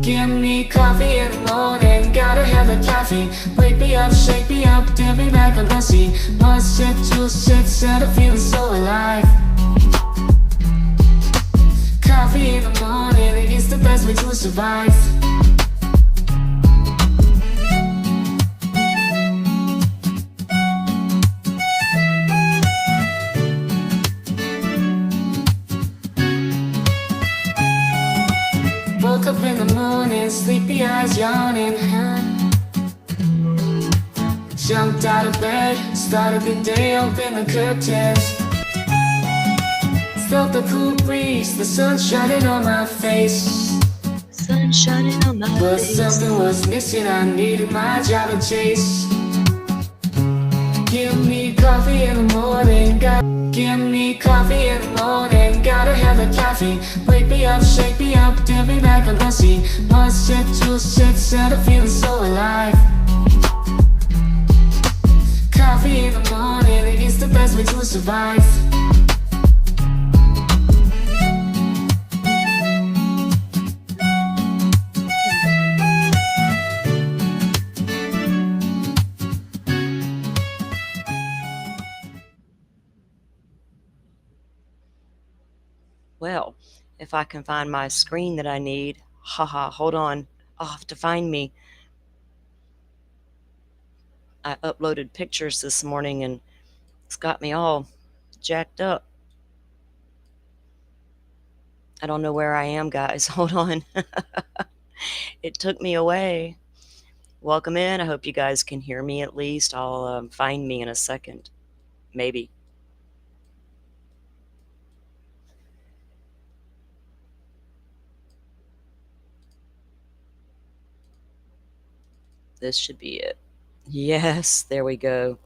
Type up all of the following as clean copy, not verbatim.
Give me coffee in the morning, gotta have the caffeine. Wake me up, shake me up, dip me like a lassie. One sip, two sips, and I'm feeling so alive. Coffee in the morning, it's the best way to survive. Woke up in the morning, sleepy eyes yawning. Jumped out of bed, started the day, opened the curtains. Felt the cool breeze, the sun shining on my face. Sun shining on my But face. something was missing, I needed my job to chase. Give me coffee in the morning, give me coffee in the morning, gotta have the caffeine. Wake me up, shake me up, dip me like a lassie. One sip, two sips, and I'm feeling so alive. Coffee in the morning, it's the best way to survive. Well, if I can find my screen that I need. Haha, hold on. I'll have to find me. I uploaded pictures this morning and it's got me all jacked up. I don't know where I am, guys. Hold on. It took me away. Welcome in. I hope you guys can hear me at least. I'll find me in a second. Maybe. This should be it. Yes, there we go.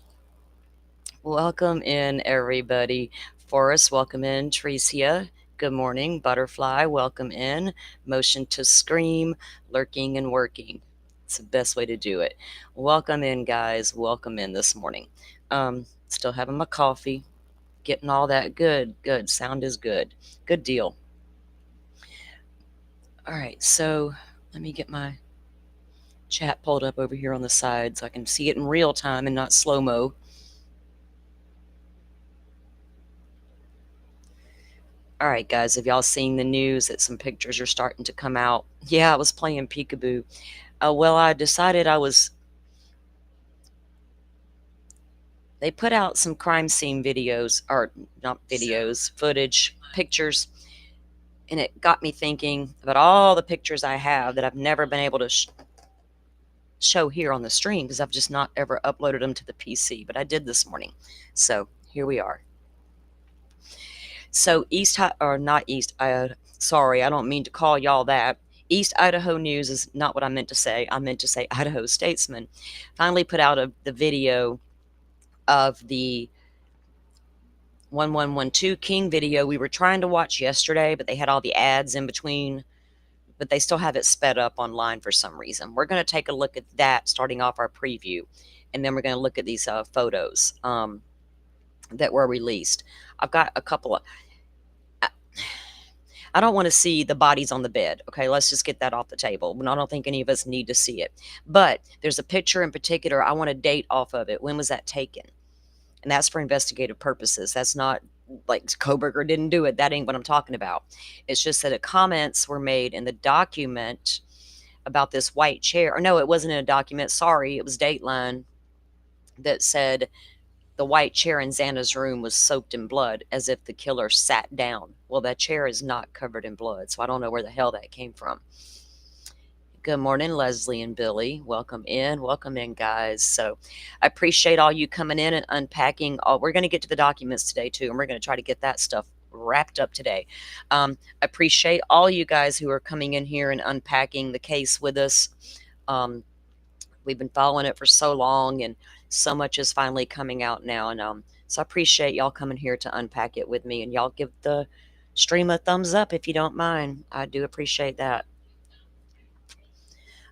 Welcome in, everybody. Forrest, welcome in. Tricia, good morning. Butterfly, welcome in. Motion to scream, lurking and working. It's the best way to do it. Welcome in, guys. Welcome in this morning. Still having my coffee. Getting all that good. Good. Sound is good. Good deal. All right, so let me get my chat pulled up over here on the side so I can see it in real time and not slow-mo. All right, guys, have y'all seen the news that some pictures are starting to come out? Yeah, I was playing peekaboo. Well, I decided they put out some crime scene videos, or not videos, footage, pictures, and it got me thinking about all the pictures I have that I've never been able to show here on the stream because I've just not ever uploaded them to the PC, but I did this morning. So here we are. So sorry, I don't mean to call y'all that. East Idaho News is not what I meant to say. I meant to say Idaho Statesman finally put out the video of the 1112 King video we were trying to watch yesterday, but they had all the ads in between, but they still have it sped up online for some reason. We're going to take a look at that starting off our preview, and then we're going to look at these photos that were released. I've got a couple of... I don't want to see the bodies on the bed. Okay, let's just get that off the table. I don't think any of us need to see it. But there's a picture in particular. I want a date off of it. When was that taken? And that's for investigative purposes. That's not like Kohberger didn't do it. That ain't what I'm talking about. It's just that comments were made in the document about this white chair. Or no, it wasn't in a document. Sorry, it was Dateline that said the white chair in Xana's room was soaked in blood as if the killer sat down. Well, that chair is not covered in blood, so I don't know where the hell that came from. Good morning, Leslie and Billy. Welcome in, guys. So I appreciate all you coming in and unpacking. We're going to get to the documents today, too, and we're going to try to get that stuff wrapped up today. I appreciate all you guys who are coming in here and unpacking the case with us. We've been following it for so long, and so much is finally coming out now. And so I appreciate y'all coming here to unpack it with me, and y'all give the stream a thumbs up if you don't mind. I do appreciate that.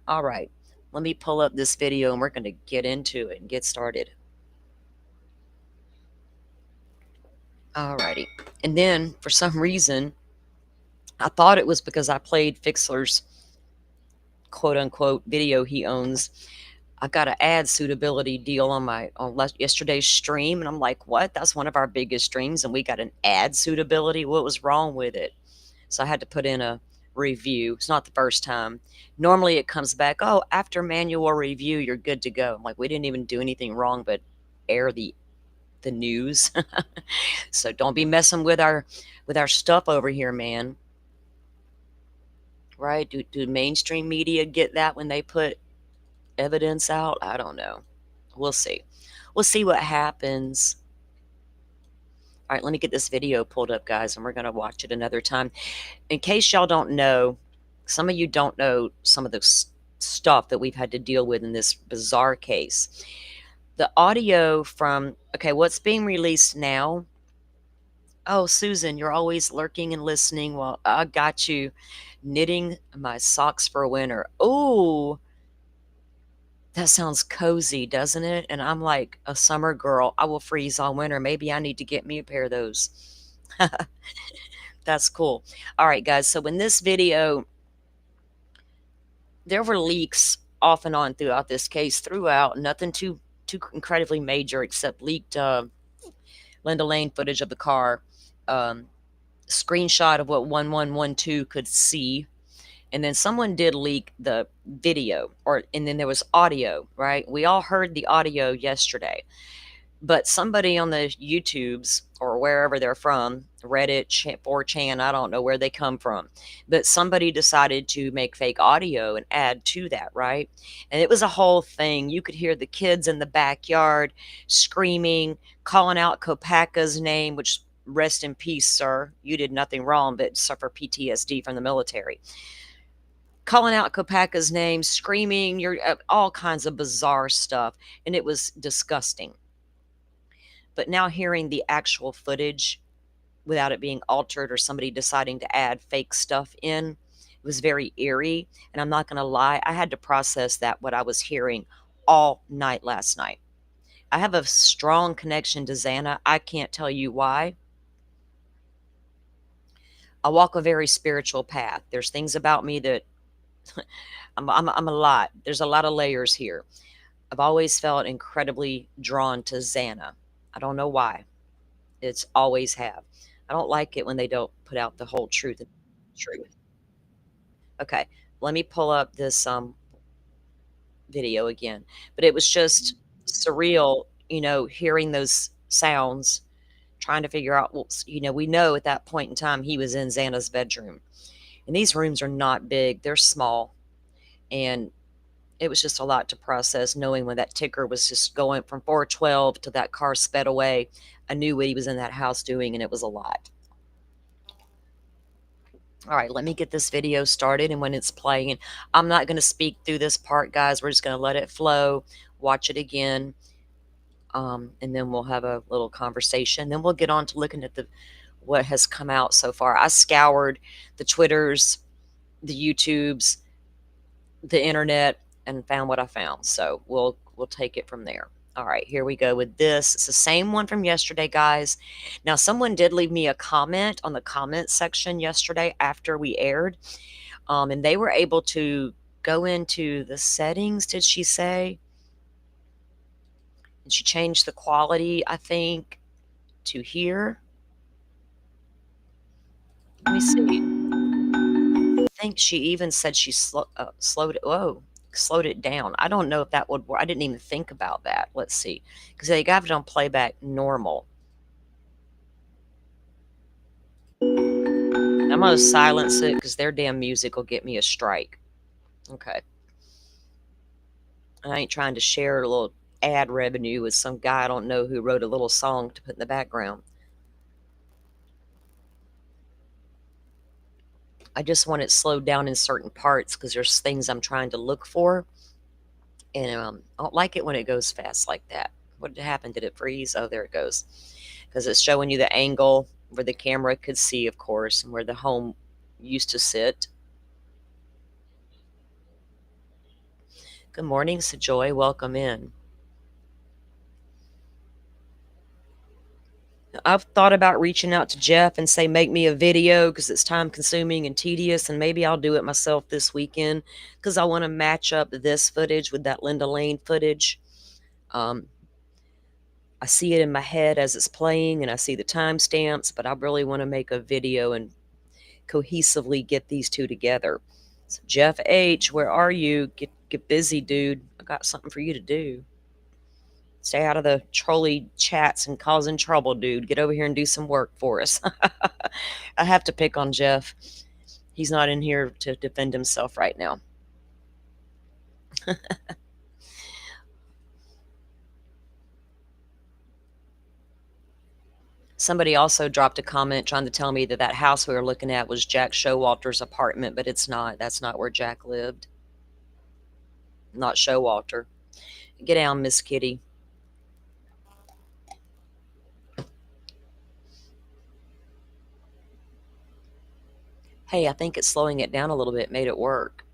All right, let me pull up this video and we're going to get into it and get started. All righty. And then for some reason, I thought it was because I played Fixler's quote unquote video he owns. I got an ad suitability deal on yesterday's stream, and I'm like, what? That's one of our biggest streams, and we got an ad suitability. What was wrong with it? So I had to put in a review. It's not the first time. Normally it comes back, oh, after manual review, you're good to go. I'm like, we didn't even do anything wrong but air the news. So don't be messing with our stuff over here, man. Right? Do mainstream media get that when they put evidence out? I don't know. We'll see. We'll see what happens. All right, let me get this video pulled up, guys, and we're going to watch it another time. In case y'all don't know, some of you don't know some of the stuff that we've had to deal with in this bizarre case. The audio from, okay, what's being released now? Oh, Susan, you're always lurking and listening. Well, I got you. Knitting my socks for winter. Oh, that sounds cozy, doesn't it? And I'm like a summer girl. I will freeze all winter. Maybe I need to get me a pair of those. That's cool. All right, guys. So in this video, there were leaks off and on throughout this case. Nothing too incredibly major, except leaked Linda Lane footage of the car, screenshot of what 1112 could see. And then someone did leak the video, and then there was audio, right? We all heard the audio yesterday, but somebody on the YouTubes or wherever they're from, Reddit, 4chan, I don't know where they come from, but somebody decided to make fake audio and add to that, right? And it was a whole thing. You could hear the kids in the backyard screaming, calling out Kopaka's name, which, rest in peace, sir. You did nothing wrong but suffer PTSD from the military. Calling out Kopaka's name, screaming, all kinds of bizarre stuff, and it was disgusting. But now hearing the actual footage without it being altered or somebody deciding to add fake stuff in, it was very eerie. And I'm not going to lie, I had to process that, what I was hearing all night last night. I have a strong connection to Xana. I can't tell you why. I walk a very spiritual path. There's things about me that I'm a lot. There's a lot of layers here. I've always felt incredibly drawn to Xana. I don't know why. It's always have. I don't like it when they don't put out the whole truth. Okay, let me pull up this video again. But it was just surreal, hearing those sounds, trying to figure out, well, we know at that point in time he was in Xana's bedroom. And these rooms are not big, they're small. And it was just a lot to process, knowing when that ticker was just going from 412 to that car sped away. I knew what he was in that house doing, and it was a lot. All right, let me get this video started, and when it's playing, I'm not going to speak through this part, guys. We're just going to let it flow, watch it again, and then we'll have a little conversation. Then we'll get on to looking at what has come out so far. I scoured the Twitters, the YouTubes, the internet, and found what I found. So we'll take it from there. All right, here we go with this. It's the same one from yesterday, guys. Now, someone did leave me a comment on the comment section yesterday after we aired, and they were able to go into the settings, did she say? And she changed the quality, I think, to here. Let me see. I think she even said she slowed it down. I don't know if that would work. I didn't even think about that. Let's see, because they got it on playback normal. I'm going to silence it because their damn music will get me a strike. Okay. I ain't trying to share a little ad revenue with some guy I don't know who wrote a little song to put in the background. I just want it slowed down in certain parts because there's things I'm trying to look for. And I don't like it when it goes fast like that. What happened? Did it freeze? Oh, there it goes. Because it's showing you the angle where the camera could see, of course, and where the home used to sit. Good morning, Sajoy. Welcome in. I've thought about reaching out to Jeff and say, make me a video because it's time consuming and tedious. And maybe I'll do it myself this weekend because I want to match up this footage with that Linda Lane footage. I see it in my head as it's playing and I see the timestamps, but I really want to make a video and cohesively get these two together. So Jeff H., where are you? Get busy, dude. I got something for you to do. Stay out of the trolley chats and causing trouble, dude. Get over here and do some work for us. I have to pick on Jeff. He's not in here to defend himself right now. Somebody also dropped a comment trying to tell me that that house we were looking at was Jack Showalter's apartment, but it's not. That's not where Jack lived. Not Showalter. Get down, Miss Kitty. Hey, I think it's slowing it down a little bit. Made it work.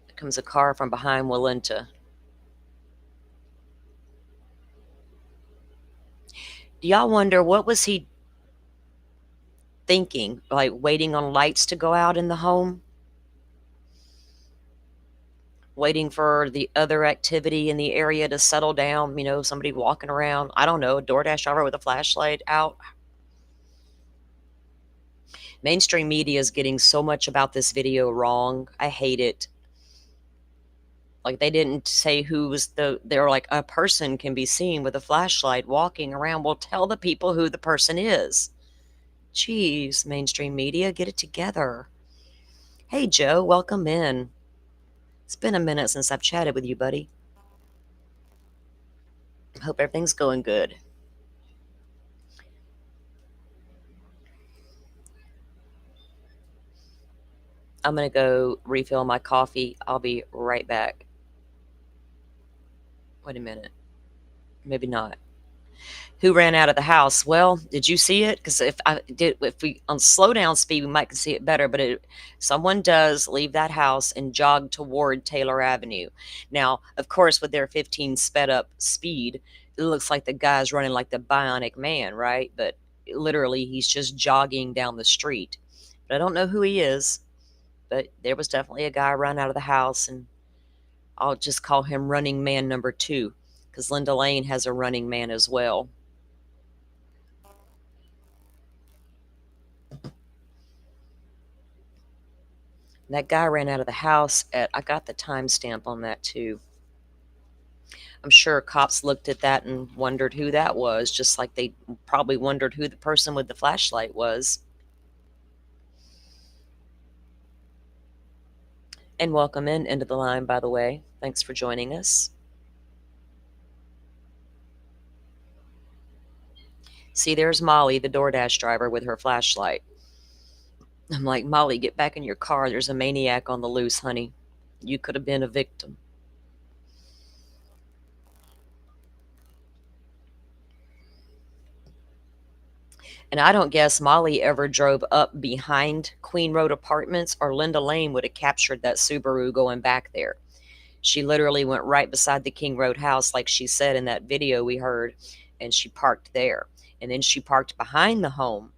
Here comes a car from behind Walenta. Do y'all wonder what was he thinking? Like waiting on lights to go out in the home? Waiting for the other activity in the area to settle down? You know, somebody walking around. I don't know, a DoorDash driver with a flashlight out. Mainstream media is getting so much about this video wrong. I hate it. Like they didn't say who was they're like, a person can be seen with a flashlight walking around. Well, tell the people who the person is. Jeez, mainstream media, get it together. Hey, Joe, welcome in. It's been a minute since I've chatted with you, buddy. Hope everything's going good. I'm going to go refill my coffee. I'll be right back. Wait a minute. Maybe not. Who ran out of the house? Well, did you see it? Because if we on slow down speed, we might see it better. But someone does leave that house and jog toward Taylor Avenue. Now, of course, with their 15 sped up speed, it looks like the guy's running like the Bionic Man, right? But literally, he's just jogging down the street. But I don't know who he is. But there was definitely a guy run out of the house, and I'll just call him Running Man number 2, because Linda Lane has a running man as well. That guy ran out of the house I got the timestamp on that too. I'm sure cops looked at that and wondered who that was, just like they probably wondered who the person with the flashlight was. And welcome into the line, by the way. Thanks for joining us. See, there's Molly, the DoorDash driver, with her flashlight. I'm like, Molly, get back in your car. There's a maniac on the loose, honey. You could have been a victim. And I don't guess Molly ever drove up behind Queen Road Apartments, or Linda Lane would have captured that Subaru going back there. She literally went right beside the King Road house, like she said in that video we heard, and she parked there. And then she parked behind the home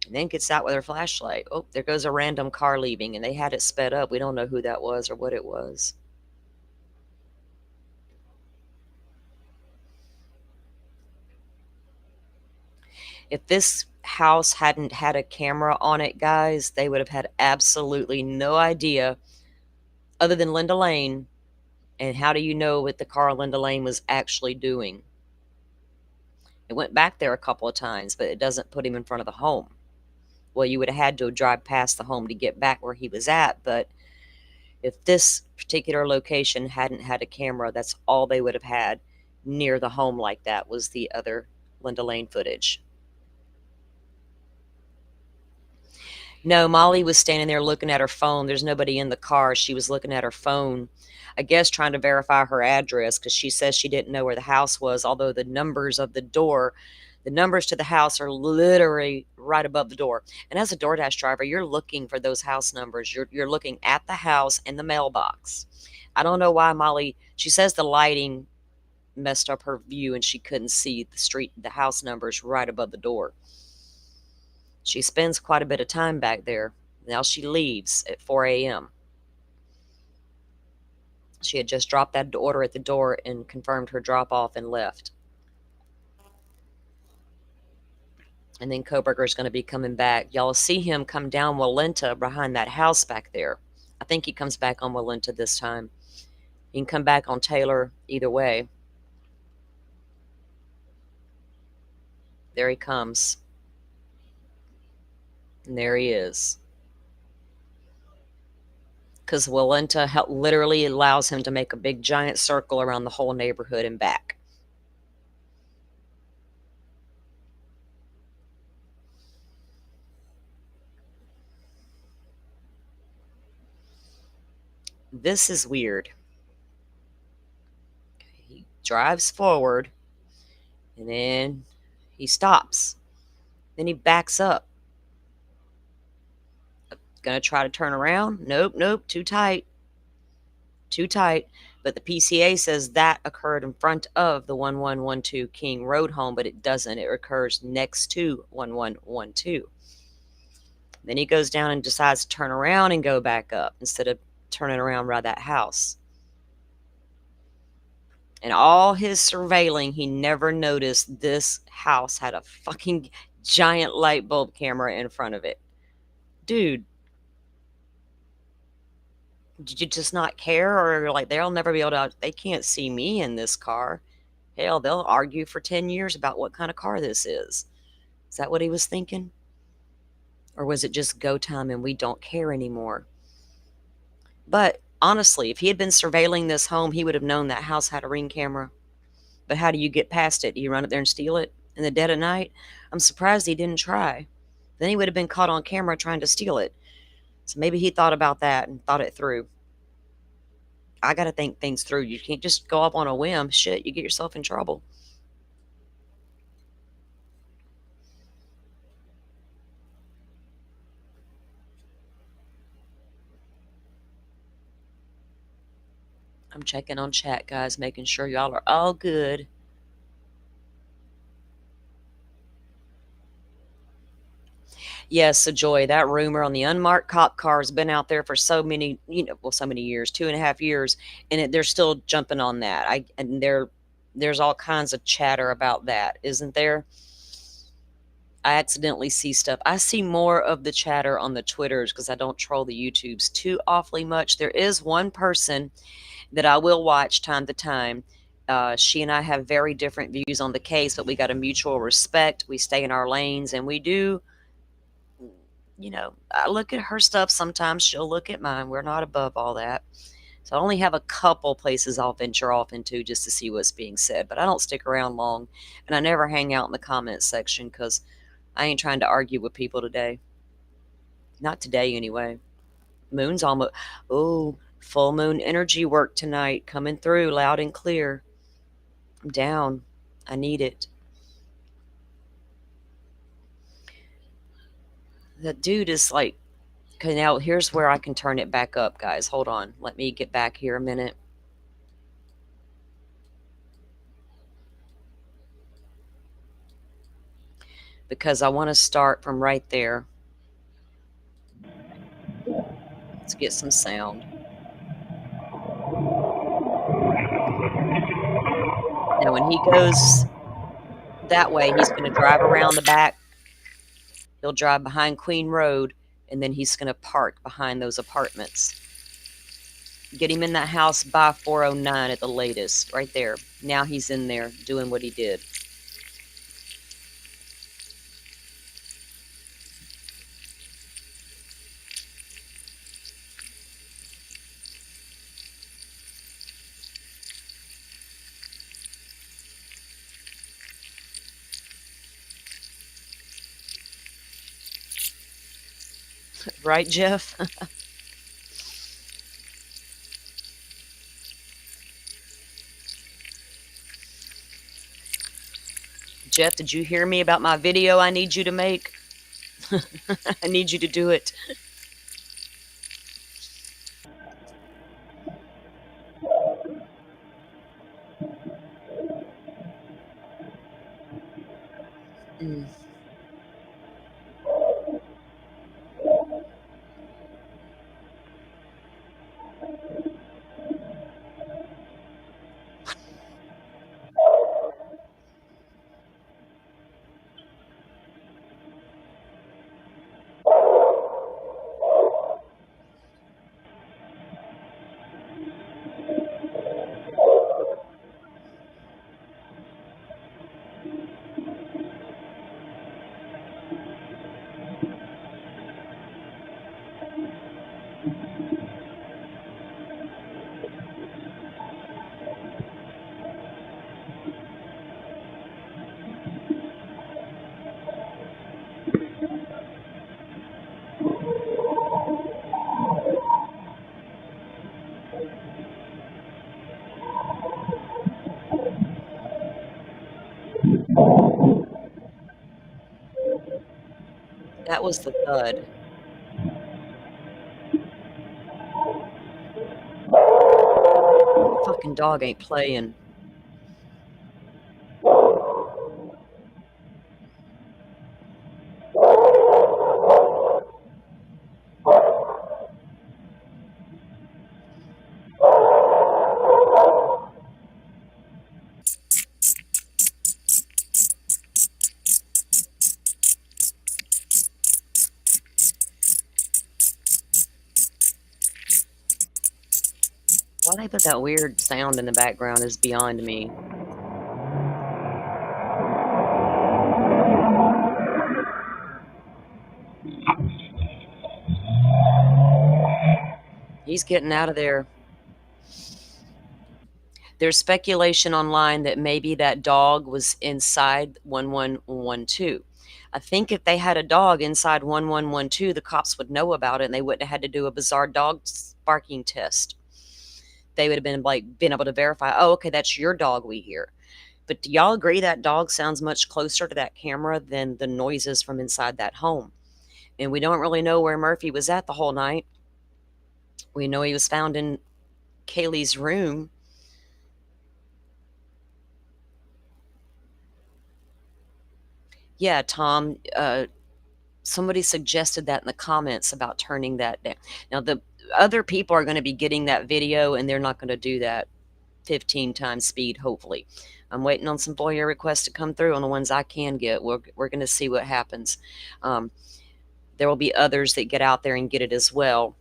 and then gets out with her flashlight. Oh, there goes a random car leaving, and they had it sped up. We don't know who that was or what it was. If this house hadn't had a camera on it, guys, they would have had absolutely no idea, other than Linda Lane. And how do you know what the car Linda Lane was actually doing? It went back there a couple of times, but it doesn't put him in front of the home. Well, you would have had to drive past the home to get back where he was at, but if this particular location hadn't had a camera, that's all they would have had near the home like that, was the other Linda Lane footage. No, Molly was standing there looking at her phone. There's nobody in the car. She was looking at her phone, I guess trying to verify her address, because she says she didn't know where the house was, although the numbers of the door, the numbers to the house are literally right above the door. And as a DoorDash driver, you're looking for those house numbers. You're looking at the house and the mailbox. I don't know why Molly, she says the lighting messed up her view and she couldn't see the street, the house numbers right above the door. She spends quite a bit of time back there. Now she leaves at 4 a.m. She had just dropped that order at the door and confirmed her drop off and left. And then Kohberger is going to be coming back. Y'all see him come down Walenta behind that house back there. I think he comes back on Walenta this time. He can come back on Taylor either way. There he comes. And there he is. Because Walenta literally allows him to make a big giant circle around the whole neighborhood and back. This is weird. He drives forward and then he stops. Then he backs up. Gonna try to turn around? Nope, too tight. Too tight. But the PCA says that occurred in front of the 1112 King Road home, but it doesn't. It occurs next to 1112. Then he goes down and decides to turn around and go back up instead of turning around by that house. And all his surveilling, he never noticed this house had a fucking giant light bulb camera in front of it. Dude, did you just not care? Or like, they'll never be able to, they can't see me in this car. Hell, they'll argue for 10 years about what kind of car this is. Is that what he was thinking? Or was it just go time and we don't care anymore? But honestly, if he had been surveilling this home, he would have known that house had a Ring camera. But how do you get past it? Do you run up there and steal it in the dead of night? I'm surprised he didn't try. Then he would have been caught on camera trying to steal it. So maybe he thought about that and thought it through. I got to think things through. You can't just go up on a whim. Shit, you get yourself in trouble. I'm checking on chat, guys, making sure y'all are all good. Yes, so Joy, that rumor on the unmarked cop car has been out there for so many, so many years, 2.5 years, and they're still jumping on that. There's all kinds of chatter about that, isn't there? I accidentally see stuff. I see more of the chatter on the Twitters because I don't troll the YouTubes too awfully much. There is one person that I will watch time to time. She and I have very different views on the case, but we got a mutual respect. We stay in our lanes, and we do, I look at her stuff sometimes. She'll look at mine. We're not above all that. So I only have a couple places I'll venture off into just to see what's being said, but I don't stick around long, and I never hang out in the comments section because I ain't trying to argue with people today. Not today, anyway. Moon's almost... Oh, full moon energy work tonight. Coming through loud and clear. I'm down. I need it. That dude is like... Okay, now here's where I can turn it back up, guys. Hold on. Let me get back here a minute. Because I want to start from right there. Let's get some sound. Now, when he goes that way, he's going to drive around the back. He'll drive behind Queen Road, and then he's going to park behind those apartments. Get him in that house by 409 at the latest, right there. Now he's in there doing what he did. Right, Jeff? Jeff, did you hear me about my video I need you to make? I need you to do it. Mm. That was the thud. Fucking dog ain't playing. Why they put that weird sound in the background is beyond me. He's getting out of there. There's speculation online that maybe that dog was inside 1112. I think if they had a dog inside 1112, the cops would know about it and they wouldn't have had to do a bizarre dog barking test. They would have been able to verify, oh, okay, that's your dog we hear. But do y'all agree that dog sounds much closer to that camera than the noises from inside that home? And we don't really know where Murphy was at the whole night. We know he was found in Kaylee's room. Yeah, Tom, somebody suggested that in the comments about turning that down. Now, the other people are going to be getting that video, and they're not going to do that 15 times speed, hopefully. I'm waiting on some FOIA requests to come through on the ones I can get. We're going to see what happens. There will be others that get out there and get it as well.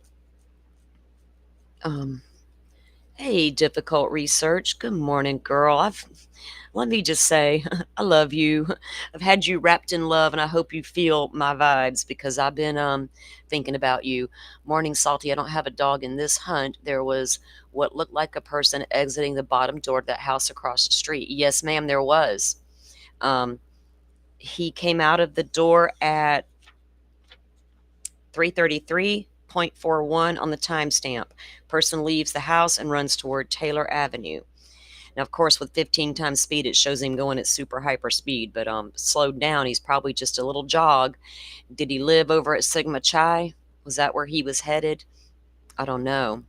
Hey, difficult research. Good morning, girl. Let me just say, I love you. I've had you wrapped in love, and I hope you feel my vibes because I've been thinking about you. Morning, Salty. I don't have a dog in this hunt. There was what looked like a person exiting the bottom door of that house across the street. Yes, ma'am, there was. He came out of the door at 3:33.41 on the timestamp. Person leaves the house and runs toward Taylor Avenue. Now, of course, with 15 times speed, it shows him going at super hyper speed, but slowed down. He's probably just a little jog. Did he live over at Sigma Chi? Was that where he was headed? I don't know.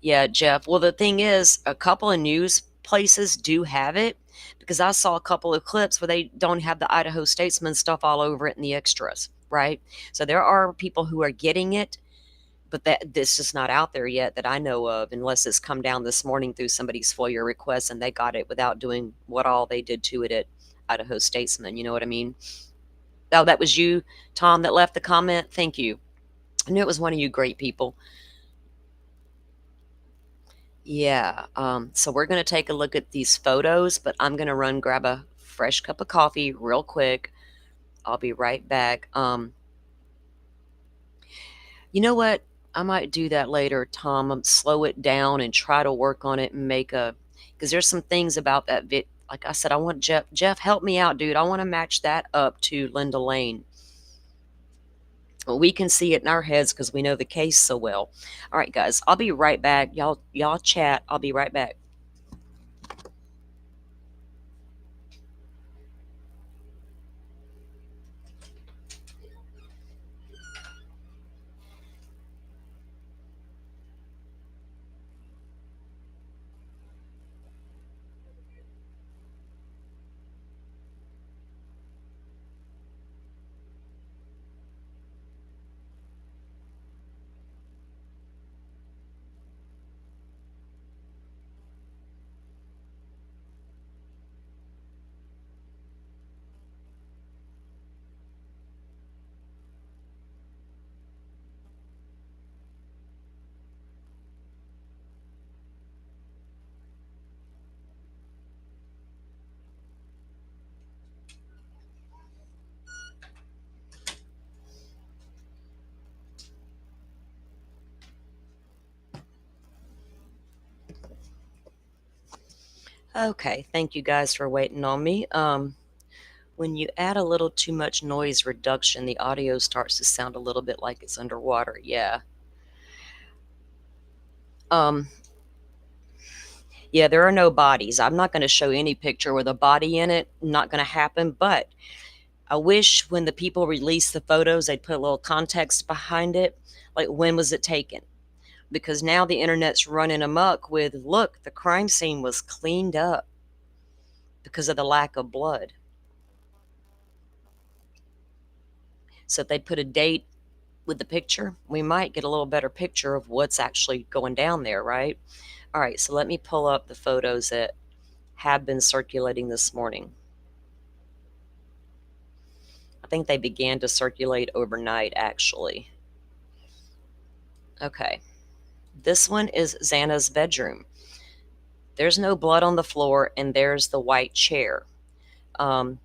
Yeah, Jeff. Well, the thing is, a couple of news places do have it because I saw a couple of clips where they don't have the Idaho Statesman stuff all over it in the extras, right? So there are people who are getting it, but this is not out there yet that I know of, unless it's come down this morning through somebody's FOIA request and they got it without doing what all they did to it at Idaho Statesman. You know what I mean? Oh, that was you, Tom, that left the comment. Thank you. I knew it was one of you great people. Yeah. So we're going to take a look at these photos, but I'm going to grab a fresh cup of coffee real quick. I'll be right back. You know what? I might do that later, Tom. Slow it down and try to work on it and make because there's some things about that Like I said, I want Jeff, help me out, dude. I want to match that up to Linda Lane. Well, we can see it in our heads because we know the case so well. All right, guys, I'll be right back. Y'all chat. I'll be right back. Okay, thank you guys for waiting on me. When you add a little too much noise reduction, the audio starts to sound a little bit like it's underwater. Yeah. Um, yeah, there are no bodies. I'm not going to show any picture with a body in it. Not going to happen. But I wish when the people release the photos, they'd put a little context behind it. Like, when was it taken? Because now the internet's running amok with, look, the crime scene was cleaned up because of the lack of blood. So if they put a date with the picture, we might get a little better picture of what's actually going down there, right? All right, so let me pull up the photos that have been circulating this morning. I think they began to circulate overnight, actually. Okay, this one is Xana's bedroom. There's no blood on the floor, and there's the white chair. I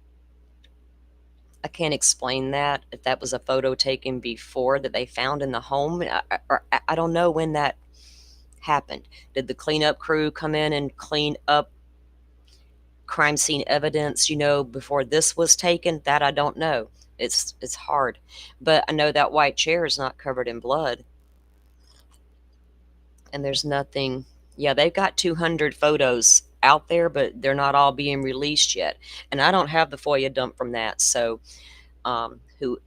can't explain that, if that was a photo taken before that they found in the home. I don't know when that happened. Did the cleanup crew come in and clean up crime scene evidence, before this was taken? That I don't know. It's hard. But I know that white chair is not covered in blood. And there's nothing. Yeah, they've got 200 photos out there, but they're not all being released yet. And I don't have the FOIA dump from that. So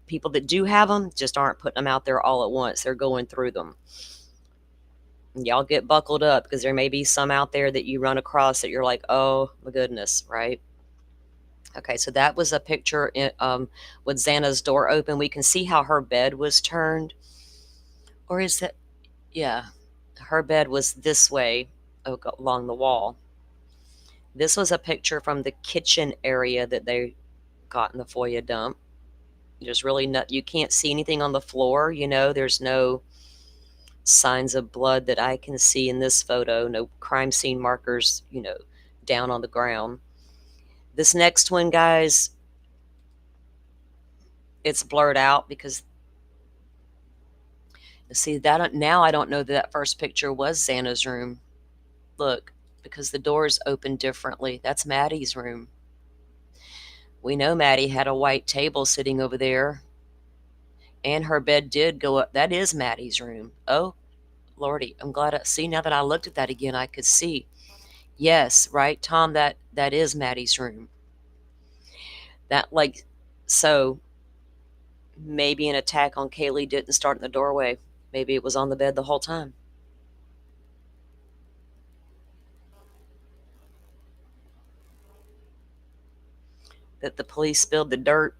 people that do have them just aren't putting them out there all at once. They're going through them. Y'all get buckled up, because there may be some out there that you run across that you're like, oh my goodness, right? Okay, so that was a picture with Xana's door open. We can see how her bed was turned. Or is that, yeah, her bed was this way along the wall. This was a picture from the kitchen area that they got in the FOIA dump. There's really not, you can't see anything on the floor, there's no signs of blood that I can see in this photo, no crime scene markers, down on the ground. This next one, guys, it's blurred out because, see, that now I don't know that first picture was Xana's room. Look, because the doors open differently. That's Maddie's room. We know Maddie had a white table sitting over there, and her bed did go up. That is Maddie's room. Oh, Lordy, I'm glad I see. Now that I looked at that again, I could see. Yes, right, Tom, that is Maddie's room. So maybe an attack on Kaylee didn't start in the doorway. Maybe it was on the bed the whole time. That the police spilled the dirt.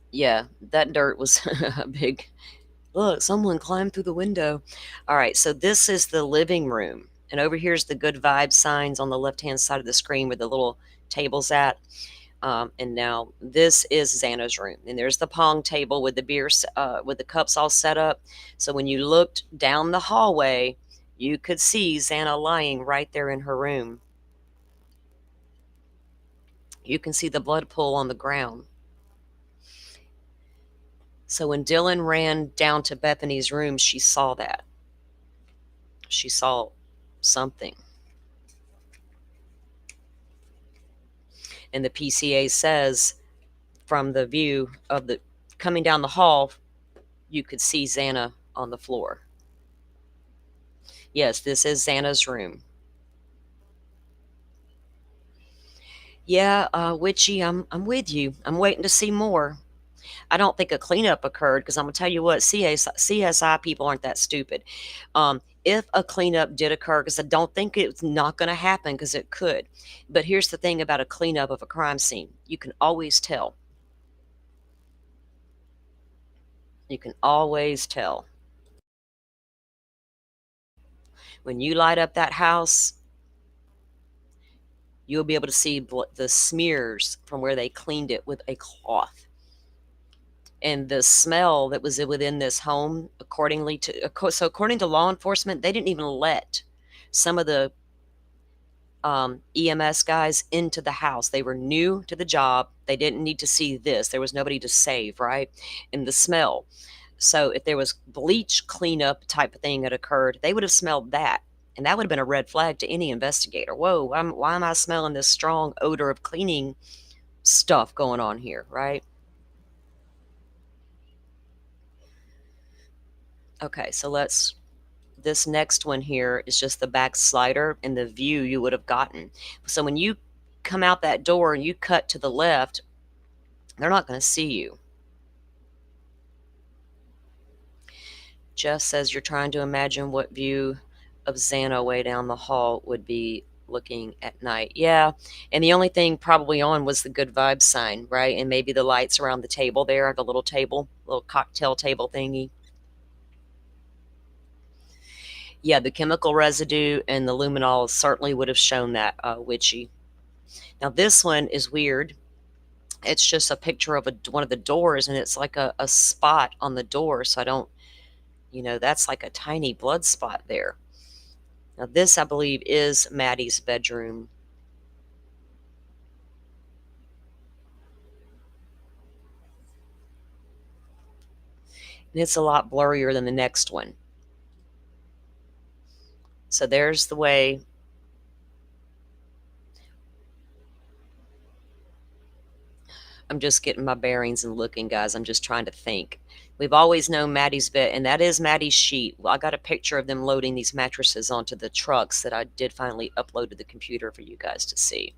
Yeah, that dirt was a big, look, someone climbed through the window. All right, so this is the living room. And over here's the good vibe signs on the left-hand side of the screen where the little table's at. And now this is Xana's room. And there's the pong table with the beers, with the cups all set up. So when you looked down the hallway, you could see Xana lying right there in her room. You can see the blood pool on the ground. So when Dylan ran down to Bethany's room, she saw that. She saw something. And the PCA says from the view of the coming down the hall, you could see Xana on the floor. Yes, this is Xana's room. Yeah, Witchy, I'm with you. I'm waiting to see more. I don't think a cleanup occurred because I'm gonna tell you what, CSI people aren't that stupid. If a cleanup did occur, because I don't think it's not going to happen, because it could. But here's the thing about a cleanup of a crime scene: you can always tell. You can always tell. When you light up that house, you'll be able to see the smears from where they cleaned it with a cloth. And the smell that was within this home, according to law enforcement, they didn't even let some of the EMS guys into the house. They were new to the job. They didn't need to see this. There was nobody to save, right? And the smell. So if there was bleach cleanup type of thing that occurred, they would have smelled that. And that would have been a red flag to any investigator. Whoa, why am I smelling this strong odor of cleaning stuff going on here, right? Okay, so this next one here is just the back slider and the view you would have gotten. So when you come out that door and you cut to the left, they're not going to see you. Jeff says you're trying to imagine what view of Xana way down the hall would be looking at night. Yeah, and the only thing probably on was the good vibes sign, right? And maybe the lights around the table there, the little table, little cocktail table thingy. Yeah, the chemical residue and the luminol certainly would have shown that, Witchy. Now this one is weird. It's just a picture of one of the doors, and it's like a spot on the door. So I don't, that's like a tiny blood spot there. Now this, I believe, is Maddie's bedroom. And it's a lot blurrier than the next one. So there's the way. I'm just getting my bearings and looking, guys. I'm just trying to think. We've always known Maddie's bed, and that is Maddie's sheet. Well, I got a picture of them loading these mattresses onto the trucks that I did finally upload to the computer for you guys to see.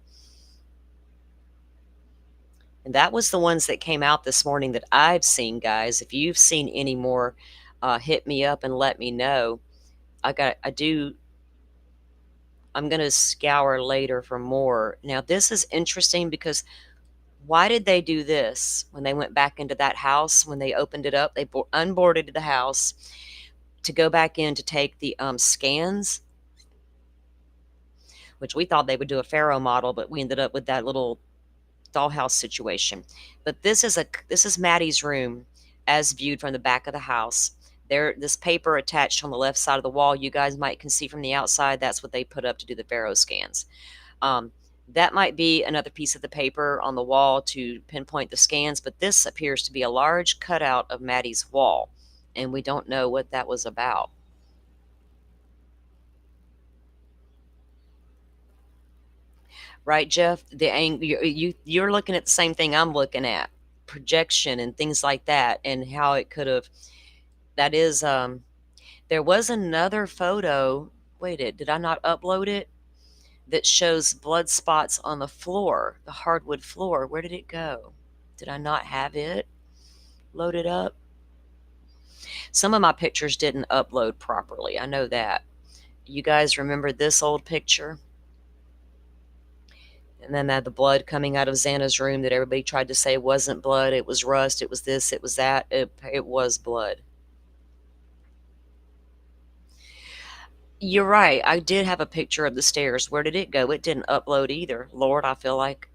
And that was the ones that came out this morning that I've seen, guys. If you've seen any more, hit me up and let me know. I'm going to scour later for more. Now, this is interesting because why did they do this when they went back into that house? When they opened it up, they unboarded the house to go back in to take the scans, which we thought they would do a Pharaoh model, but we ended up with that little dollhouse situation. But this is Maddie's room as viewed from the back of the house. This paper attached on the left side of the wall, you guys can see from the outside. That's what they put up to do the Pharaoh scans. That might be another piece of the paper on the wall to pinpoint the scans, but this appears to be a large cutout of Maddie's wall, and we don't know what that was about. Right, Jeff? You're looking at the same thing I'm looking at, projection and things like that, and how it could have. That is, there was another photo. Wait, did I not upload it? That shows blood spots on the floor, the hardwood floor. Where did it go? Did I not have it loaded up? Some of my pictures didn't upload properly. I know that. You guys remember this old picture? And then the blood coming out of Xana's room that everybody tried to say wasn't blood. It was rust. It was this. It was that. It was blood. You're right. I did have a picture of the stairs. Where did it go? It didn't upload either. Lord, I feel like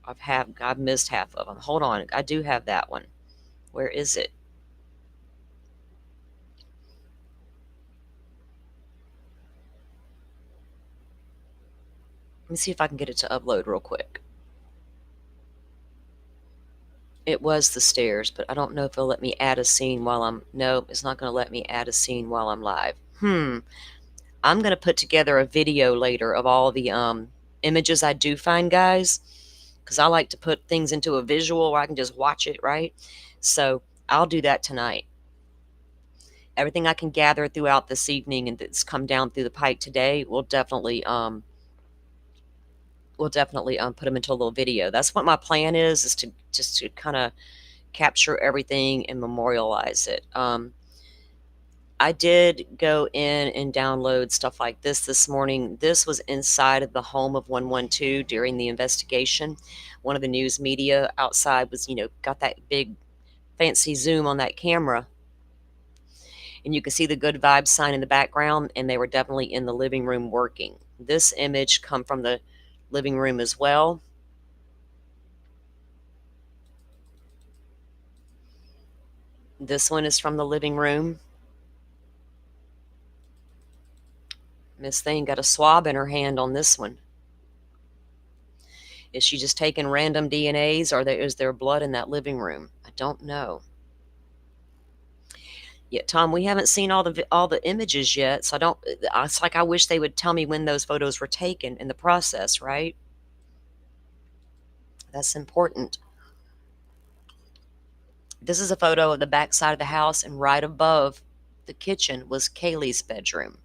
I've missed half of them. Hold on. I do have that one. Where is it? Let me see if I can get it to upload real quick. It was the stairs, but I don't know if it'll let me add a scene while I'm... No, it's not going to let me add a scene while I'm live. I'm going to put together a video later of all the images I do find, guys, because I like to put things into a visual where I can just watch it, right? So I'll do that tonight. Everything I can gather throughout this evening and that's come down through the pipe today, we'll definitely put them into a little video. That's what my plan is to just to kind of capture everything and memorialize it. I did go in and download stuff like this morning. This was inside of the home of 112 during the investigation. One of the news media outside was, got that big fancy zoom on that camera. And you can see the good vibes sign in the background, and they were definitely in the living room working. This image come from the living room as well. This one is from the living room. Miss Thing got a swab in her hand on this one. Is she just taking random DNAs, or is there blood in that living room? I don't know. Yeah, Tom, we haven't seen all the images yet, so I don't. It's like I wish they would tell me when those photos were taken in the process, right? That's important. This is a photo of the back side of the house, and right above the kitchen was Kaylee's bedroom.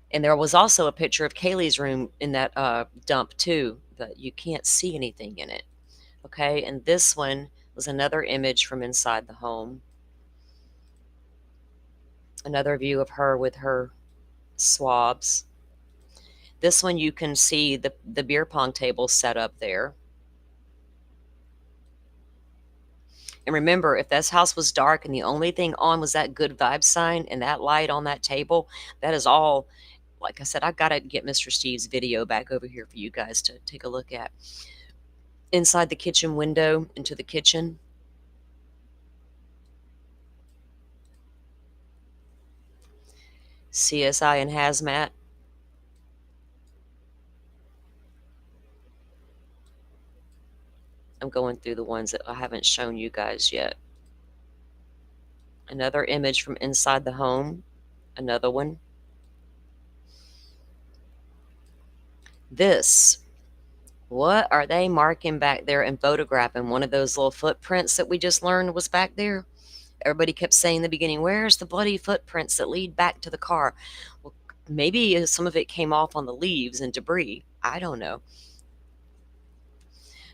And there was also a picture of Kaylee's room in that dump too, but you can't see anything in it. Okay, and this one was another image from inside the home. Another view of her with her swabs. This one you can see the beer pong table set up there. And remember, if this house was dark and the only thing on was that good vibe sign and that light on that table, that is all. Like I said, I got to get Mr. Steve's video back over here for you guys to take a look at. Inside the kitchen window into the kitchen. CSI and hazmat. I'm going through the ones that I haven't shown you guys yet. Another image from inside the home. Another one. This. What are they marking back there and photographing? One of those little footprints that we just learned was back there. Everybody kept saying in the beginning, where's the bloody footprints that lead back to the car? Well, maybe some of it came off on the leaves and debris. I don't know.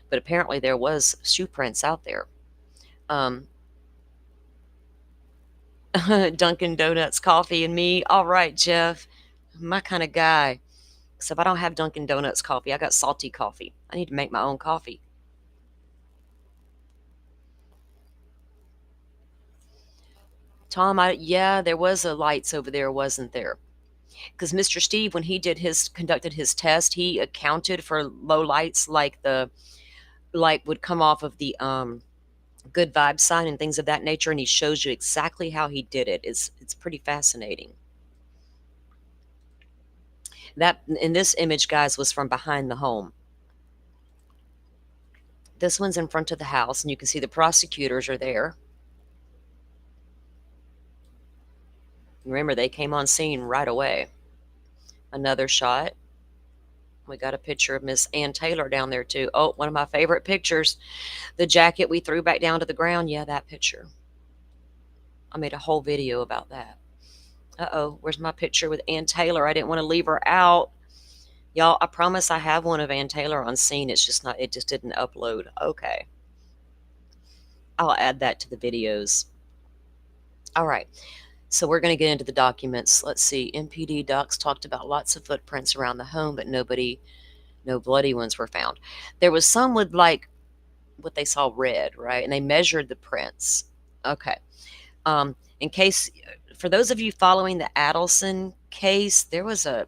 But apparently there was shoe prints out there. Dunkin' Donuts coffee and me. All right, Jeff. My kind of guy. Except I don't have Dunkin' Donuts coffee. I got salty coffee. I need to make my own coffee. Tom, yeah, there was a lights over there, wasn't there? Because Mr. Steve, when he conducted his test, he accounted for low lights, like the light would come off of the good vibe sign and things of that nature, and he shows you exactly how he did it. It's pretty fascinating. That in this image, guys, was from behind the home. This one's in front of the house, and you can see the prosecutors are there. Remember, they came on scene right away. Another shot. We got a picture of Miss Ann Taylor down there too. Oh, one of my favorite pictures. The jacket we threw back down to the ground. Yeah, that picture. I made a whole video about that. Uh-oh, where's my picture with Ann Taylor? I didn't want to leave her out. Y'all, I promise I have one of Ann Taylor on scene. It just didn't upload. Okay. I'll add that to the videos. All right. So we're going to get into the documents. Let's see. MPD docs talked about lots of footprints around the home, but no bloody ones were found. There was some with like what they saw red, right? And they measured the prints. Okay. In case, for those of you following the Adelson case, there was a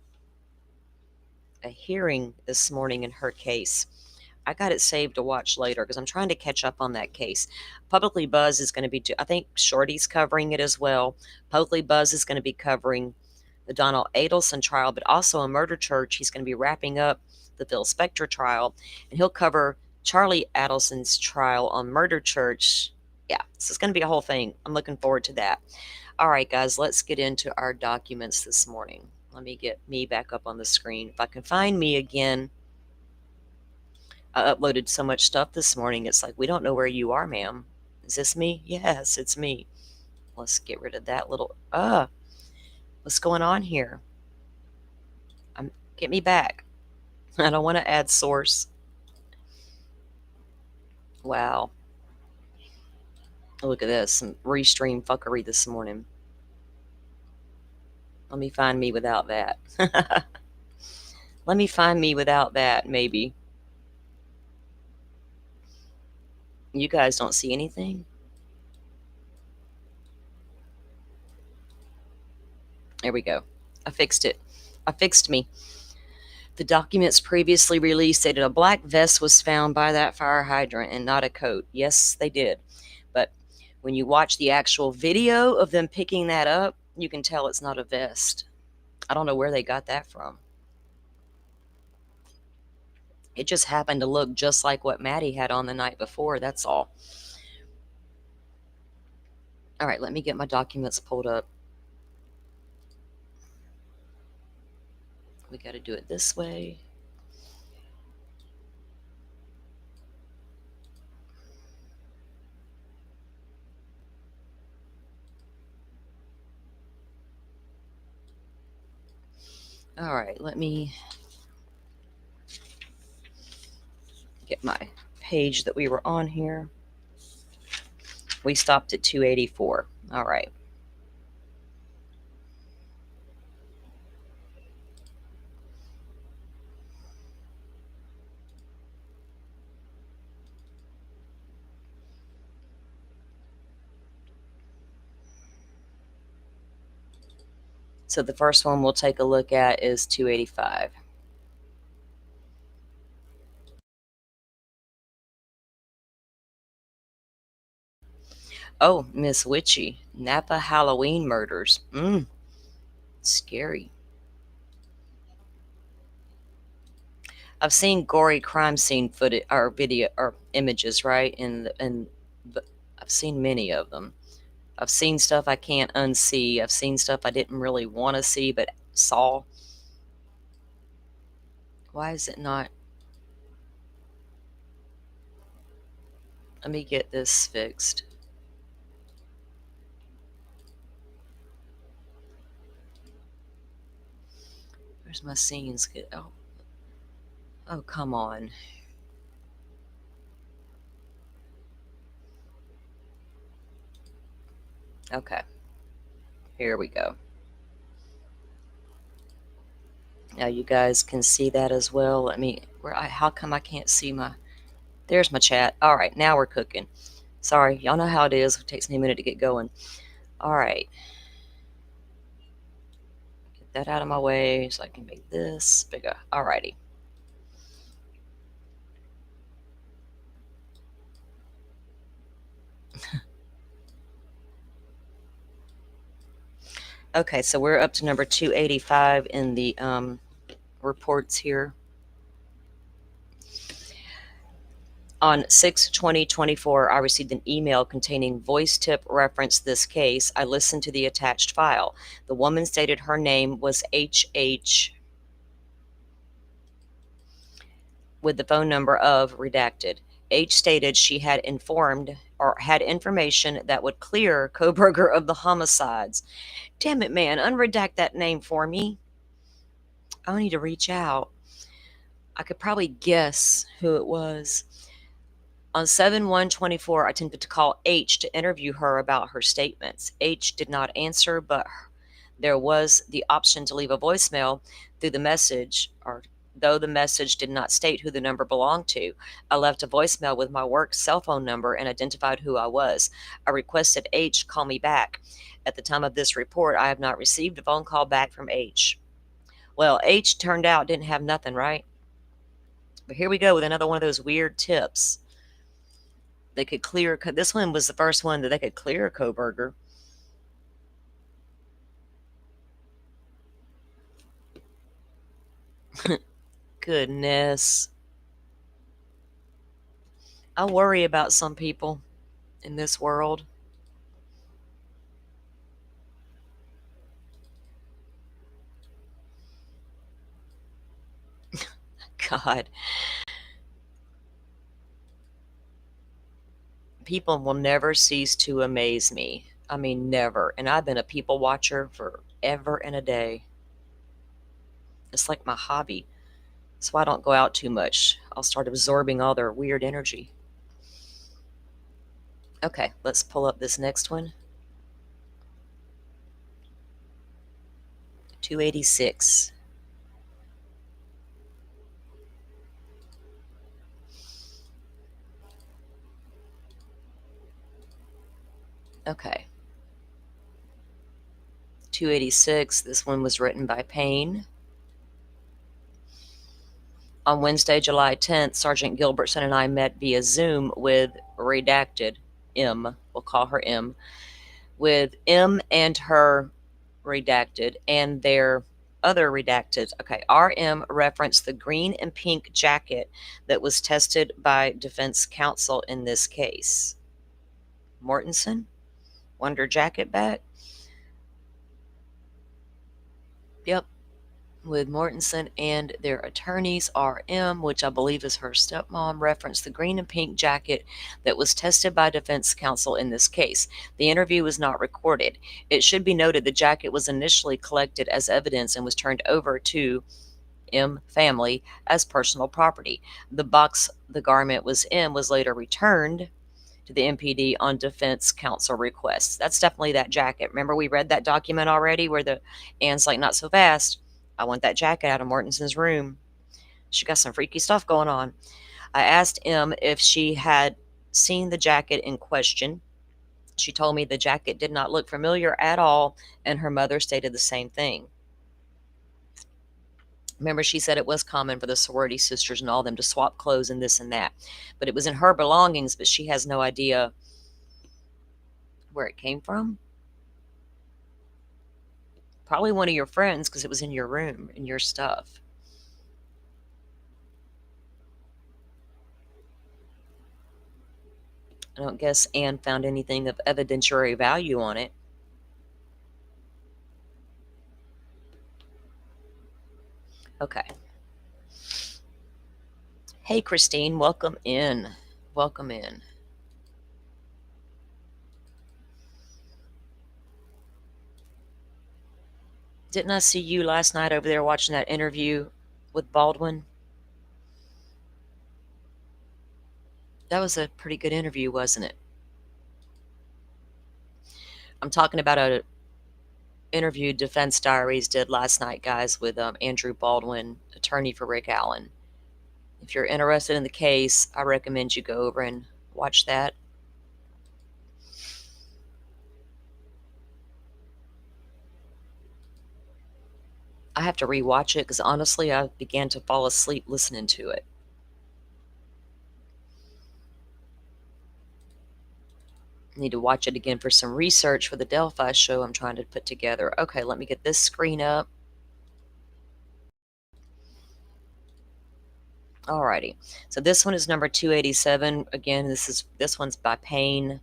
hearing this morning in her case. I got it saved to watch later because I'm trying to catch up on that case. Publicly Buzz is going to be, I think Shorty's covering it as well. Publicly Buzz is going to be covering the Donald Adelson trial, but also a Murder Church. He's going to be wrapping up the Phil Spector trial, and he'll cover Charlie Adelson's trial on Murder Church. Yeah, so it's going to be a whole thing. I'm looking forward to that. All right, guys, let's get into our documents this morning. Let me get me back up on the screen. If I can find me again. I uploaded so much stuff this morning. It's like, we don't know where you are, ma'am. Is this me? Yes, it's me. Let's get rid of that little, what's going on here? Get me back. I don't want to add source. Wow. Look at this, some restream fuckery this morning. Let me find me without that. Let me find me without that, maybe. You guys don't see anything? There we go. I fixed it. I fixed me. The documents previously released stated a black vest was found by that fire hydrant and not a coat. Yes, they did. But when you watch the actual video of them picking that up, you can tell it's not a vest. I don't know where they got that from. It just happened to look just like what Maddie had on the night before, that's all. All right, let me get my documents pulled up. We got to do it this way. All right, let me get my page that we were on here. We stopped at 284. All right. So the first one we'll take a look at is 285. Oh, Miss Witchy, Napa Halloween murders. Scary. I've seen gory crime scene footage or video or images, right? And I've seen many of them. I've seen stuff I can't unsee. I've seen stuff I didn't really want to see but saw. Why is it not? Let me get this fixed. Where's my scenes? Oh, come on. Okay. Here we go. Now you guys can see that as well. Let me, how come I can't see there's my chat. All right, now we're cooking. Sorry, y'all know how it is. It takes me a minute to get going. All right. Get that out of my way so I can make this bigger. All righty. Okay, so we're up to number 285 in the reports here. On 6/20/24, I received an email containing voice tip reference this case. I listened to the attached file. The woman stated her name was HH with the phone number of redacted. H stated she had informed or had information that would clear Kohberger of the homicides. Damn it, man, unredact that name for me. I need to reach out. I could probably guess who it was. On 7/1/24, I attempted to call H to interview her about her statements. H did not answer, but there was the option to leave a voicemail through the message, or though the message did not state who the number belonged to. I left a voicemail with my work cell phone number and identified who I was. I requested H call me back. At the time of this report, I have not received a phone call back from H. Well, H turned out didn't have nothing, right? But here we go with another one of those weird tips. They could clear, this one was the first one that they could clear Kohberger. Goodness. I worry about some people in this world. God. People will never cease to amaze me. I mean, never. And I've been a people watcher forever and a day. It's like my hobby. That's why I don't go out too much. I'll start absorbing all their weird energy. Okay, let's pull up this next one. 286. Okay. 286. This one was written by Payne. On Wednesday, July 10th, Sergeant Gilbertson and I met via Zoom with redacted M. We'll call her M. With M and her redacted and their other redacted. Okay, RM referenced the green and pink jacket that was tested by defense counsel in this case. Mortensen? Want her jacket back? Yep. With Mortensen and their attorneys, RM, which I believe is her stepmom, referenced the green and pink jacket that was tested by defense counsel in this case. The interview was not recorded. It should be noted the jacket was initially collected as evidence and was turned over to M family as personal property. The box the garment was in was later returned to the MPD on defense counsel requests. That's definitely that jacket. Remember we read that document already where the Anne's like, not so fast. I want that jacket out of Mortensen's room. She got some freaky stuff going on. I asked M if she had seen the jacket in question. She told me the jacket did not look familiar at all, and her mother stated the same thing. Remember, she said it was common for the sorority sisters and all them to swap clothes and this and that. But it was in her belongings, but she has no idea where it came from. Probably one of your friends because it was in your room, in your stuff. I don't guess Anne found anything of evidentiary value on it. Okay. Hey, Christine, welcome in. Welcome in. Didn't I see you last night over there watching that interview with Baldwin? That was a pretty good interview, wasn't it? I'm talking about a interview Defense Diaries did last night, guys, with Andrew Baldwin, attorney for Rick Allen. If you're interested in the case, I recommend you go over and watch that. I have to rewatch it because honestly, I began to fall asleep listening to it. I need to watch it again for some research for the Delphi show I'm trying to put together. Okay, let me get this screen up. Alrighty, so this one is number 287. Again, this one's by Payne.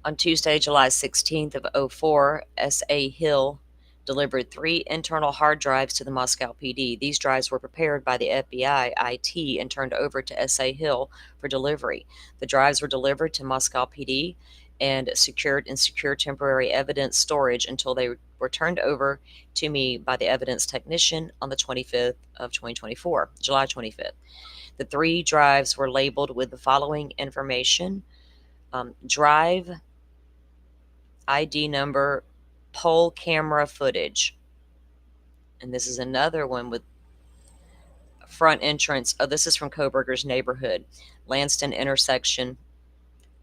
On Tuesday, July 16th of 04, S.A. Hill delivered 3 internal hard drives to the Moscow PD. These drives were prepared by the FBI IT and turned over to S.A. Hill for delivery. The drives were delivered to Moscow PD and secured in secure temporary evidence storage until they were turned over to me by the evidence technician on the 25th of 2024, July 25th. The 3 drives were labeled with the following information: drive ID number, poll camera footage. And this is another one with front entrance. Oh, this is from Kohberger's neighborhood, Lanston intersection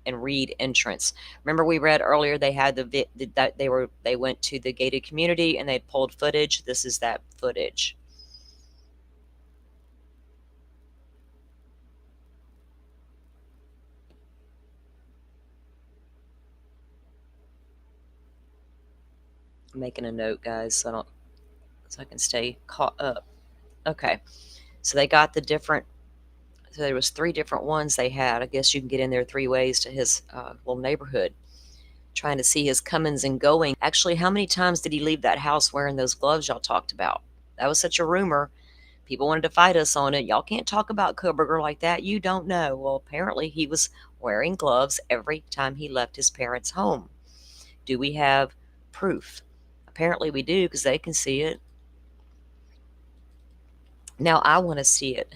and Reed entrance. Remember we read earlier they had they went to the gated community and they pulled footage. This is that footage. I'm making a note, guys, so I can stay caught up. Okay, so they got the different. So there was 3 different ones they had. I guess you can get in there 3 ways to his little neighborhood, trying to see his comings and going. Actually, how many times did he leave that house wearing those gloves y'all talked about? That was such a rumor. People wanted to fight us on it. Y'all can't talk about Kohberger like that. You don't know. Well, apparently he was wearing gloves every time he left his parents' home. Do we have proof? Apparently we do, because they can see it. Now I want to see it.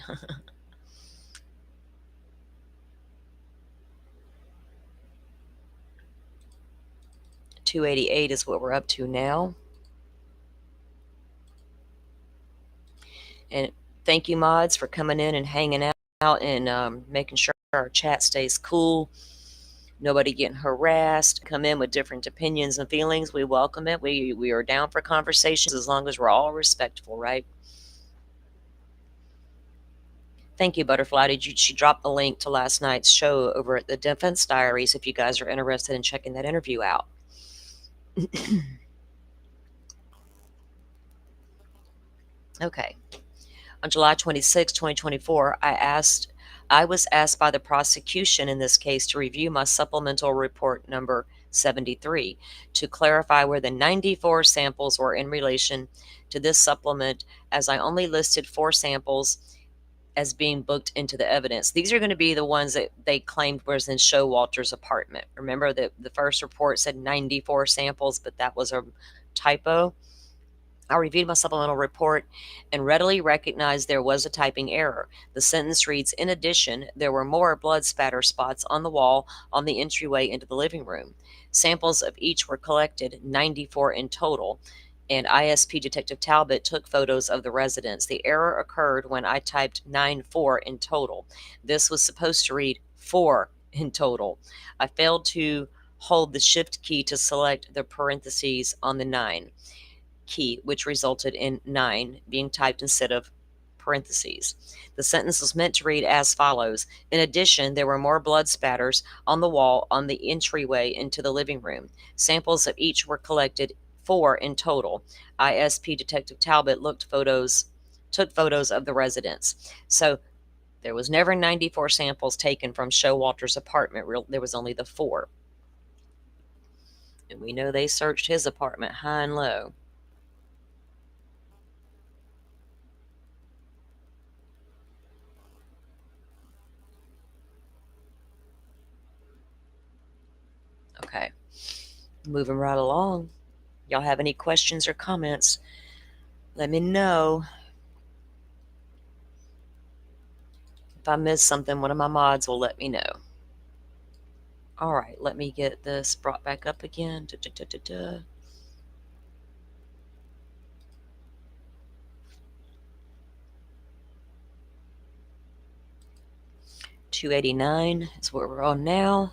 288 is what we're up to now. And thank you, mods, for coming in and hanging out and making sure our chat stays cool. Nobody getting harassed. Come in with different opinions and feelings. We welcome it. We are down for conversations as long as we're all respectful, right? Thank you, Butterfly. She dropped the link to last night's show over at the Defense Diaries if you guys are interested in checking that interview out. Okay. On July 26, 2024, I was asked by the prosecution in this case to review my supplemental report number 73 to clarify where the 94 samples were in relation to this supplement, as I only listed 4 samples as being booked into the evidence. These are going to be the ones that they claimed was in Showalter's apartment. Remember that the first report said 94 samples, but that was a typo. I reviewed my supplemental report and readily recognized there was a typing error. The sentence reads, in addition, there were more blood spatter spots on the wall on the entryway into the living room. Samples of each were collected, 94 in total, and ISP Detective Talbot took photos of the residence. The error occurred when I typed 94 in total. This was supposed to read 4 in total. I failed to hold the shift key to select the parentheses on the 9 key, which resulted in 9 being typed instead of parentheses. The sentence was meant to read as follows. In addition, there were more blood spatters on the wall on the entryway into the living room. Samples of each were collected, 4 in total. ISP Detective Talbot took photos of the residence. So there was never 94 samples taken from Showalter's apartment. There was only the 4. And we know they searched his apartment high and low. Okay, moving right along. Y'all have any questions or comments? Let me know. If I miss something, one of my mods will let me know. All right, let me get this brought back up again. 289 is where we're on now.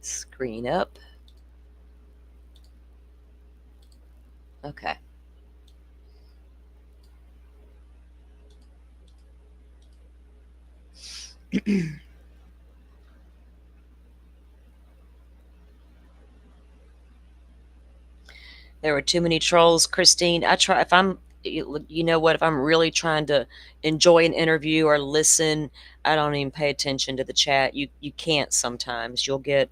Screen up. Okay. There were too many trolls, Christine. I try, if I'm, you know what, if I'm really trying to enjoy an interview or listen, I don't even pay attention to the chat. You can't sometimes. You'll get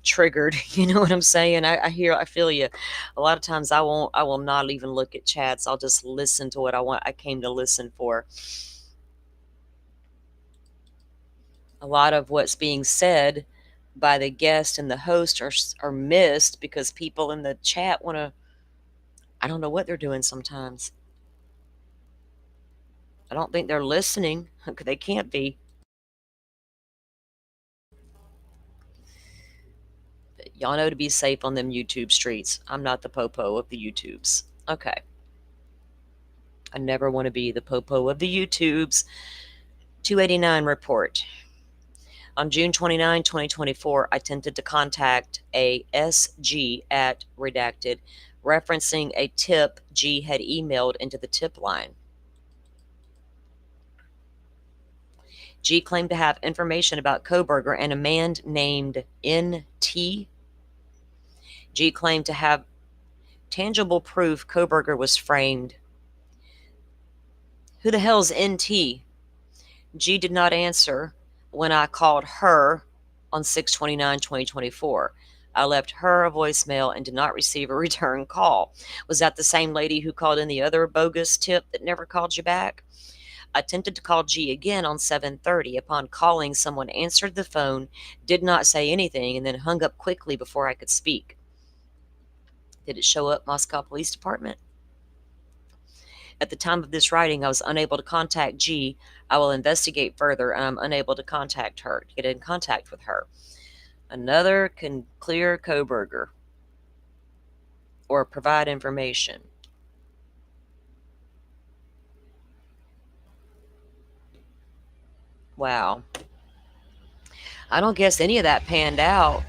triggered. You know what I'm saying? I feel you. A lot of times I will not even look at chats. I'll just listen to what I came to listen for. A lot of what's being said by the guest and the host are missed because people in the chat want to, I don't know what they're doing sometimes. I don't think they're listening. They can't be. But y'all know to be safe on them YouTube streets. I'm not the popo of the YouTubes. Okay. I never want to be the popo of the YouTubes. 289 report. On June 29, 2024, I attempted to contact a SG at redacted, referencing a tip G had emailed into the tip line. G claimed to have information about Kohberger and a man named NT. G claimed to have tangible proof Kohberger was framed. Who the hell's NT? G did not answer when I called her on 6/29/2024. I left her a voicemail and did not receive a return call. Was that the same lady who called in the other bogus tip that never called you back? I attempted to call G again on 7:30. Upon calling, someone answered the phone, did not say anything, and then hung up quickly before I could speak. Did it show up Moscow Police Department? At the time of this writing, I was unable to contact G. I will investigate further. I'm unable to contact her, to get in contact with her. Another can clear Kohberger or provide information. Wow. I don't guess any of that panned out.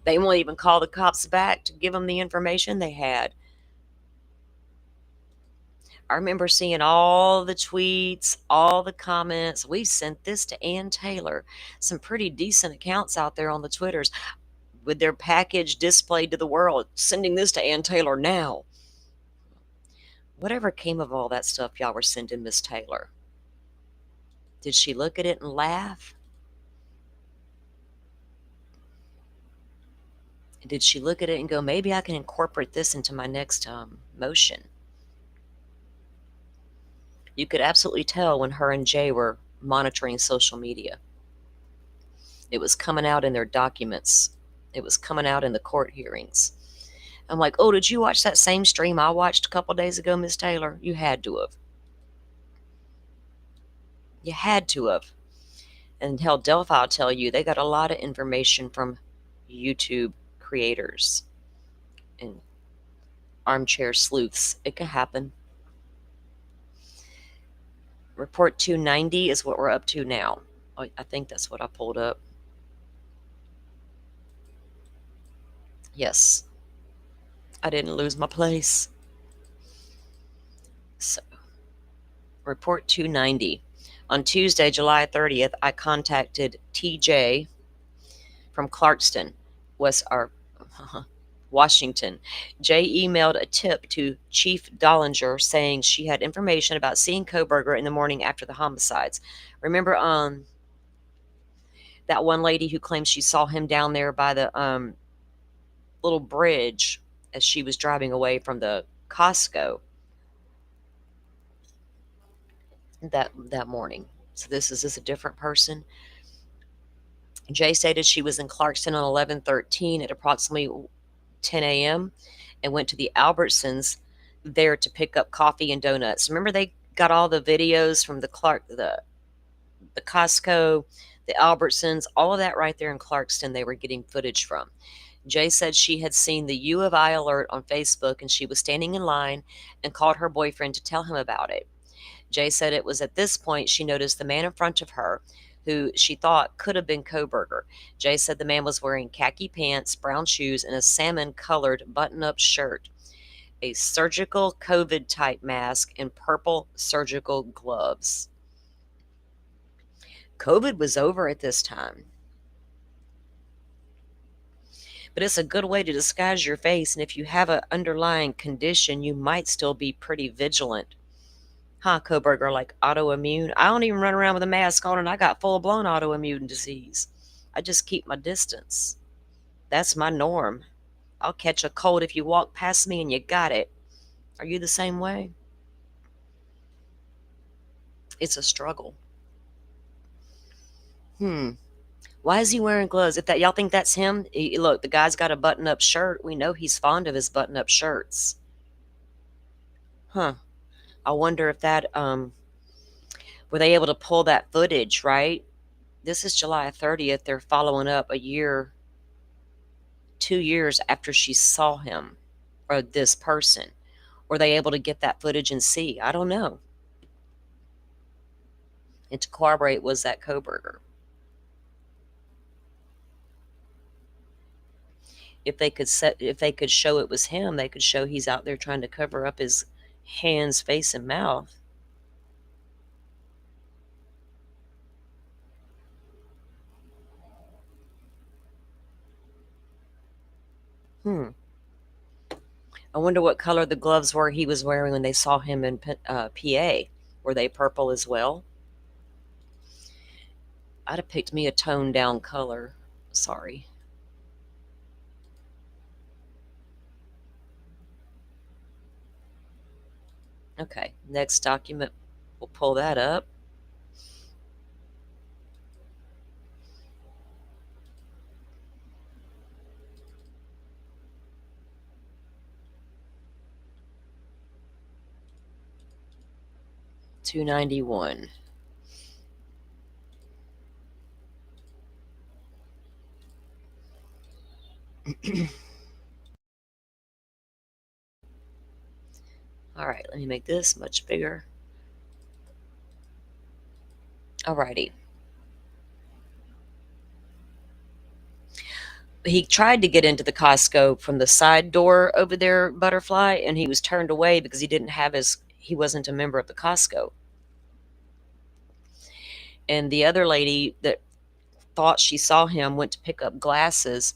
They won't even call the cops back to give them the information they had. I remember seeing all the tweets, all the comments. We sent this to Ann Taylor. Some pretty decent accounts out there on the Twitters with their package displayed to the world. Sending this to Ann Taylor now. Whatever came of all that stuff y'all were sending Miss Taylor? Did she look at it and laugh? Did she look at it and go, maybe I can incorporate this into my next motion? You could absolutely tell when her and Jay were monitoring social media. It was coming out in their documents. It was coming out in the court hearings. I'm like, oh, did you watch that same stream I watched a couple days ago, Miss Taylor? You had to have. You had to have. And hell, Delphi will tell you they got a lot of information from YouTube creators and armchair sleuths. It could happen. Report 290 is what we're up to now. I think that's what I pulled up. Yes. I didn't lose my place. So, report 290. On Tuesday, July 30th, I contacted TJ from Clarkston, Washington. Jay emailed a tip to Chief Dollinger saying she had information about seeing Kohberger in the morning after the homicides. Remember that one lady who claimed she saw him down there by the little bridge as she was driving away from the Costco that morning. So is this a different person? Jay stated she was in Clarkston on 11/13 at approximately 10 a.m. and went to the Albertsons there to pick up coffee and donuts. Remember they got all the videos from the Costco, the Albertsons, all of that right there in Clarkston they were getting footage from. Jay said she had seen the U of I alert on Facebook and she was standing in line and called her boyfriend to tell him about it. Jay said it was at this point she noticed the man in front of her, who she thought could have been Kohberger. Jay said the man was wearing khaki pants, brown shoes, and a salmon-colored button-up shirt, a surgical COVID-type mask, and purple surgical gloves. COVID was over at this time. But it's a good way to disguise your face, and if you have an underlying condition, you might still be pretty vigilant. Huh, Kohberger, like autoimmune? I don't even run around with a mask on and I got full-blown autoimmune disease. I just keep my distance. That's my norm. I'll catch a cold if you walk past me and you got it. Are you the same way? It's a struggle. Why is he wearing gloves? If y'all think that's him, look, the guy's got a button-up shirt. We know he's fond of his button-up shirts. Huh. I wonder if that, were they able to pull that footage, right? This is July 30th. They're following up 2 years after she saw him or this person. Were they able to get that footage and see? I don't know. And to corroborate, was that Kohberger? If they could show it was him, they could show he's out there trying to cover up his hands, face, and mouth. I wonder what color the gloves were he was wearing when they saw him in PA. Were they purple as well? I'd have picked me a toned down color. Sorry. Okay, next document. We'll pull that up. $291. All right, let me make this much bigger. Alrighty. He tried to get into the Costco from the side door over there, Butterfly, and he was turned away because he wasn't a member of the Costco. And the other lady that thought she saw him went to pick up glasses.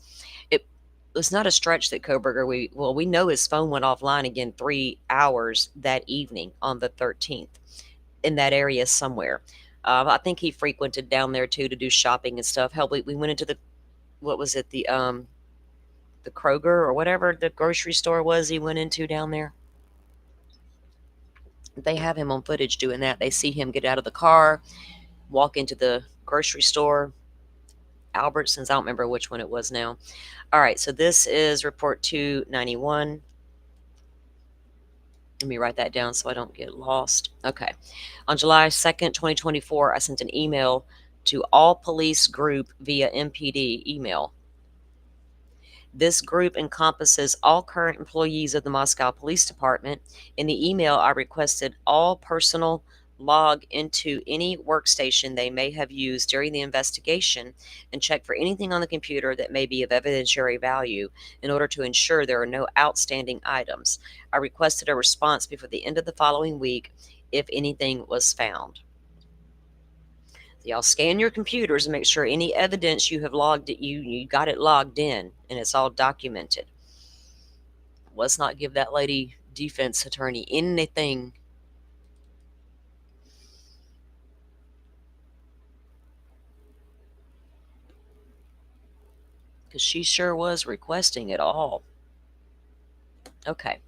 It was not a stretch that Kohberger, we know his phone went offline again 3 hours that evening on the 13th in that area somewhere. I think he frequented down there too to do shopping and stuff. Hell, we went into what was it, the Kroger or whatever the grocery store was he went into down there. They have him on footage doing that. They see him get out of the car, walk into the grocery store, Albertsons. I don't remember which one it was now. All right, so this is report 291. Let me write that down so I don't get lost. Okay. On July 2nd, 2024, I sent an email to all police group via MPD email. This group encompasses all current employees of the Moscow Police Department. In the email, I requested all personnel log into any workstation they may have used during the investigation and check for anything on the computer that may be of evidentiary value in order to ensure there are no outstanding items. I requested a response before the end of the following week if anything was found. Y'all scan your computers and make sure any evidence you have logged it, you got it logged in and it's all documented. Let's not give that lady defense attorney anything. Because she sure was requesting it all. Okay.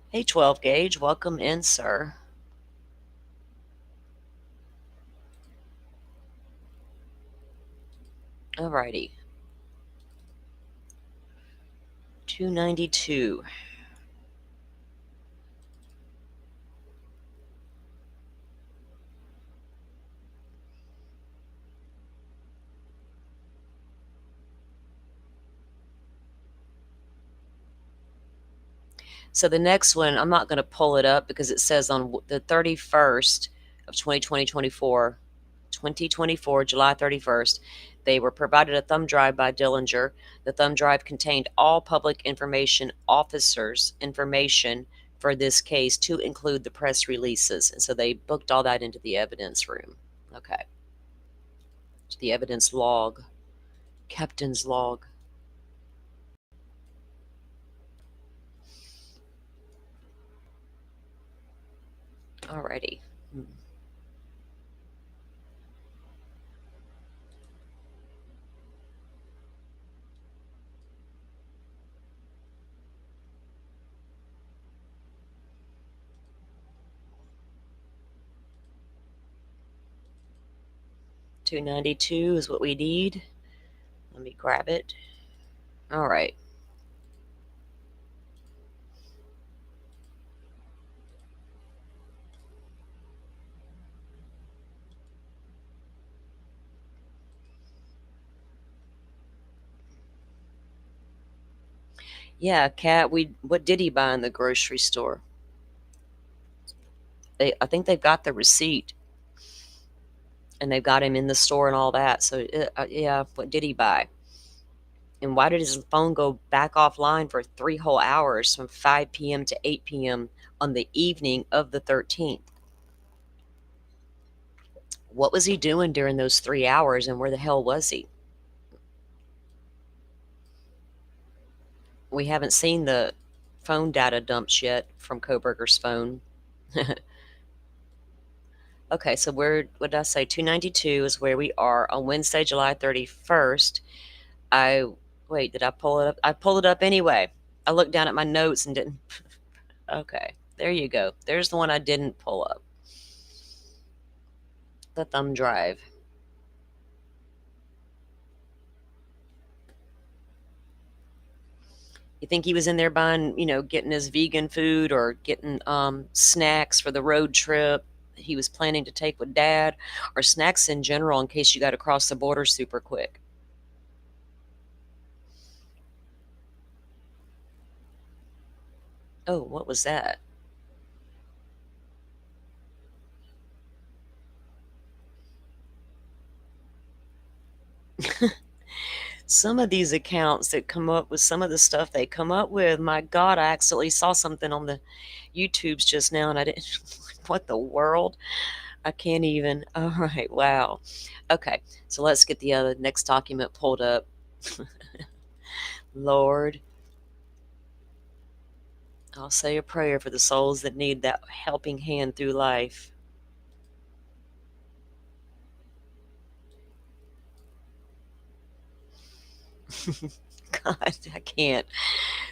Hey, 12 gauge, welcome in, sir. Alrighty. 292. So the next one, I'm not going to pull it up because it says on the 31st of 2024, July 31st, they were provided a thumb drive by Dillinger. The thumb drive contained all public information officers' information for this case to include the press releases. And so they booked all that into the evidence room. Okay. To the evidence log, captain's log. Alrighty. 292 is what we need. Let me grab it. All right. Yeah, Kat, what did he buy in the grocery store? I think they've got the receipt. And they've got him in the store and all that. So, yeah, what did he buy? And why did his phone go back offline for 3 whole hours from 5 p.m. to 8 p.m. on the evening of the 13th. What was he doing during those 3 hours, and where the hell was he? We haven't seen the phone data dumps yet from Kohberger's phone. Okay, so what did I say? 292 is where we are on Wednesday, July 31st. Wait, did I pull it up? I pulled it up anyway. I looked down at my notes and didn't. Okay, there you go. There's the one I didn't pull up. The thumb drive. You think he was in there buying, getting his vegan food or getting snacks for the road trip he was planning to take with Dad, or snacks in general in case you got to cross the border super quick? Oh, what was that? Some of these accounts that come up with some of the stuff they come up with, my God, I accidentally saw something on the YouTubes just now and I didn't. What the world? I can't even. All right, wow. Okay, so let's get the other next document pulled up. Lord, I'll say a prayer for the souls that need that helping hand through life. God, I can't.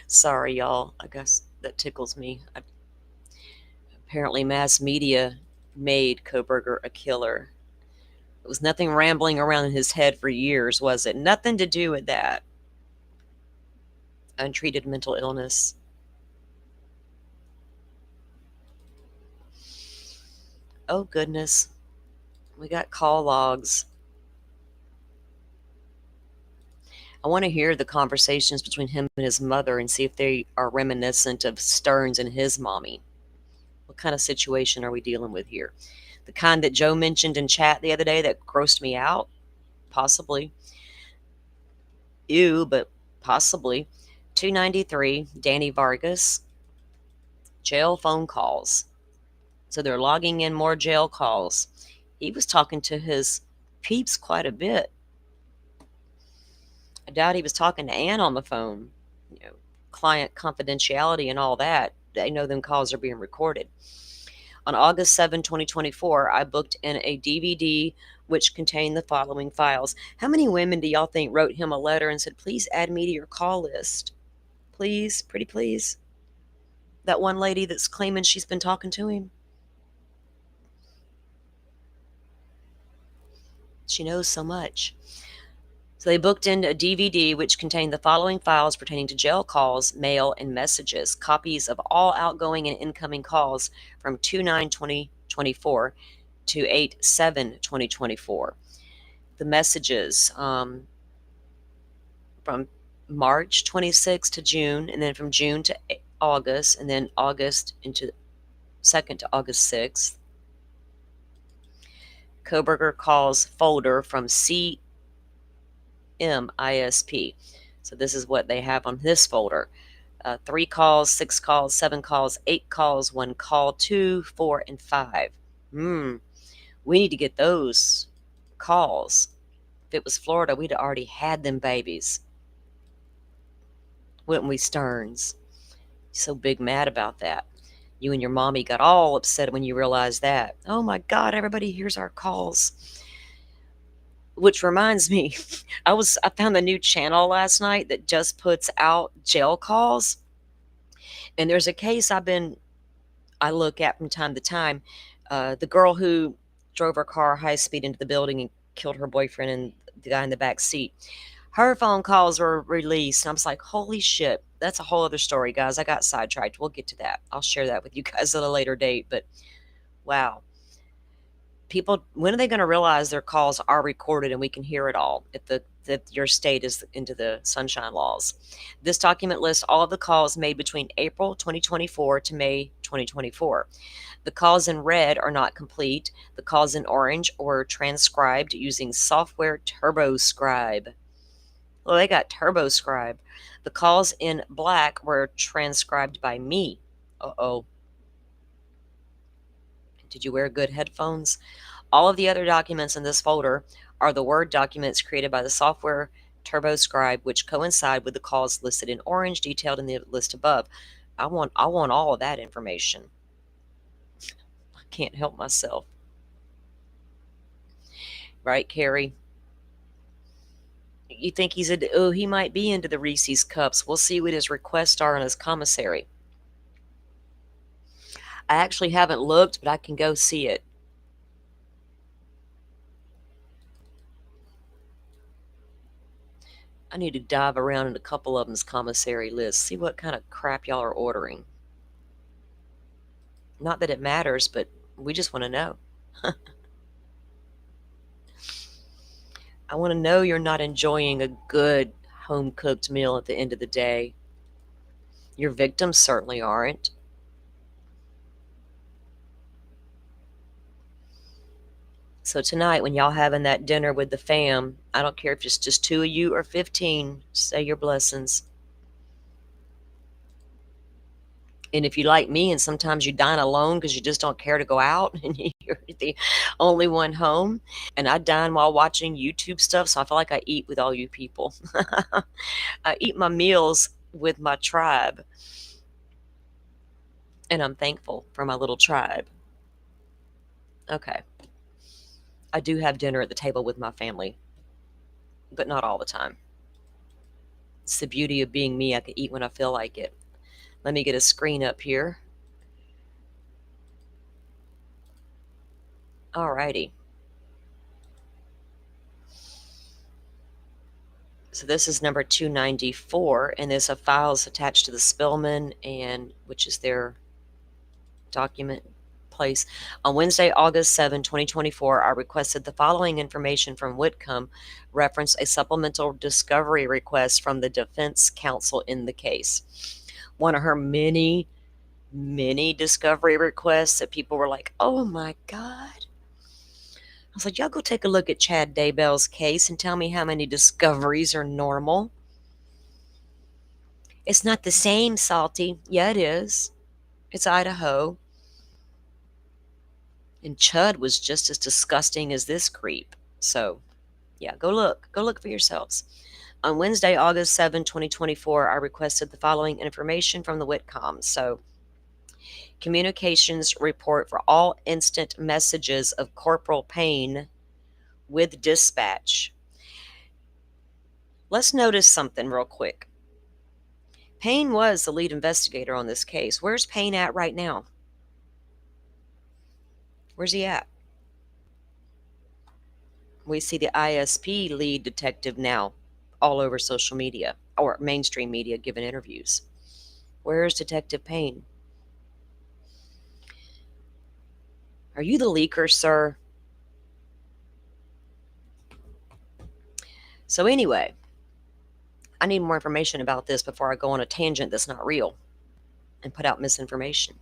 Sorry, y'all. I guess that tickles me. Apparently, mass media made Kohberger a killer. It was nothing rambling around in his head for years, was it? Nothing to do with that. Untreated mental illness. Oh, goodness. We got call logs. I want to hear the conversations between him and his mother and see if they are reminiscent of Stearns and his mommy. What kind of situation are we dealing with here? The kind that Joe mentioned in chat the other day that grossed me out? Possibly. Ew, but possibly. 293, Danny Vargas. Jail phone calls. So they're logging in more jail calls. He was talking to his peeps quite a bit. I doubt he was talking to Ann on the phone. Client confidentiality and all that. They know them calls are being recorded. On August 7, 2024, I booked in a DVD which contained the following files. How many women do y'all think wrote him a letter and said, please add me to your call list? Please, pretty please. That one lady that's claiming she's been talking to him. She knows so much. So they booked in a DVD which contained the following files pertaining to jail calls, mail, and messages. Copies of all outgoing and incoming calls from 2/9/2024 to 8/7/2024. The messages from March 26 to June, and then from June to August, and then August into 2nd to August 6th. Kohberger calls folder from CMISP. So this is what they have on this folder. 3 calls, 6 calls, 7 calls, 8 calls, 1 call, 2, 4, and 5. We need to get those calls. If it was Florida, we'd have already had them babies. Wouldn't we, Stearns? So big mad about that. You and your mommy got all upset when you realized that. Oh my God, everybody hears our calls. Which reminds me, I found a new channel last night that just puts out jail calls. And there's a case I look at from time to time. The girl who drove her car high speed into the building and killed her boyfriend and the guy in the back seat. Her phone calls were released. And I was like, holy shit. That's a whole other story, guys. I got sidetracked. We'll get to that. I'll share that with you guys at a later date. But wow. People, when are they going to realize their calls are recorded and we can hear it all if your state is into the sunshine laws? This document lists all of the calls made between April 2024 to May 2024. The calls in red are not complete. The calls in orange were transcribed using software TurboScribe. Well, they got TurboScribe. The calls in black were transcribed by me. Uh-oh. Did you wear good headphones? All of the other documents in this folder are the Word documents created by the software Transcribed, which coincide with the calls listed in orange, detailed in the list above. I want all of that information. I can't help myself. Right, Carrie? You think he might be into the Reese's cups. We'll see what his requests are in his commissary. I actually haven't looked, but I can go see it. I need to dive around in a couple of them's commissary lists, see what kind of crap y'all are ordering. Not that it matters, but we just want to know. I want to know you're not enjoying a good home-cooked meal at the end of the day. Your victims certainly aren't. So tonight, when y'all having that dinner with the fam, I don't care if it's just 2 of you or 15, say your blessings. And if you like me and sometimes you dine alone because you just don't care to go out and you're the only one home, and I dine while watching YouTube stuff, so I feel like I eat with all you people. I eat my meals with my tribe, and I'm thankful for my little tribe. Okay. I do have dinner at the table with my family, but not all the time. It's the beauty of being me. I can eat when I feel like it. Let me get a screen up here. Alrighty. So this is number 294, and there's a files attached to the Spillman, and which is their document place. On Wednesday, August 7, 2024, I requested the following information from Whitcomb, reference a supplemental discovery request from the defense counsel in the case. One of her many discovery requests that people were like, oh my God. I was like, y'all go take a look at Chad Daybell's case and tell me how many discoveries are normal. It's not the same, Salty. Yeah, it is. It's Idaho. And Chud was just as disgusting as this creep. So, yeah, go look. Go look for yourselves. On Wednesday, August 7, 2024, I requested the following information from the Whitcomb. So, communications report for all instant messages of Corporal Payne with dispatch. Let's notice something real quick. Payne was the lead investigator on this case. Where's Payne at right now? Where's he at? We see the ISP lead detective now all over social media or mainstream media giving interviews. Where's Detective Payne? Are you the leaker, sir? So anyway, I need more information about this before I go on a tangent that's not real and put out misinformation.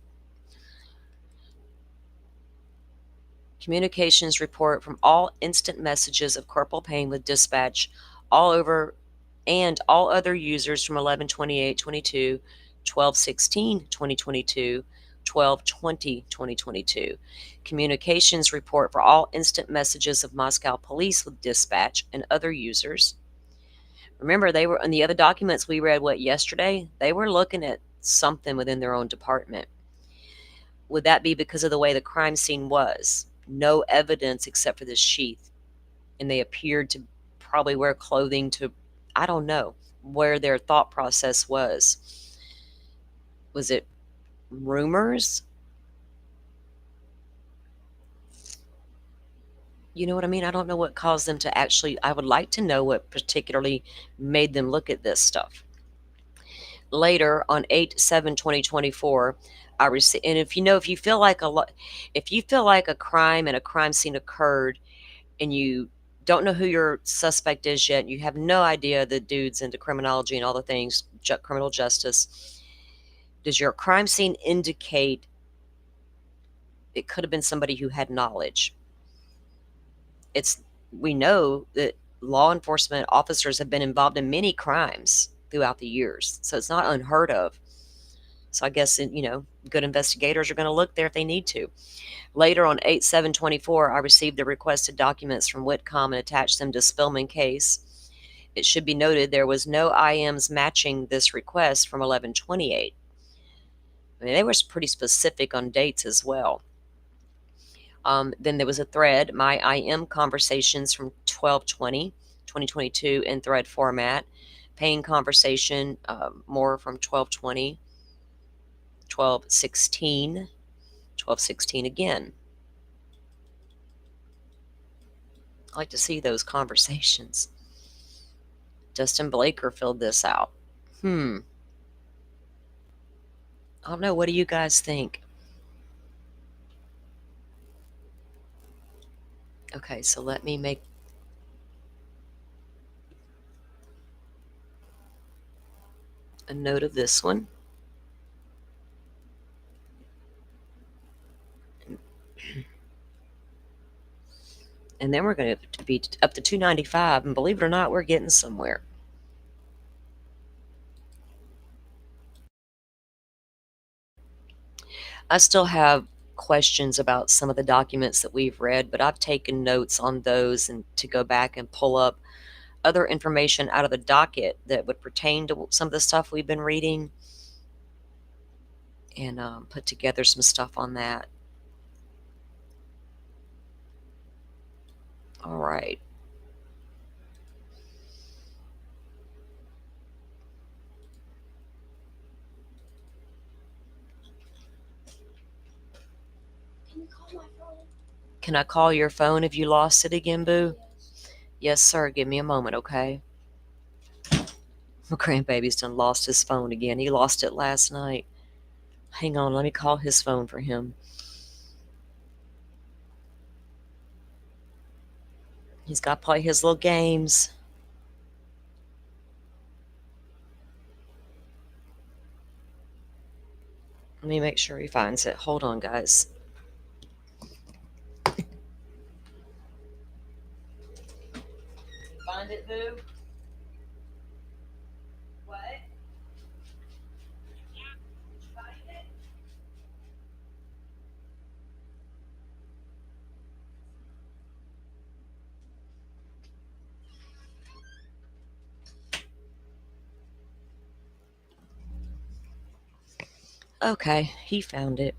Communications report from all instant messages of Corporal Payne with dispatch all over and all other users from 11/28/22, 12/16/2022, 12/20/2022. Communications report for all instant messages of Moscow police with dispatch and other users. Remember, they were in the other documents we read yesterday, they were looking at something within their own department. Would that be because of the way the crime scene was? No evidence except for this sheath. And they appeared to probably wear clothing to, I don't know, where their thought process was. Was it rumors? You know what I mean? I don't know what caused them to actually, I would like to know what particularly made them look at this stuff. Later on 8/7/2024, I received, and if you feel like a crime and a crime scene occurred and you don't know who your suspect is yet, you have no idea the dude's into criminology and all the things, criminal justice, does your crime scene indicate it could have been somebody who had knowledge? We know that law enforcement officers have been involved in many crimes throughout the years, so it's not unheard of. So I guess, good investigators are going to look there if they need to. Later on 8/7/24, I received the requested documents from Whitcomb and attached them to Spillman case. It should be noted there was no IMs matching this request from 11/28. I mean, they were pretty specific on dates as well. Then there was a thread, my IM conversations from 12/20/2022 in thread format. Paying conversation, more from 12/20, 12/16, 12/16 again. I like to see those conversations. Dustin Blaker filled this out. I don't know. What do you guys think? Okay, so let me make a note of this one. And then we're going to be up to 295, and believe it or not, we're getting somewhere. I still have questions about some of the documents that we've read, but I've taken notes on those and to go back and pull up other information out of the docket that would pertain to some of the stuff we've been reading, and put together some stuff on that. All right. Can I call your phone if you lost it again, boo? Yes, sir. Give me a moment, okay? My grandbaby's done lost his phone again. He lost it last night. Hang on, let me call his phone for him. He's got to play his little games. Let me make sure he finds it. Hold on, guys. Find it, boo? What? Find it? Okay, he found it.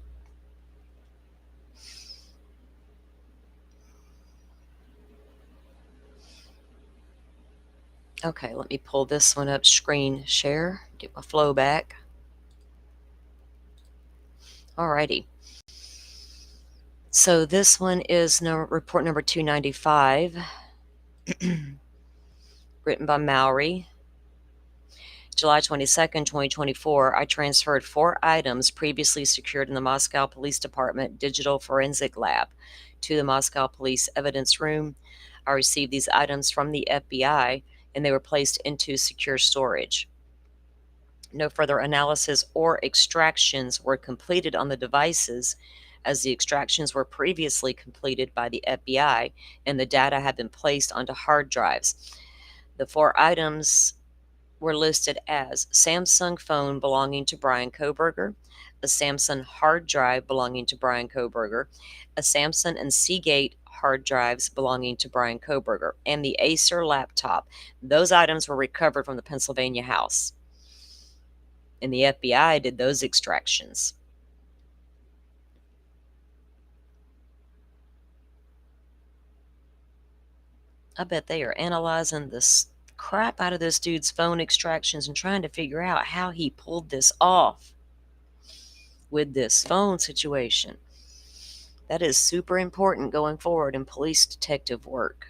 Okay, let me pull this one up, screen share, get my flow back. Alrighty. So this one is report number 295, written by Mowry. July 22nd, 2024, I transferred 4 items previously secured in the Moscow Police Department Digital Forensic Lab to the Moscow Police Evidence Room. I received these items from the FBI, and they were placed into secure storage. No further analysis or extractions were completed on the devices, as the extractions were previously completed by the FBI, and the data had been placed onto hard drives. The 4 items were listed as Samsung phone belonging to Brian Kohberger, a Samsung hard drive belonging to Brian Kohberger, a Samsung and Seagate hard drives belonging to Brian Kohberger, and the Acer laptop. Those items were recovered from the Pennsylvania house, and the FBI did those extractions. I bet they are analyzing this crap out of this dude's phone extractions and trying to figure out how he pulled this off with this phone situation. That is super important going forward in police detective work.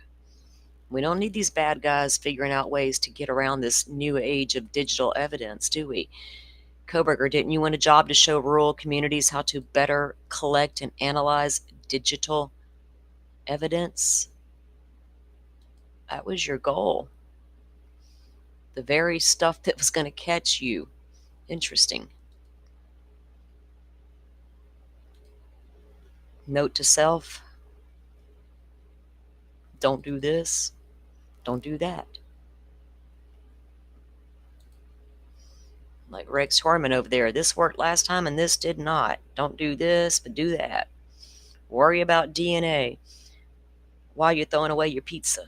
We don't need these bad guys figuring out ways to get around this new age of digital evidence, do we? Kohberger, didn't you want a job to show rural communities how to better collect and analyze digital evidence? That was your goal. The very stuff that was going to catch you. Interesting. Note to self: don't do this, don't do that. Like Rex Horman over there. This worked last time and this did not. Don't do this, but do that. Worry about DNA while you're throwing away your pizza.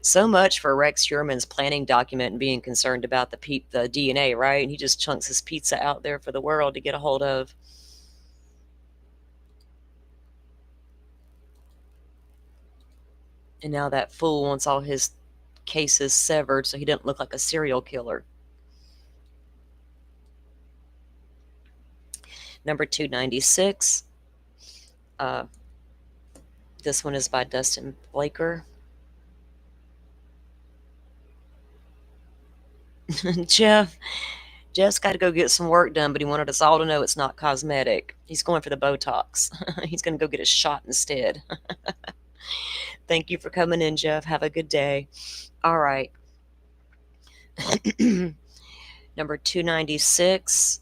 So much for Rex Hurman's planning document and being concerned about the DNA, right? And he just chunks his pizza out there for the world to get a hold of. And now that fool wants all his cases severed so he doesn't look like a serial killer. Number 296. This one is by Dustin Blaker. Jeff's got to go get some work done, but he wanted us all to know it's not cosmetic. He's going for the Botox. He's going to go get a shot instead. Thank you for coming in, Jeff. Have a good day. All right. Number 296.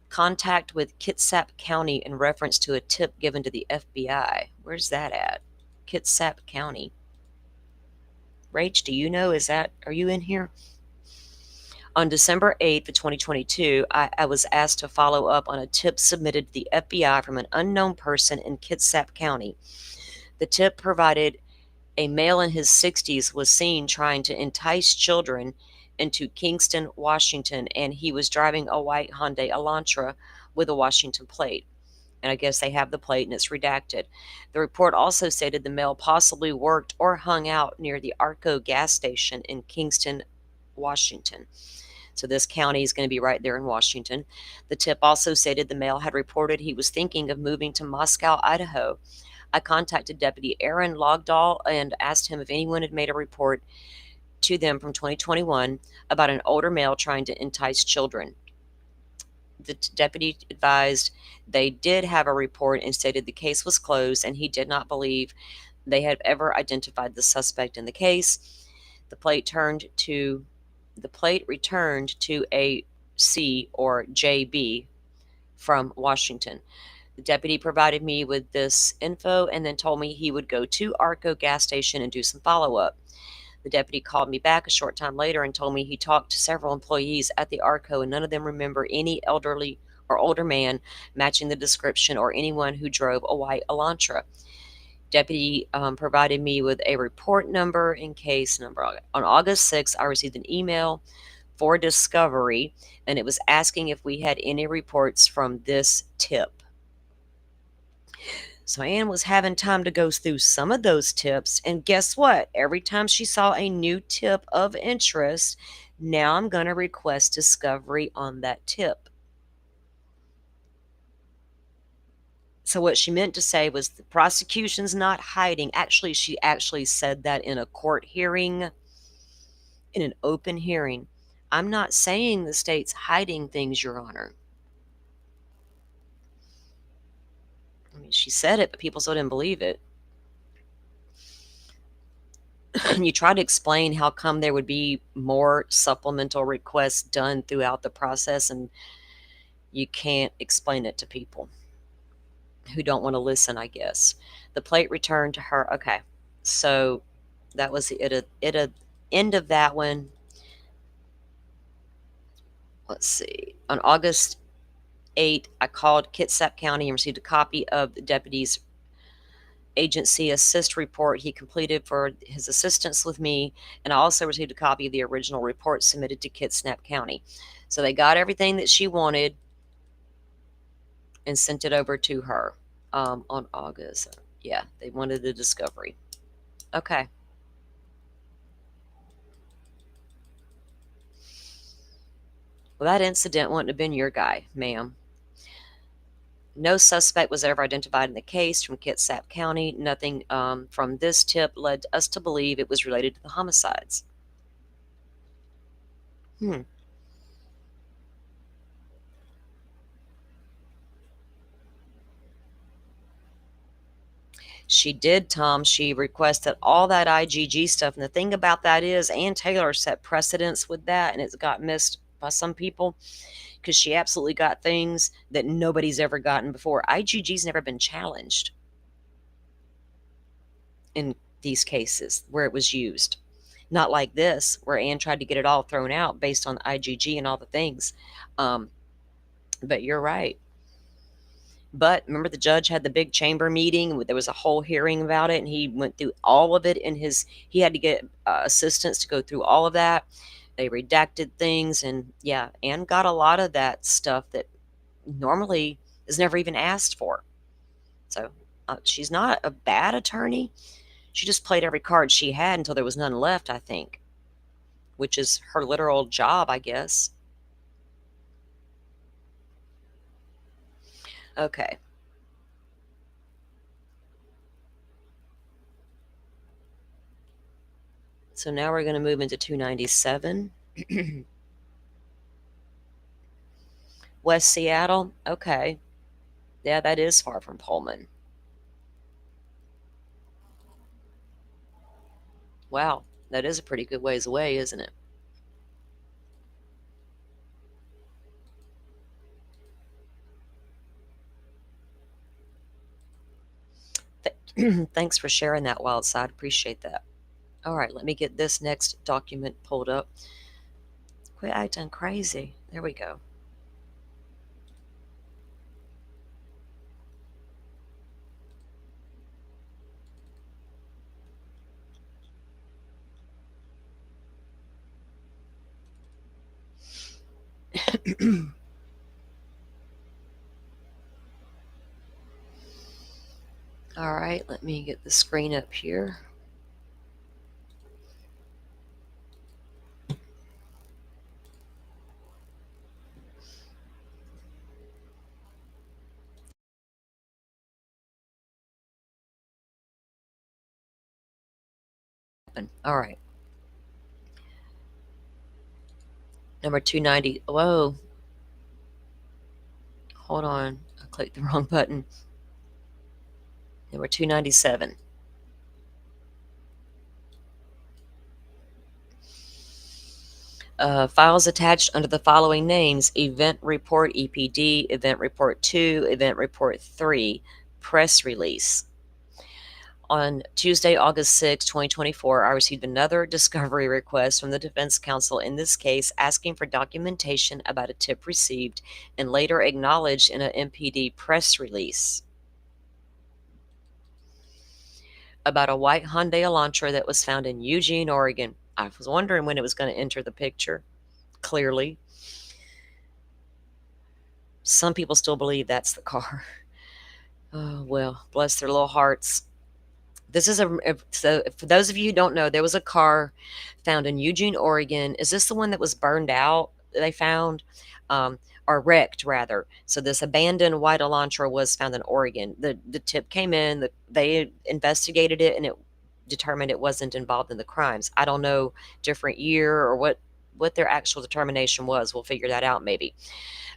Contact with Kitsap County in reference to a tip given to the FBI. Where's that at? Kitsap County. Rach, do you know? Are you in here? On December 8th of 2022, I was asked to follow up on a tip submitted to the FBI from an unknown person in Kitsap County. The tip provided a male in his 60s was seen trying to entice children into Kingston, Washington, and he was driving a white Hyundai Elantra with a Washington plate. And I guess they have the plate and it's redacted. The report also stated the male possibly worked or hung out near the Arco gas station in Kingston, Washington. So this county is going to be right there in Washington. The tip also stated the male had reported he was thinking of moving to Moscow, Idaho. I contacted Deputy Aaron Logdahl and asked him if anyone had made a report to them from 2021 about an older male trying to entice children. The deputy advised they did have a report and stated the case was closed and he did not believe they had ever identified the suspect in the case. The plate returned to a C or JB from Washington. The deputy provided me with this info and then told me he would go to Arco gas station and do some follow-up. The deputy called me back a short time later and told me he talked to several employees at the Arco and none of them remember any elderly or older man matching the description or anyone who drove a white Elantra. Deputy provided me with a report number and case number. On August 6th, I received an email for discovery and it was asking if we had any reports from this tip. So Ann was having time to go through some of those tips, and guess what? Every time she saw a new tip of interest, now I'm going to request discovery on that tip. So what she meant to say was the prosecution's not hiding. Actually, she actually said that in a court hearing, in an open hearing. I'm not saying the state's hiding things, Your Honor. I mean, she said it, but people still didn't believe it. And you try to explain how come there would be more supplemental requests done throughout the process, and you can't explain it to people who don't want to listen, I guess. The plate returned to her. Okay, so that was the end of that one. Let's see. On August 8, I called Kitsap County and received a copy of the deputy's agency assist report he completed for his assistance with me, and I also received a copy of the original report submitted to Kitsap County. So they got everything that she wanted and sent it over to her on August. Yeah, they wanted the discovery. Okay. Well, that incident wouldn't have been your guy, ma'am. No suspect was ever identified in the case from Kitsap County. Nothing from this tip led us to believe it was related to the homicides. She did, Tom. She requested all that IgG stuff. And the thing about that is Ann Taylor set precedence with that, and it's got missed by some people because she absolutely got things that nobody's ever gotten before. IgG's never been challenged in these cases where it was used. Not like this, where Ann tried to get it all thrown out based on IgG and all the things. But you're right. But remember, the judge had the big chamber meeting. There was a whole hearing about it, and he went through all of it in his. He had to get assistants to go through all of that. They redacted things, and yeah, Ann got a lot of that stuff that normally is never even asked for. So she's not a bad attorney. She just played every card she had until there was none left, I think, which is her literal job, I guess. Okay. So now we're going to move into 297. West Seattle. Okay. Yeah, that is far from Pullman. Wow, that is a pretty good ways away, isn't it? Thanks for sharing that, Wildside. Appreciate that. All right, let me get this next document pulled up. Quit acting crazy. There we go. All right, let me get the screen up here. All right. Number 290. Whoa. Hold on. I clicked the wrong button. Number 297. Files attached under the following names: Event Report EPD, Event Report 2, Event Report 3, Press Release. On Tuesday, August 6, 2024, I received another discovery request from the defense counsel in this case asking for documentation about a tip received and later acknowledged in an MPD press release about a white Hyundai Elantra that was found in Eugene, Oregon. I was wondering when it was going to enter the picture. Clearly, some people still believe that's the car. Oh, well, bless their little hearts. This is so for those of you who don't know, there was a car found in Eugene, Oregon. Is this the one that was burned out they found? Or wrecked rather. So this abandoned white Elantra was found in Oregon. The tip came in, they investigated it, and it determined it wasn't involved in the crimes. I don't know different year or what their actual determination was. We'll figure that out maybe.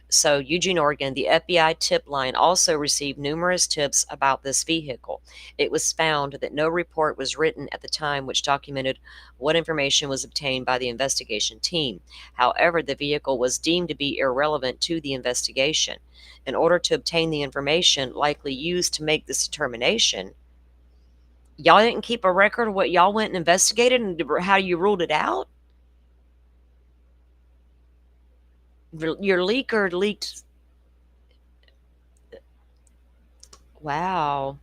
So, Eugene, Oregon, the FBI tip line also received numerous tips about this vehicle. It was found that no report was written at the time which documented what information was obtained by the investigation team. However, the vehicle was deemed to be irrelevant to the investigation. In order to obtain the information likely used to make this determination, y'all didn't keep a record of what y'all went and investigated and how you ruled it out? Your leaker leaked. Wow.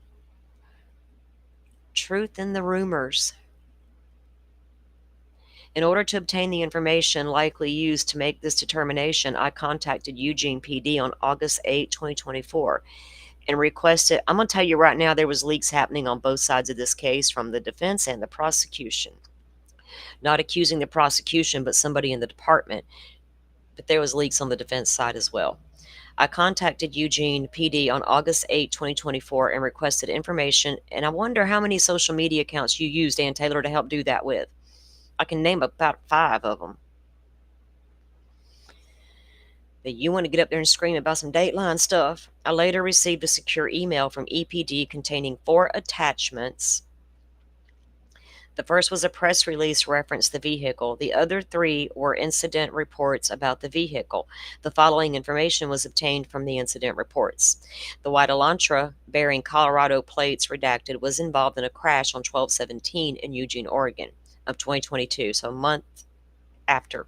Truth in the rumors. In order to obtain the information likely used to make this determination, I contacted Eugene PD on August 8, 2024, and requested. I'm going to tell you right now, there was leaks happening on both sides of this case from the defense and the prosecution. Not accusing the prosecution, but somebody in the department. But there was leaks on the defense side as well. I contacted Eugene PD on August 8, 2024, and requested information. And I wonder how many social media accounts you used, Ann Taylor, to help do that with. I can name about 5 of them. But you want to get up there and scream about some Dateline stuff. I later received a secure email from EPD containing 4 attachments. The first was a press release referenced the vehicle. The other 3 were incident reports about the vehicle. The following information was obtained from the incident reports. The white Elantra, bearing Colorado plates redacted, was involved in a crash on 12/17 in Eugene, Oregon. of 2022, so a month after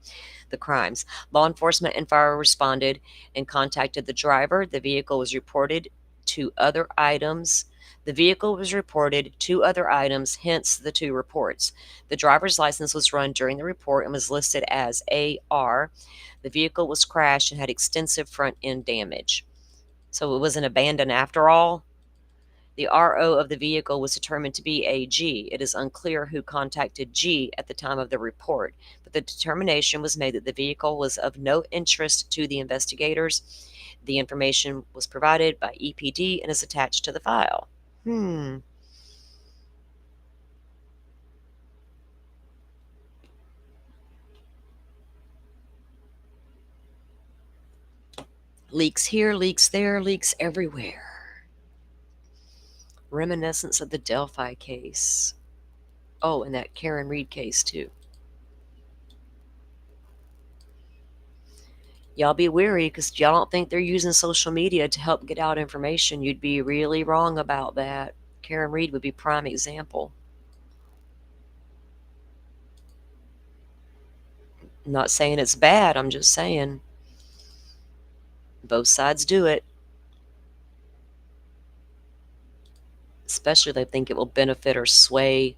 the crimes. Law enforcement and fire responded and contacted the driver. The vehicle was reported to other items. Hence the two reports. The driver's license was run during the report and was listed as AR. The vehicle was crashed and had extensive front end damage. So it wasn't abandoned after all. The RO of the vehicle was determined to be a G. It is unclear who contacted G at the time of the report, but the determination was made that the vehicle was of no interest to the investigators. The information was provided by EPD and is attached to the file. Leaks here, leaks there, leaks everywhere. Reminiscence of the Delphi case. Oh, and that Karen Reed case, too. Y'all be wary because y'all don't think they're using social media to help get out information. You'd be really wrong about that. Karen Reed would be prime example. I'm not saying it's bad. I'm just saying both sides do it. Especially if they think it will benefit or sway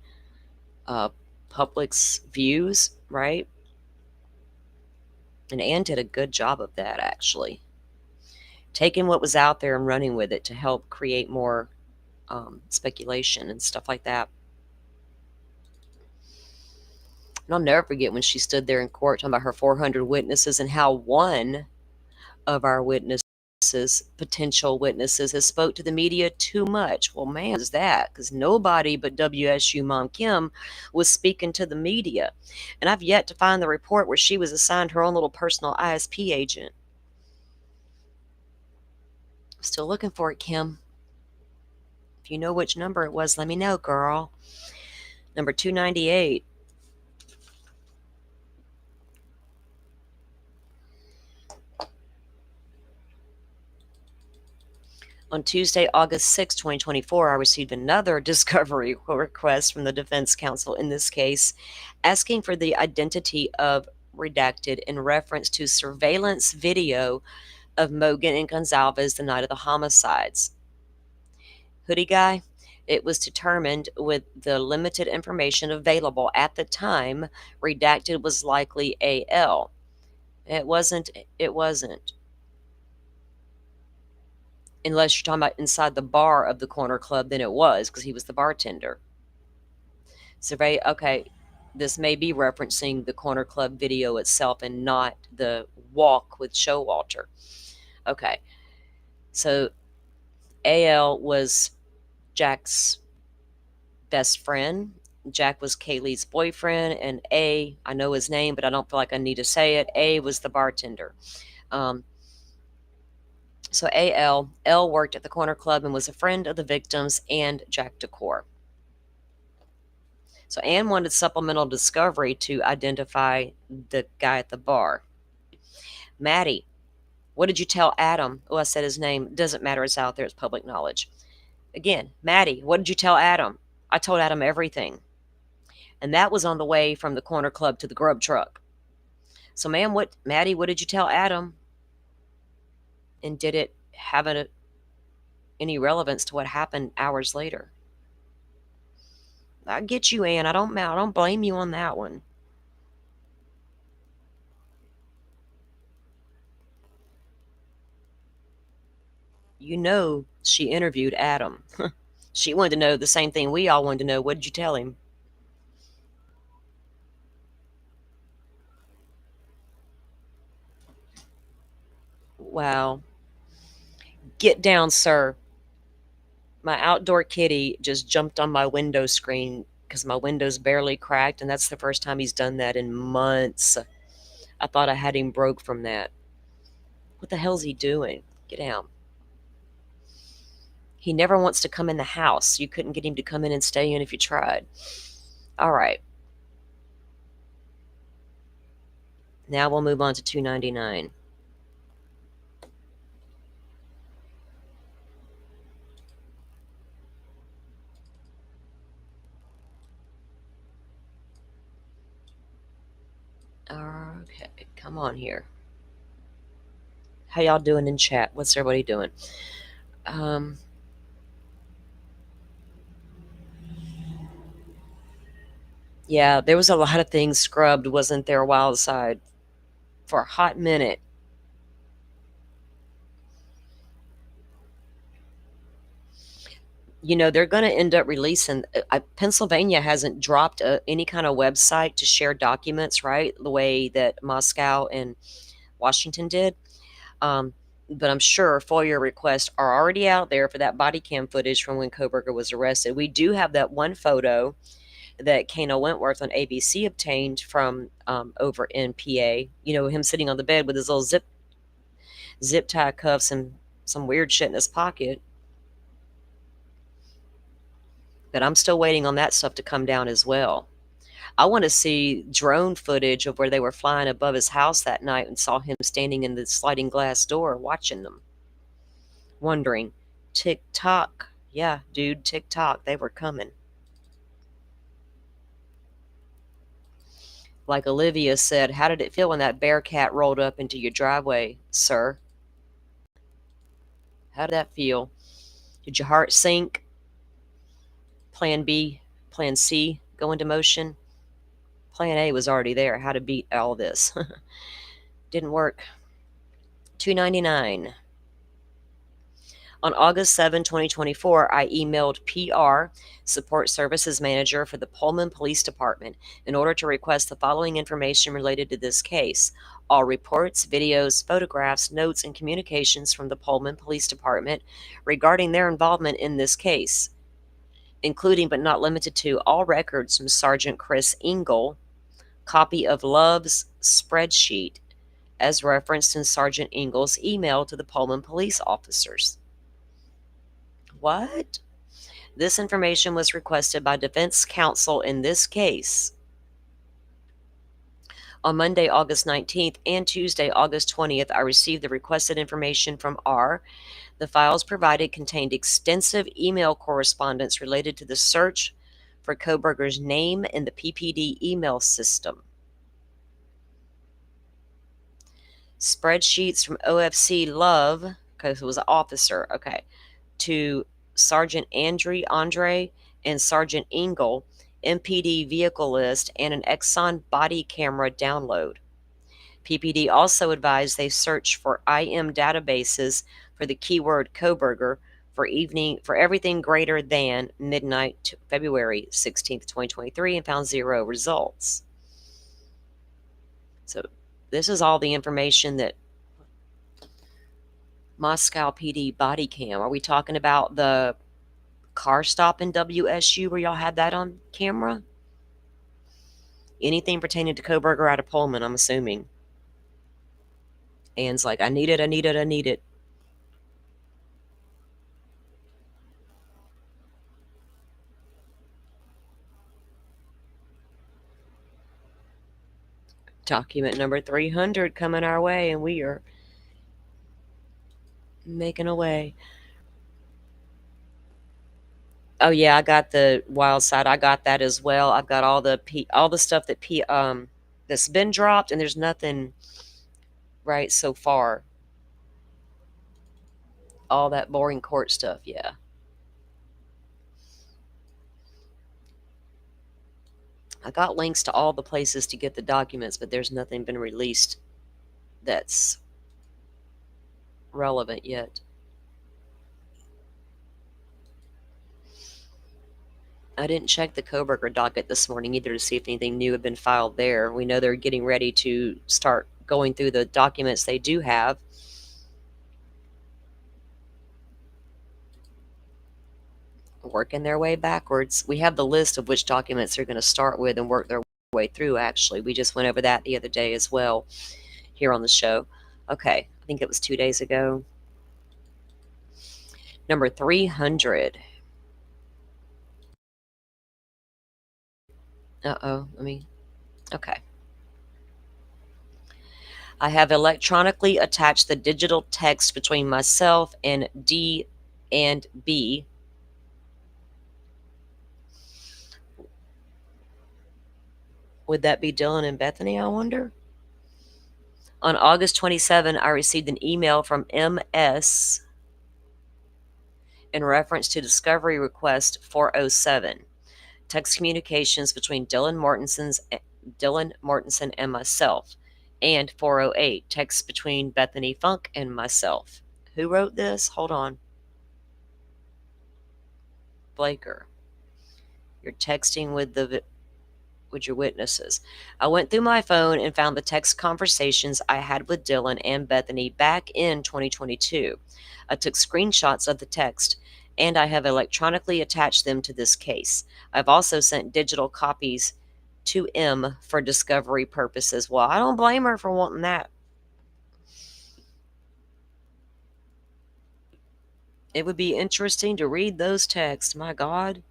public's views, right? And Ann did a good job of that, actually. Taking what was out there and running with it to help create more speculation and stuff like that. And I'll never forget when she stood there in court talking about her 400 witnesses and how one of our potential witnesses, has spoke to the media too much. Well, man, is that because nobody but WSU Mom Kim was speaking to the media. And I've yet to find the report where she was assigned her own little personal ISP agent. I'm still looking for it, Kim. If you know which number it was, let me know, girl. Number 298. On Tuesday, August 6, 2024, I received another discovery request from the defense counsel in this case, asking for the identity of redacted in reference to surveillance video of Mogan and Gonzalez the night of the homicides. Hoodie Guy, it was determined with the limited information available at the time, redacted was likely AL. It wasn't. Unless you're talking about inside the bar of the corner club, then it was, because he was the bartender. Survey, okay, this may be referencing the corner club video itself and not the walk with Showalter. Okay, so AL was Jack's best friend. Jack was Kaylee's boyfriend, and A, I know his name, but I don't feel like I need to say it. A was the bartender. So L worked at the corner club and was a friend of the victims and Jack Decor. So Ann wanted supplemental discovery to identify the guy at the bar. Maddie, what did you tell Adam? Oh, I said his name. Doesn't matter. It's out there. It's public knowledge. Again, Maddie, what did you tell Adam? I told Adam everything. And that was on the way from the corner club to the grub truck. So, Maddie, what did you tell Adam? And did it have any relevance to what happened hours later? I get you, Ann. I don't blame you on that one. You know, she interviewed Adam. She wanted to know the same thing we all wanted to know. What did you tell him? Wow. Get down, sir. My outdoor kitty just jumped on my window screen because my window's barely cracked, and that's the first time he's done that in months. I thought I had him broke from that. What the hell's he doing? Get out. He never wants to come in the house. You couldn't get him to come in and stay in if you tried. All right. Now we'll move on to 299. Okay, come on here. How y'all doing in chat? What's everybody doing? Yeah, there was a lot of things scrubbed, wasn't there, Wild Side? For a hot minute. They're going to end up releasing. Pennsylvania hasn't dropped any kind of website to share documents, right? The way that Moscow and Washington did. Um, but I'm sure FOIA requests are already out there for that body cam footage from when Kohberger was arrested. We do have that one photo that Kano Wentworth on ABC obtained from over in PA. Him sitting on the bed with his little zip tie cuffs and some weird shit in his pocket. But I'm still waiting on that stuff to come down as well. I want to see drone footage of where they were flying above his house that night and saw him standing in the sliding glass door watching them. Wondering, tick tock. Yeah, dude, tick tock. They were coming. Like Olivia said, how did it feel when that bear cat rolled up into your driveway, sir? How did that feel? Did your heart sink? Plan B, plan C go into motion? Plan A was already there. How to beat all this. Didn't work. $2.99. On August 7, 2024, I emailed PR, Support Services Manager for the Pullman Police Department, in order to request the following information related to this case: all reports, videos, photographs, notes, and communications from the Pullman Police Department regarding their involvement in this case, including but not limited to all records from Sergeant Chris Engel, copy of Love's spreadsheet as referenced in Sergeant Engel's email to the Pullman police officers. What? This information was requested by defense counsel in this case on Monday, August 19th and Tuesday, August 20th. I received the requested information from R. The files provided contained extensive email correspondence related to the search for Kohberger's name in the PPD email system. Spreadsheets from OFC Love, because it was an officer, okay, to Sergeant Andre and Sergeant Engel, MPD vehicle list, and an Exxon body camera download. PPD also advised they search for IM databases for the keyword Kohberger for everything greater than midnight February 16th, 2023, and found 0 results. So this is all the information that Moscow PD body cam. Are we talking about the car stop in WSU where y'all had that on camera? Anything pertaining to Kohberger out of Pullman, I'm assuming. Anne's like, I need it, I need it, I need it. Document number 300 coming our way, and we are making away. Oh yeah, I got the wild side. I got that as well. I've got all the stuff that that's been dropped, and there's nothing right so far. All that boring court stuff, yeah. I got links to all the places to get the documents, but there's nothing been released that's relevant yet. I didn't check the Kohberger docket this morning either to see if anything new had been filed there. We know they're getting ready to start going through the documents they do have. Working their way backwards. We have the list of which documents they're going to start with and work their way through, actually. We just went over that the other day as well here on the show. Okay, I think it was 2 days ago. Number 300. Okay. I have electronically attached the digital text between myself and D and B. Would that be Dylan and Bethany, I wonder? On August 27, I received an email from MS in reference to discovery request 407. Text communications between Dylan Mortensen and myself. And 408, text between Bethany Funk and myself. Who wrote this? Hold on. Blaker. You're texting with your witnesses. I went through my phone and found the text conversations I had with Dylan and Bethany back in 2022. I took screenshots of the text and I have electronically attached them to this case. I've also sent digital copies to M for discovery purposes. Well, I don't blame her for wanting that. It would be interesting to read those texts. My God.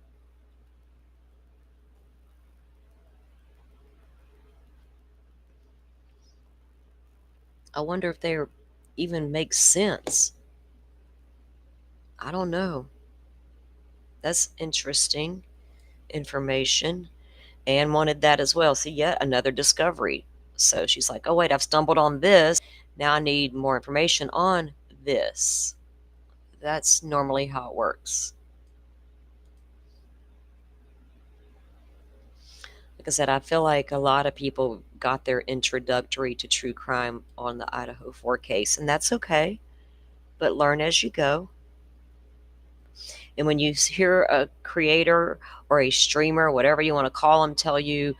I wonder if they even make sense. I don't know. That's interesting information. Anne wanted that as well. So, yet another discovery. So she's like, oh, wait, I've stumbled on this. Now I need more information on this. That's normally how it works. Like I said, I feel like a lot of people got their introductory to true crime on the Idaho 4 case, and that's okay, but learn as you go. And when you hear a creator or a streamer, whatever you want to call them, tell you,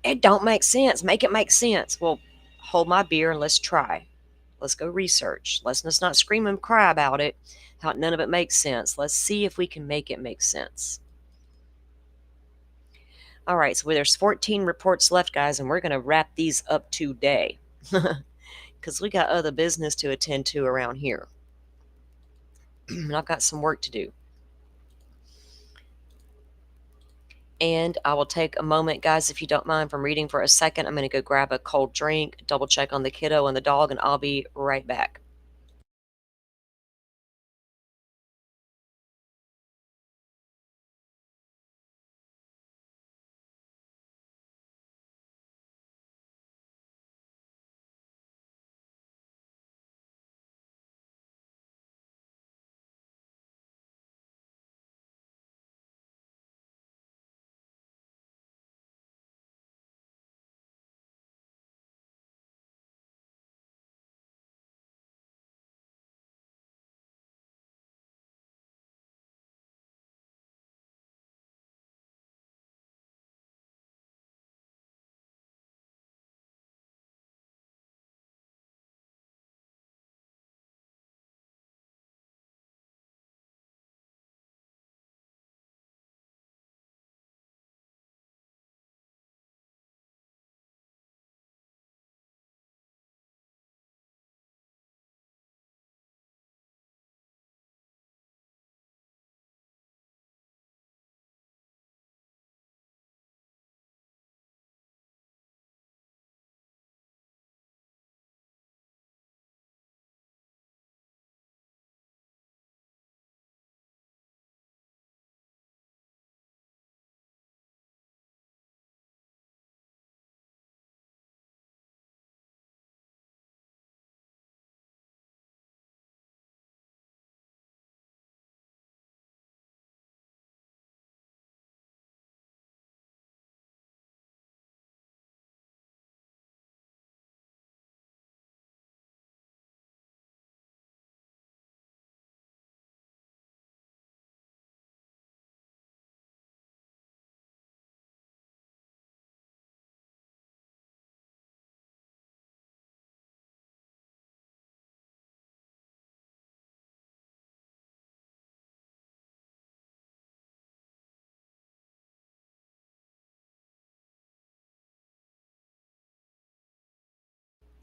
it don't make sense, make it make sense. Well, hold my beer and let's try. Let's go research. Let's not scream and cry about it, how none of it makes sense. Let's see if we can make it make sense. All right, so there's 14 reports left, guys, and we're going to wrap these up today because we got other business to attend to around here. And I've got some work to do. And I will take a moment, guys, if you don't mind, from reading for a second. I'm going to go grab a cold drink, double check on the kiddo and the dog, and I'll be right back.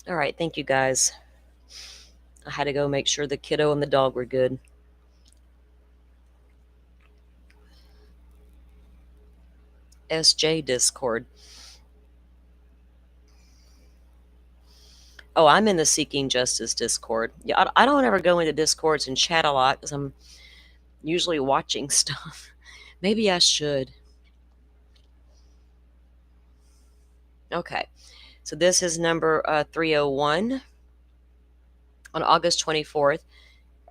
All right, thank you, guys. I had to go make sure the kiddo and the dog were good. SJ Discord. Oh, I'm in the Seeking Justice Discord. Yeah, I don't ever go into Discords and chat a lot because I'm usually watching stuff. Maybe I should. Okay, so this is number 301. On August 24th,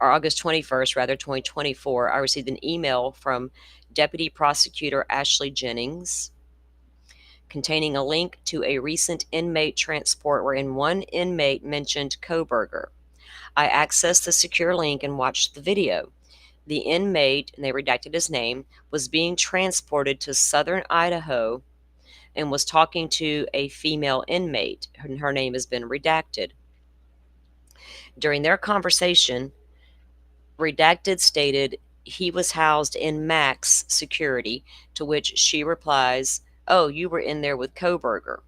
or August 21st, rather, 2024, I received an email from Deputy Prosecutor Ashley Jennings containing a link to a recent inmate transport wherein one inmate mentioned Kohberger. I accessed the secure link and watched the video. The inmate, and they redacted his name, was being transported to southern Idaho and was talking to a female inmate. Her name has been redacted. During their conversation, redacted stated he was housed in max security, to which she replies, "Oh, you were in there with Kohberger."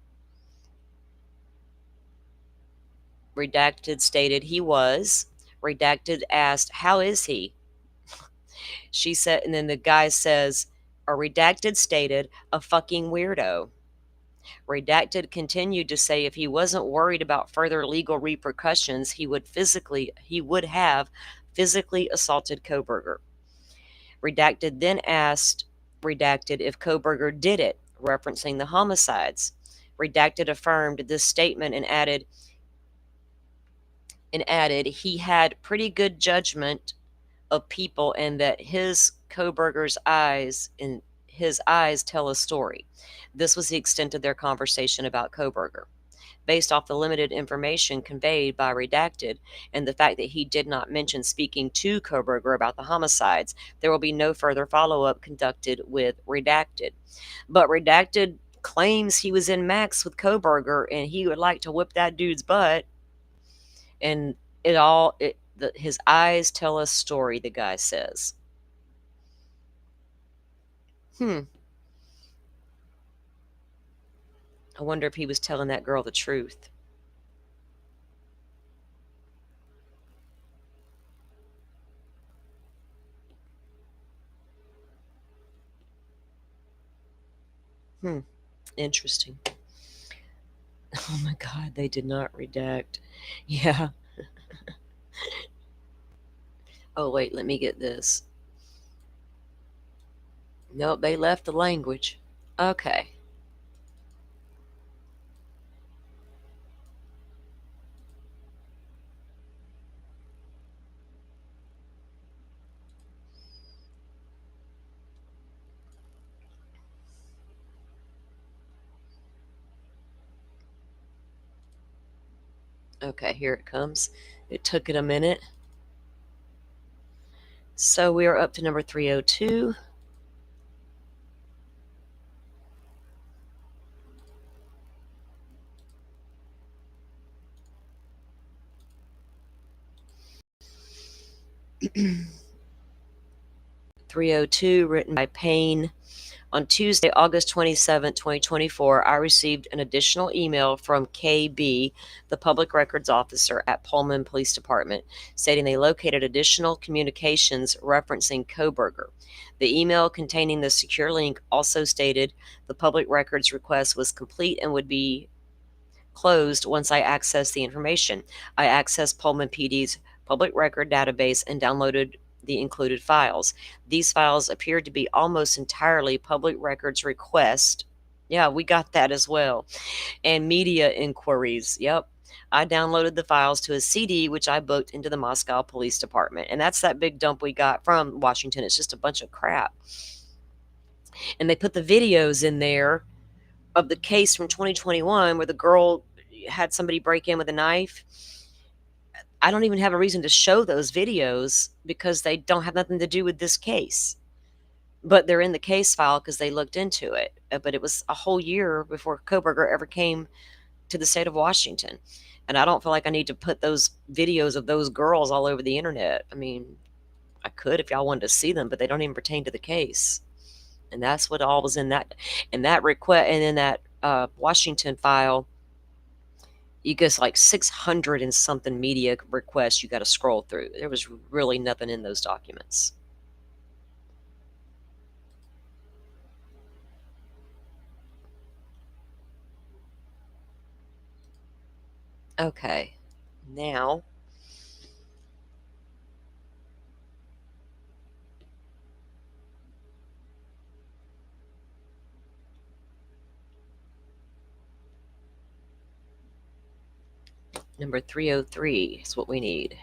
Redacted stated he was. Redacted asked, "How is he?" She said, and then the guy says, or redacted stated, "A fucking weirdo." Redacted continued to say if he wasn't worried about further legal repercussions, he would have physically assaulted Kohberger. Redacted then asked Redacted if Kohberger did it, referencing the homicides. Redacted affirmed this statement and added he had pretty good judgment of people and that his Kohberger's eyes tell a story. This was the extent of their conversation about Kohberger. Based off the limited information conveyed by Redacted and the fact that he did not mention speaking to Kohberger about the homicides, there will be no further follow-up conducted with Redacted. But Redacted claims he was in Max with Kohberger and he would like to whip that dude's butt. And his eyes tell a story, the guy says. I wonder if he was telling that girl the truth. Interesting. Oh my God, they did not redact. Yeah. Oh, wait, let me get this. Nope, they left the language. Okay. Okay, here it comes. It took it a minute. So we are up to number 302. Written by Payne. On Tuesday, August 27, 2024, I received an additional email from KB, the public records officer at Pullman Police Department, stating they located additional communications referencing Kohberger. The email containing the secure link also stated the public records request was complete and would be closed once I accessed the information. I accessed Pullman PD's public record database and downloaded the included files. These files appeared to be almost entirely public records request. Yeah, we got that as well. And media inquiries. Yep. I downloaded the files to a CD, which I booked into the Moscow Police Department. And that's that big dump we got from Washington. It's just a bunch of crap. And they put the videos in there of the case from 2021 where the girl had somebody break in with a knife. I don't even have a reason to show those videos because they don't have nothing to do with this case. But they're in the case file because they looked into it. But it was a whole year before Kohberger ever came to the state of Washington. And I don't feel like I need to put those videos of those girls all over the internet. I mean, I could if y'all wanted to see them, but they don't even pertain to the case. And that's what all was in that request. And in that Washington file, you get like 600 and something media requests you got to scroll through. There was really nothing in those documents. Okay, now Number 303 is what we need.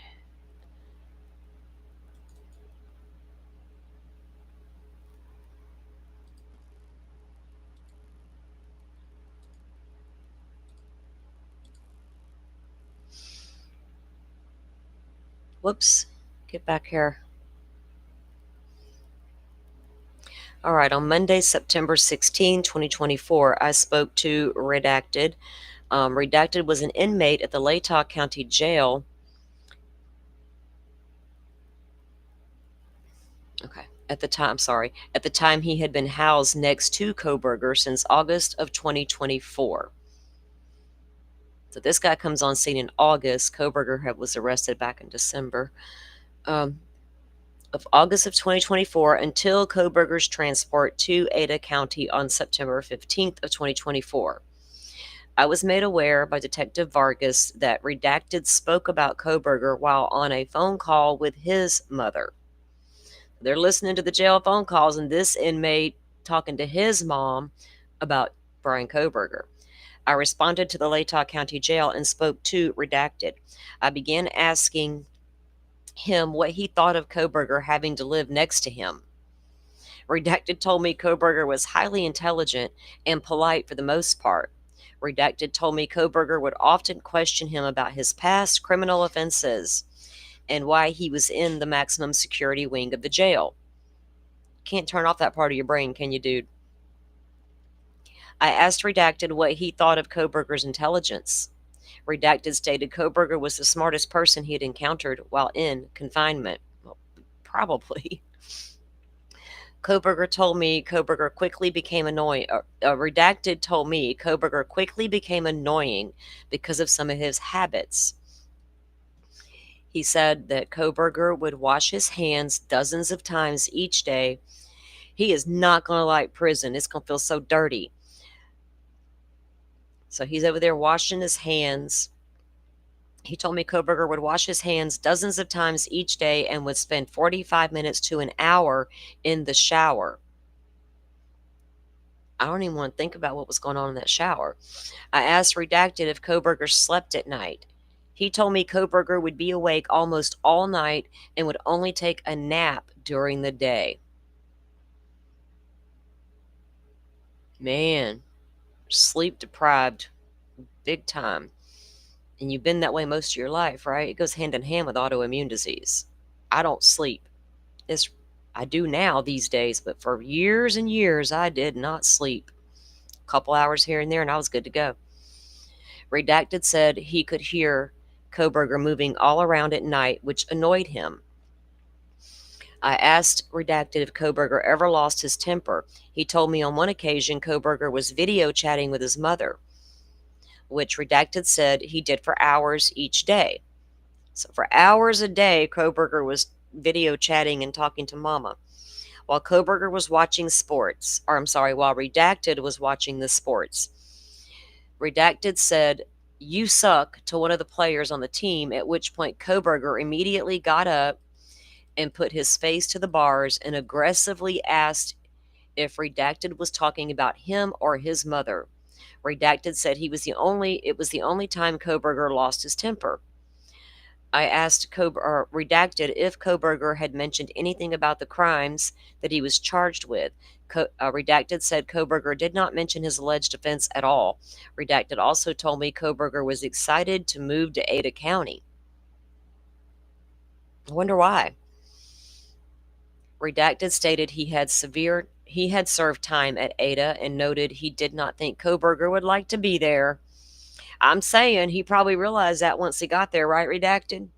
Whoops. Get back here. All right, on Monday, September 16, 2024, I spoke to Redacted. Redacted was an inmate at the Latah County Jail. Okay. At the time he had been housed next to Kohberger since August of 2024. So this guy comes on scene in August. Kohberger was arrested back in December of August of 2024 until Kohberger's transport to Ada County on September 15th of 2024. I was made aware by Detective Vargas that Redacted spoke about Kohberger while on a phone call with his mother. They're listening to the jail phone calls, and this inmate talking to his mom about Brian Kohberger. I responded to the Latah County Jail and spoke to Redacted. I began asking him what he thought of Kohberger having to live next to him. Redacted told me Kohberger was highly intelligent and polite for the most part. Redacted told me Kohberger would often question him about his past criminal offenses and why he was in the maximum security wing of the jail. Can't turn off that part of your brain, can you, dude? I asked Redacted what he thought of Kohberger's intelligence. Redacted stated Kohberger was the smartest person he had encountered while in confinement. Well, probably. Kohberger told me Kohberger quickly became annoying. Redacted told me Kohberger quickly became annoying because of some of his habits. He said that Kohberger would wash his hands dozens of times each day. He is not going to like prison. It's going to feel so dirty. So he's over there washing his hands. He told me Kohberger would wash his hands dozens of times each day and would spend 45 minutes to an hour in the shower. I don't even want to think about what was going on in that shower. I asked Redacted if Kohberger slept at night. He told me Kohberger would be awake almost all night and would only take a nap during the day. Man, sleep deprived big time. And you've been that way most of your life, right? It goes hand in hand with autoimmune disease. I don't sleep. I do now these days, but for years and years, I did not sleep. A couple hours here and there, and I was good to go. Redacted said he could hear Kohberger moving all around at night, which annoyed him. I asked Redacted if Kohberger ever lost his temper. He told me on one occasion Kohberger was video chatting with his mother, which Redacted said he did for hours each day. So for hours a day, Kohberger was video chatting and talking to mama. While Kohberger was watching sports, while Redacted was watching the sports. Redacted said, "You suck," to one of the players on the team, at which point Kohberger immediately got up and put his face to the bars and aggressively asked if Redacted was talking about him or his mother. Redacted said it was the only time Kohberger lost his temper. I asked Redacted if Kohberger had mentioned anything about the crimes that he was charged with. Redacted said Kohberger did not mention his alleged offense at all. Redacted also told me Kohberger was excited to move to Ada County. I wonder why. Redacted stated he had served time at Ada and noted he did not think Kohberger would like to be there. I'm saying he probably realized that once he got there, right, Redacted?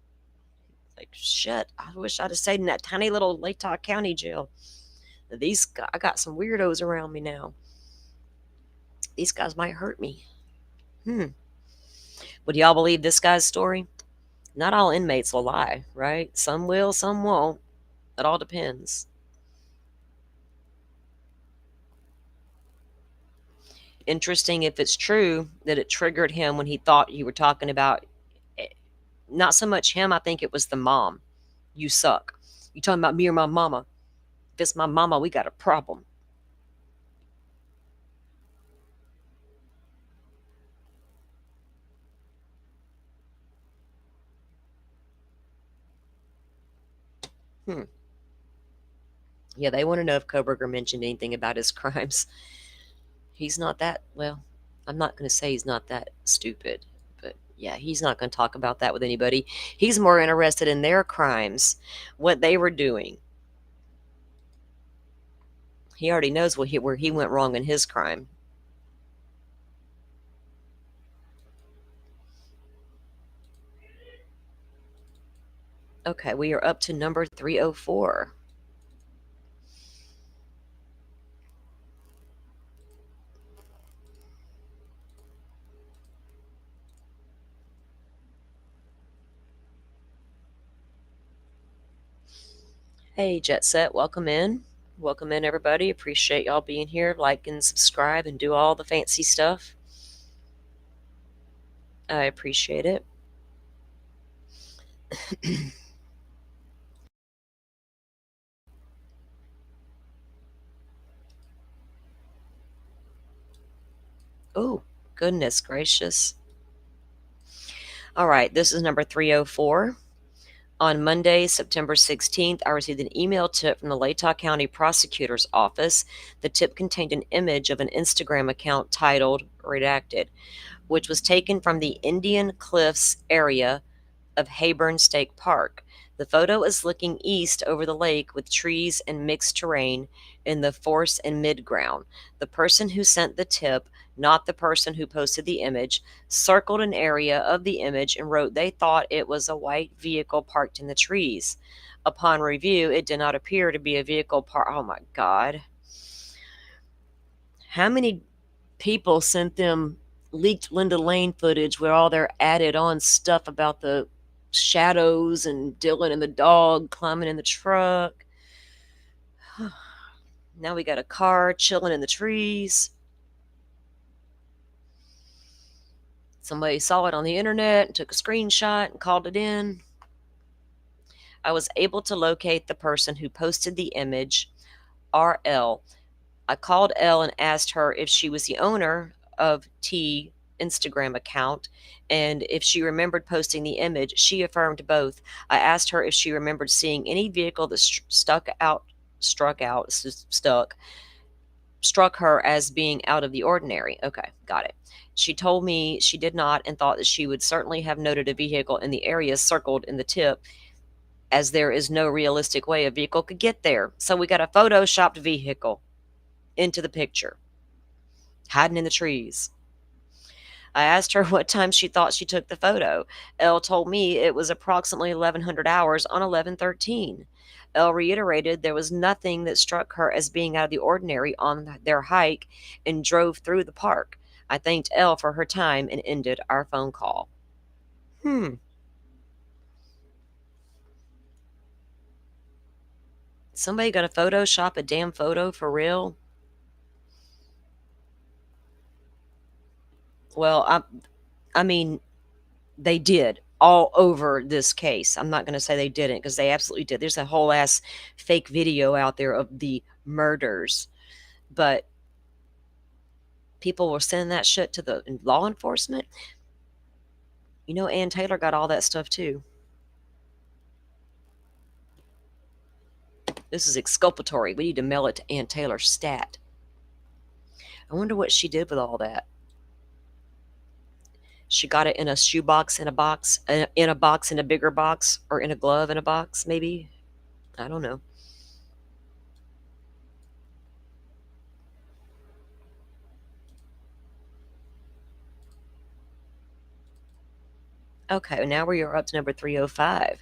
Like, shit, I wish I'd have stayed in that tiny little Latah County jail. I got some weirdos around me now. These guys might hurt me. Would y'all believe this guy's story? Not all inmates will lie, right? Some will, some won't. It all depends. Interesting if it's true that it triggered him when he thought you were talking about, not so much him, I think it was the mom. You suck. You talking about me or my mama? If it's my mama, we got a problem. Yeah, they want to know if Kohberger mentioned anything about his crimes. He's not that, well, I'm not going to say he's not that stupid, but yeah, he's not going to talk about that with anybody. He's more interested in their crimes, what they were doing. He already knows where he went wrong in his crime. Okay, we are up to number 304. Hey, Jet Set, welcome in. Welcome in, everybody. Appreciate y'all being here. Like and subscribe and do all the fancy stuff. I appreciate it. Oh, goodness gracious. All right, this is number 304. On Monday, September 16th, I received an email tip from the Latah County Prosecutor's Office. The tip contained an image of an Instagram account titled Redacted, which was taken from the Indian Cliffs area of Hayburn State Park. The photo is looking east over the lake with trees and mixed terrain in the forest and midground. The person who sent the tip, not the person who posted the image, circled an area of the image and wrote they thought it was a white vehicle parked in the trees. Upon review, it did not appear to be a vehicle parked. Oh my God. How many people sent them leaked Linda Lane footage where all their added on stuff about the shadows and Dylan and the dog climbing in the truck? Now we got a car chilling in the trees. Somebody saw it on the internet and took a screenshot and called it in. I was able to locate the person who posted the image, RL. I called Elle and asked her if she was the owner of T Instagram account and if she remembered posting the image. She affirmed both. I asked her if she remembered seeing any vehicle that struck her as being out of the ordinary. Okay, got it. She told me she did not and thought that she would certainly have noted a vehicle in the area circled in the tip, as there is no realistic way a vehicle could get there. So we got a photoshopped vehicle into the picture, hiding in the trees. I asked her what time she thought she took the photo. Elle told me it was approximately 1100 hours on 11/13. Elle reiterated there was nothing that struck her as being out of the ordinary on their hike and drove through the park. I thanked Elle for her time and ended our phone call. Somebody gonna Photoshop a damn photo for real? Well, I mean, they did all over this case. I'm not going to say they didn't, because they absolutely did. There's a whole ass fake video out there of the murders, but people were sending that shit to the law enforcement. You know, Ann Taylor got all that stuff too. This is exculpatory. We need to mail it to Ann Taylor stat. I wonder what she did with all that. She got it in a shoebox, in a box, in a bigger box, or in a glove in a box, maybe. I don't know. Okay, now we are up to number 305.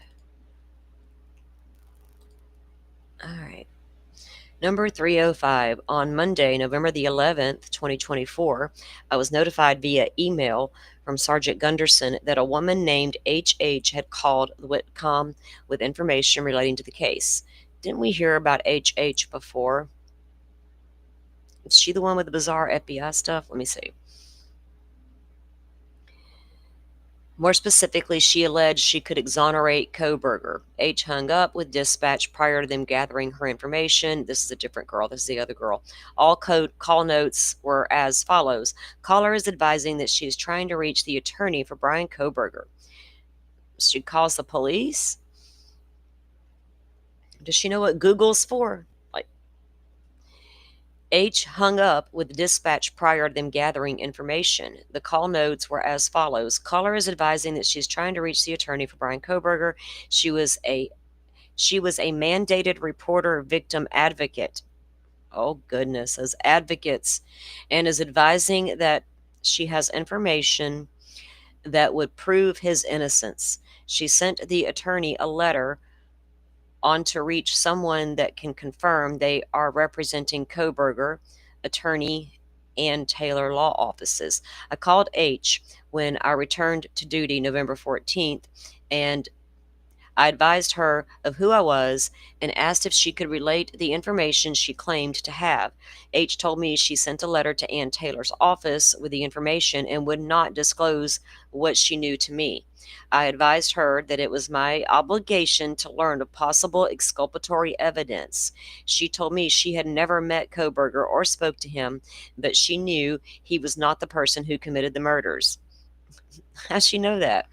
All right. Number 305. On Monday, November the 11th, 2024, I was notified via email from Sergeant Gunderson that a woman named HH had called the Whitcomb with information relating to the case. Didn't we hear about HH before? Is she the one with the bizarre FBI stuff? Let me see. More specifically, she alleged she could exonerate Kohberger. H hung up with dispatch prior to them gathering her information. This is a different girl. This is the other girl. All call notes were as follows. Caller is advising that she is trying to reach the attorney for Brian Kohberger. She calls the police. Does she know what Google's for? Like, H hung up with dispatch prior to them gathering information. The call notes were as follows. Caller is advising that she's trying to reach the attorney for Brian Kohberger. She was a mandated reporter victim advocate. Oh goodness, as advocates, and is advising that she has information that would prove his innocence. She sent the attorney a letter on to reach someone that can confirm they are representing Kohberger, attorney, and Taylor law offices. I called H when I returned to duty November 14th, and I advised her of who I was and asked if she could relate the information she claimed to have. H told me she sent a letter to Ann Taylor's office with the information and would not disclose what she knew to me. I advised her that it was my obligation to learn of possible exculpatory evidence. She told me she had never met Kohberger or spoke to him, but she knew he was not the person who committed the murders. How'd she know that?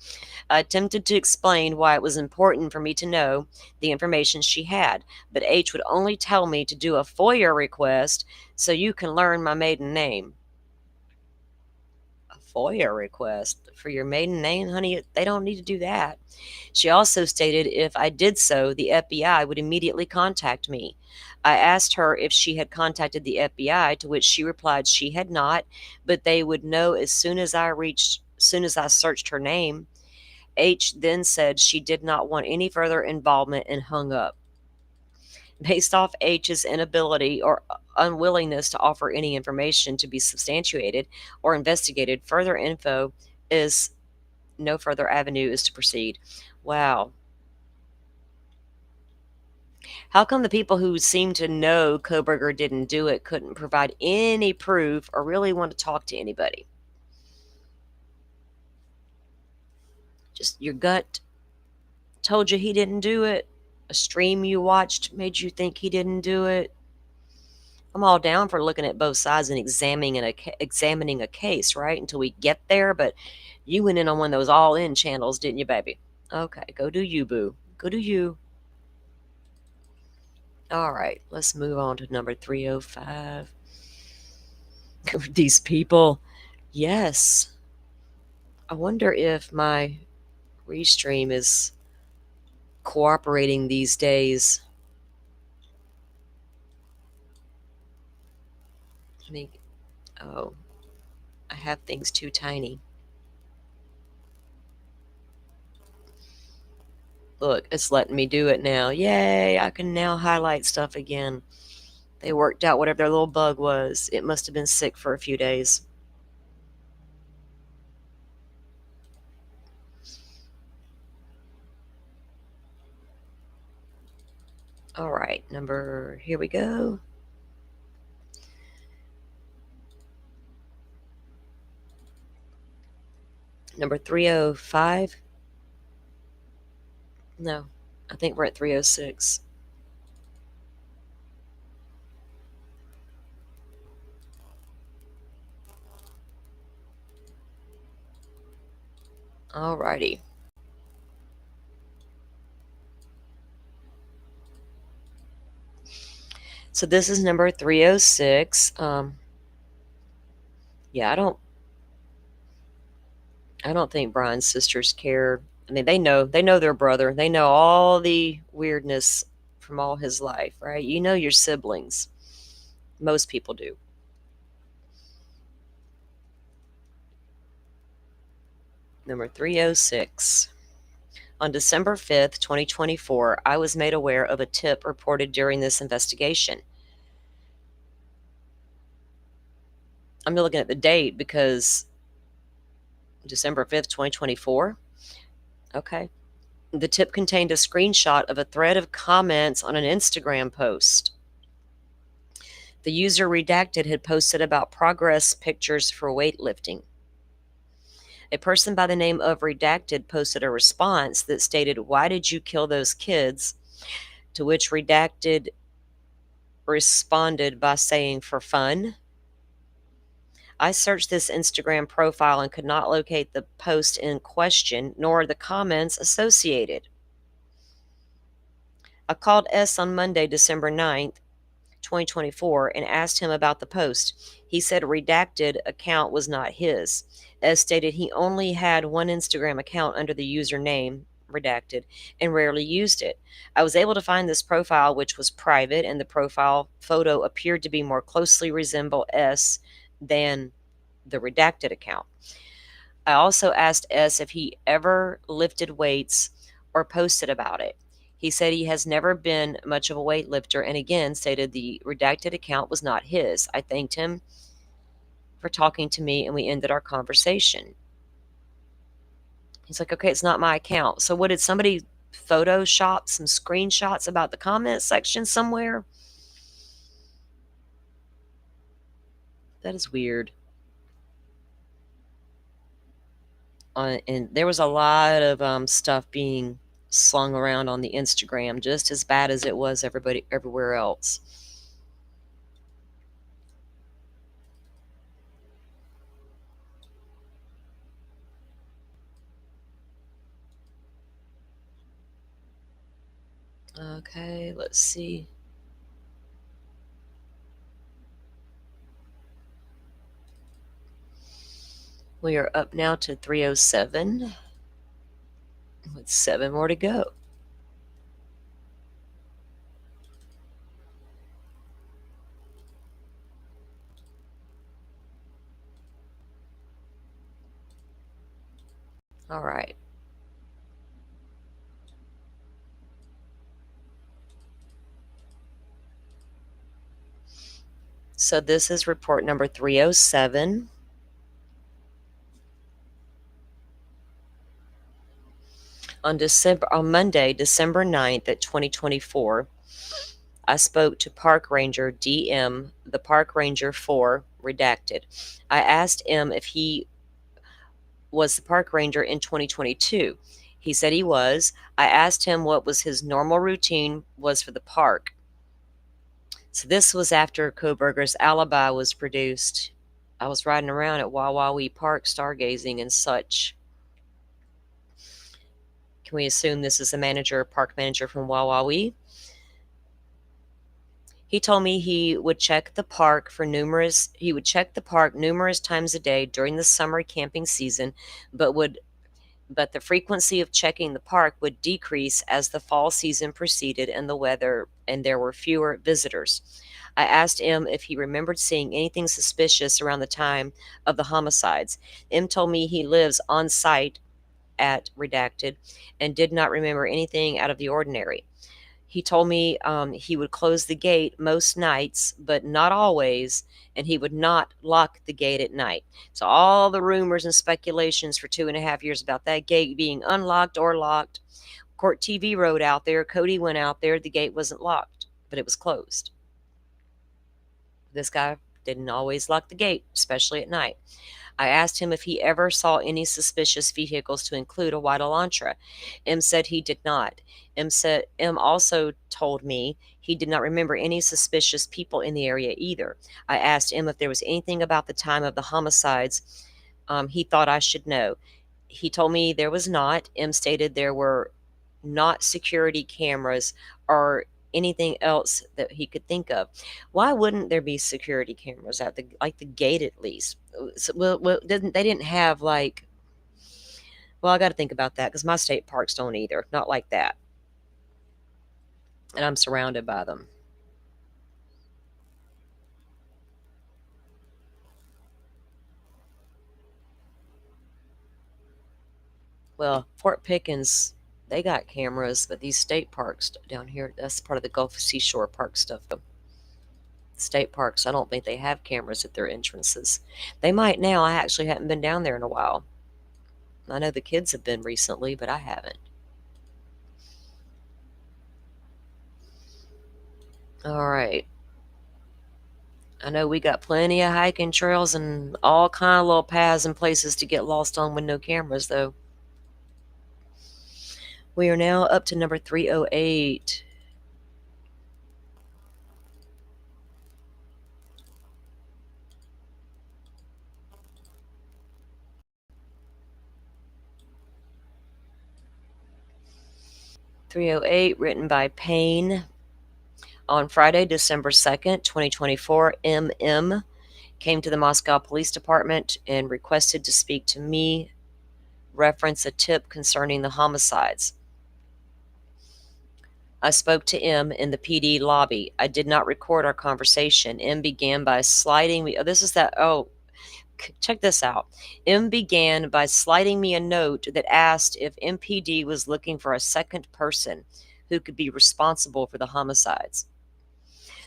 I attempted to explain why it was important for me to know the information she had, but H would only tell me to do a FOIA request so you can learn my maiden name. A FOIA request for your maiden name, honey? They don't need to do that. She also stated if I did so, the FBI would immediately contact me. I asked her if she had contacted the FBI, to which she replied she had not, but they would know as soon as I searched her name. H then said she did not want any further involvement and hung up. Based off H's inability or unwillingness to offer any information to be substantiated or investigated, further info is no further avenue is to proceed. Wow. How come the people who seem to know Kohberger didn't do it couldn't provide any proof or really want to talk to anybody? Just your gut told you he didn't do it. A stream you watched made you think he didn't do it. I'm all down for looking at both sides and examining a case, right? Until we get there. But you went in on one of those all-in channels, didn't you, baby? Okay, go do you, boo. Go do you. All right, let's move on to number 305. These people. Yes. I wonder if my restream is cooperating these days. I mean, oh, I have things too tiny. Look, it's letting me do it now. Yay, I can now highlight stuff again. They worked out whatever their little bug was. It must have been sick for a few days. All right, here we go. Number 305. No, I think we're at 306. All righty. So this is number 306. Yeah, I don't think Brian's sisters care. I mean, they know their brother. They know all the weirdness from all his life, right? You know your siblings. Most people do. Number 306. On December 5th, 2024, I was made aware of a tip reported during this investigation. I'm looking at the date because December 5th, 2024. Okay. The tip contained a screenshot of a thread of comments on an Instagram post. The user Redacted had posted about progress pictures for weightlifting. A person by the name of Redacted posted a response that stated, "Why did you kill those kids?" To which Redacted responded by saying, "For fun." I searched this Instagram profile and could not locate the post in question, nor the comments associated. I called S on Monday, December 9th, 2024, and asked him about the post. He said a redacted account was not his. S stated he only had one Instagram account under the username redacted and rarely used it. I was able to find this profile, which was private, and the profile photo appeared to be more closely resemble S than the redacted account. I also asked S if he ever lifted weights or posted about it. He said he has never been much of a weightlifter and again stated the redacted account was not his. I thanked him for talking to me and we ended our conversation. He's like, okay, it's not my account. So what, did somebody Photoshop some screenshots about the comment section somewhere? That is weird. And there was a lot of stuff being slung around on the Instagram, just as bad as it was everywhere else. Okay, let's see. We are up now to 307 with 7 more to go. All right. So this is report number 307. On Monday, December 9th at 2024, I spoke to Park Ranger DM, the Park Ranger for redacted. I asked him if he was the park ranger in 2022. He said he was. I asked him what was his normal routine was for the park. So this was after Kohberger's alibi was produced. I was riding around at Wawawee Park stargazing and such. Can we assume this is the park manager from Wawawee? He told me he would check the park numerous times a day during the summer camping season, but the frequency of checking the park would decrease as the fall season proceeded and there were fewer visitors. I asked M if he remembered seeing anything suspicious around the time of the homicides. M told me he lives on site at redacted and did not remember anything out of the ordinary. He told me he would close the gate most nights, but not always, and he would not lock the gate at night. So all the rumors and speculations for 2.5 years about that gate being unlocked or locked. Court TV rode out there. Cody went out there. The gate wasn't locked, but it was closed. This guy didn't always lock the gate, especially at night. I asked him if he ever saw any suspicious vehicles, to include a white Elantra. M said he did not. M also told me he did not remember any suspicious people in the area either. I asked M if there was anything about the time of the homicides he thought I should know. He told me there was not. M stated there were not security cameras or anything else that he could think of. Why wouldn't there be security cameras at the gate at least? So, they didn't have like. Well, I got to think about that because my state parks don't either. Not like that, and I'm surrounded by them. Well, Fort Pickens, they got cameras, but these state parks down here, that's part of the Gulf Seashore Park stuff. State parks, I don't think they have cameras at their entrances. They might now. I actually haven't been down there in a while. I know the kids have been recently, but I haven't. All right. I know we got plenty of hiking trails and all kind of little paths and places to get lost on with no cameras, though. We are now up to number 308. 308, written by Payne. On Friday, December 2nd, 2024, M.M. came to the Moscow Police Department and requested to speak to me, reference a tip concerning the homicides. I spoke to M in the PD lobby. I did not record our conversation. M began by sliding me. Check this out. M began by sliding me a note that asked if MPD was looking for a second person who could be responsible for the homicides.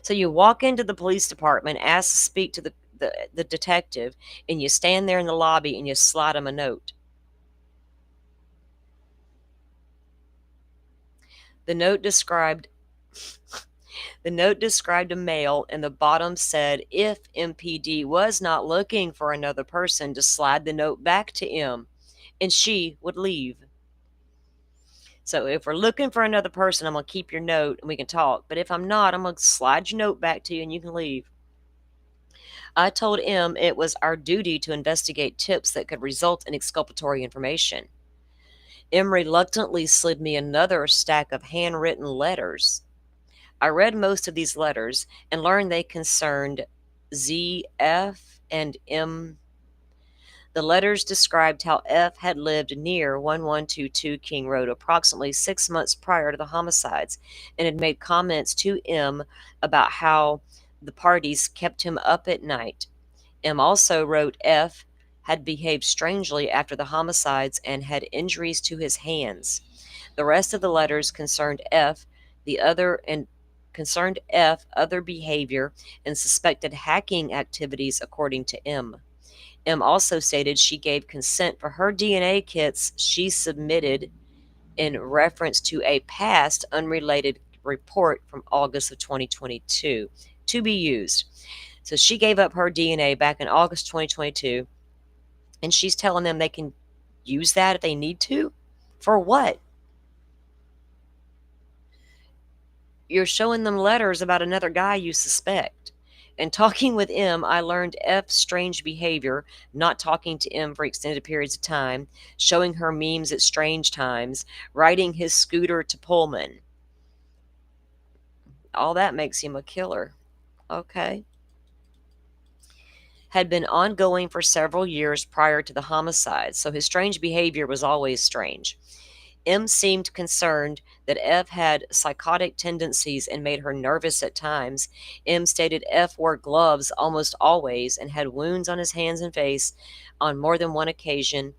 So you walk into the police department, ask to speak to the detective, and you stand there in the lobby and you slide him a note. The note described a male, and the bottom said if MPD was not looking for another person, to slide the note back to M, and she would leave. So if we're looking for another person, I'm going to keep your note and we can talk. But if I'm not, I'm going to slide your note back to you and you can leave. I told M it was our duty to investigate tips that could result in exculpatory information. M reluctantly slid me another stack of handwritten letters. I read most of these letters and learned they concerned Z, F, and M. The letters described how F had lived near 1122 King Road approximately 6 months prior to the homicides and had made comments to M about how the parties kept him up at night. M also wrote F had behaved strangely after the homicides and had injuries to his hands. The rest of the letters concerned F, other behavior, and suspected hacking activities, according to M. M also stated she gave consent for her DNA kits she submitted in reference to a past unrelated report from August of 2022 to be used. So she gave up her DNA back in August 2022, and she's telling them they can use that if they need to? For what? You're showing them letters about another guy you suspect. And talking with M, I learned F's strange behavior, not talking to M for extended periods of time, showing her memes at strange times, riding his scooter to Pullman. All that makes him a killer. Okay. Had been ongoing for several years prior to the homicide, so his strange behavior was always strange. M seemed concerned that F had psychotic tendencies and made her nervous at times. M stated F wore gloves almost always and had wounds on his hands and face on more than one occasion,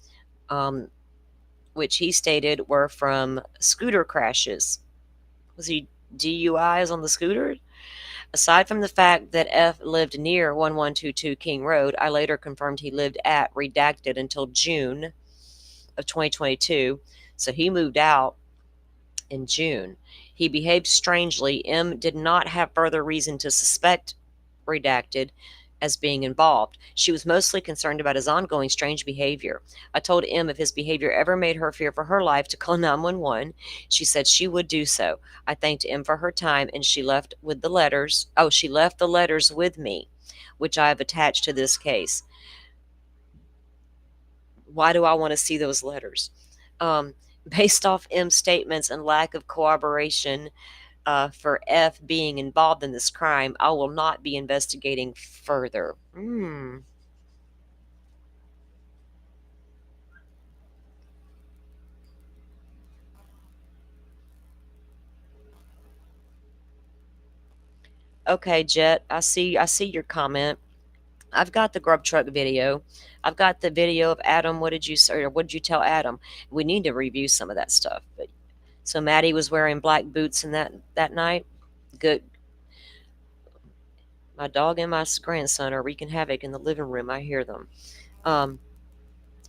which he stated were from scooter crashes. Was he DUIs on the scooter? Aside from the fact that F lived near 1122 King Road, I later confirmed he lived at redacted until June of 2022. So he moved out in June. He behaved strangely. M did not have further reason to suspect redacted as being involved. She was mostly concerned about his ongoing strange behavior. I told M if his behavior ever made her fear for her life to call 911. She said she would do so. I thanked M for her time, and she left with the letters. Oh, she left the letters with me, which I have attached to this case. Why do I want to see those letters? Based off M's statements and lack of cooperation for F being involved in this crime, I will not be investigating further. Okay, Jet, I see your comment. I've got the grub truck video. I've got the video of Adam. What did you say, or what did you tell Adam? We need to review some of that stuff. But so Maddie was wearing black boots in that night. Good. My dog and my grandson are wreaking havoc in the living room. I hear them.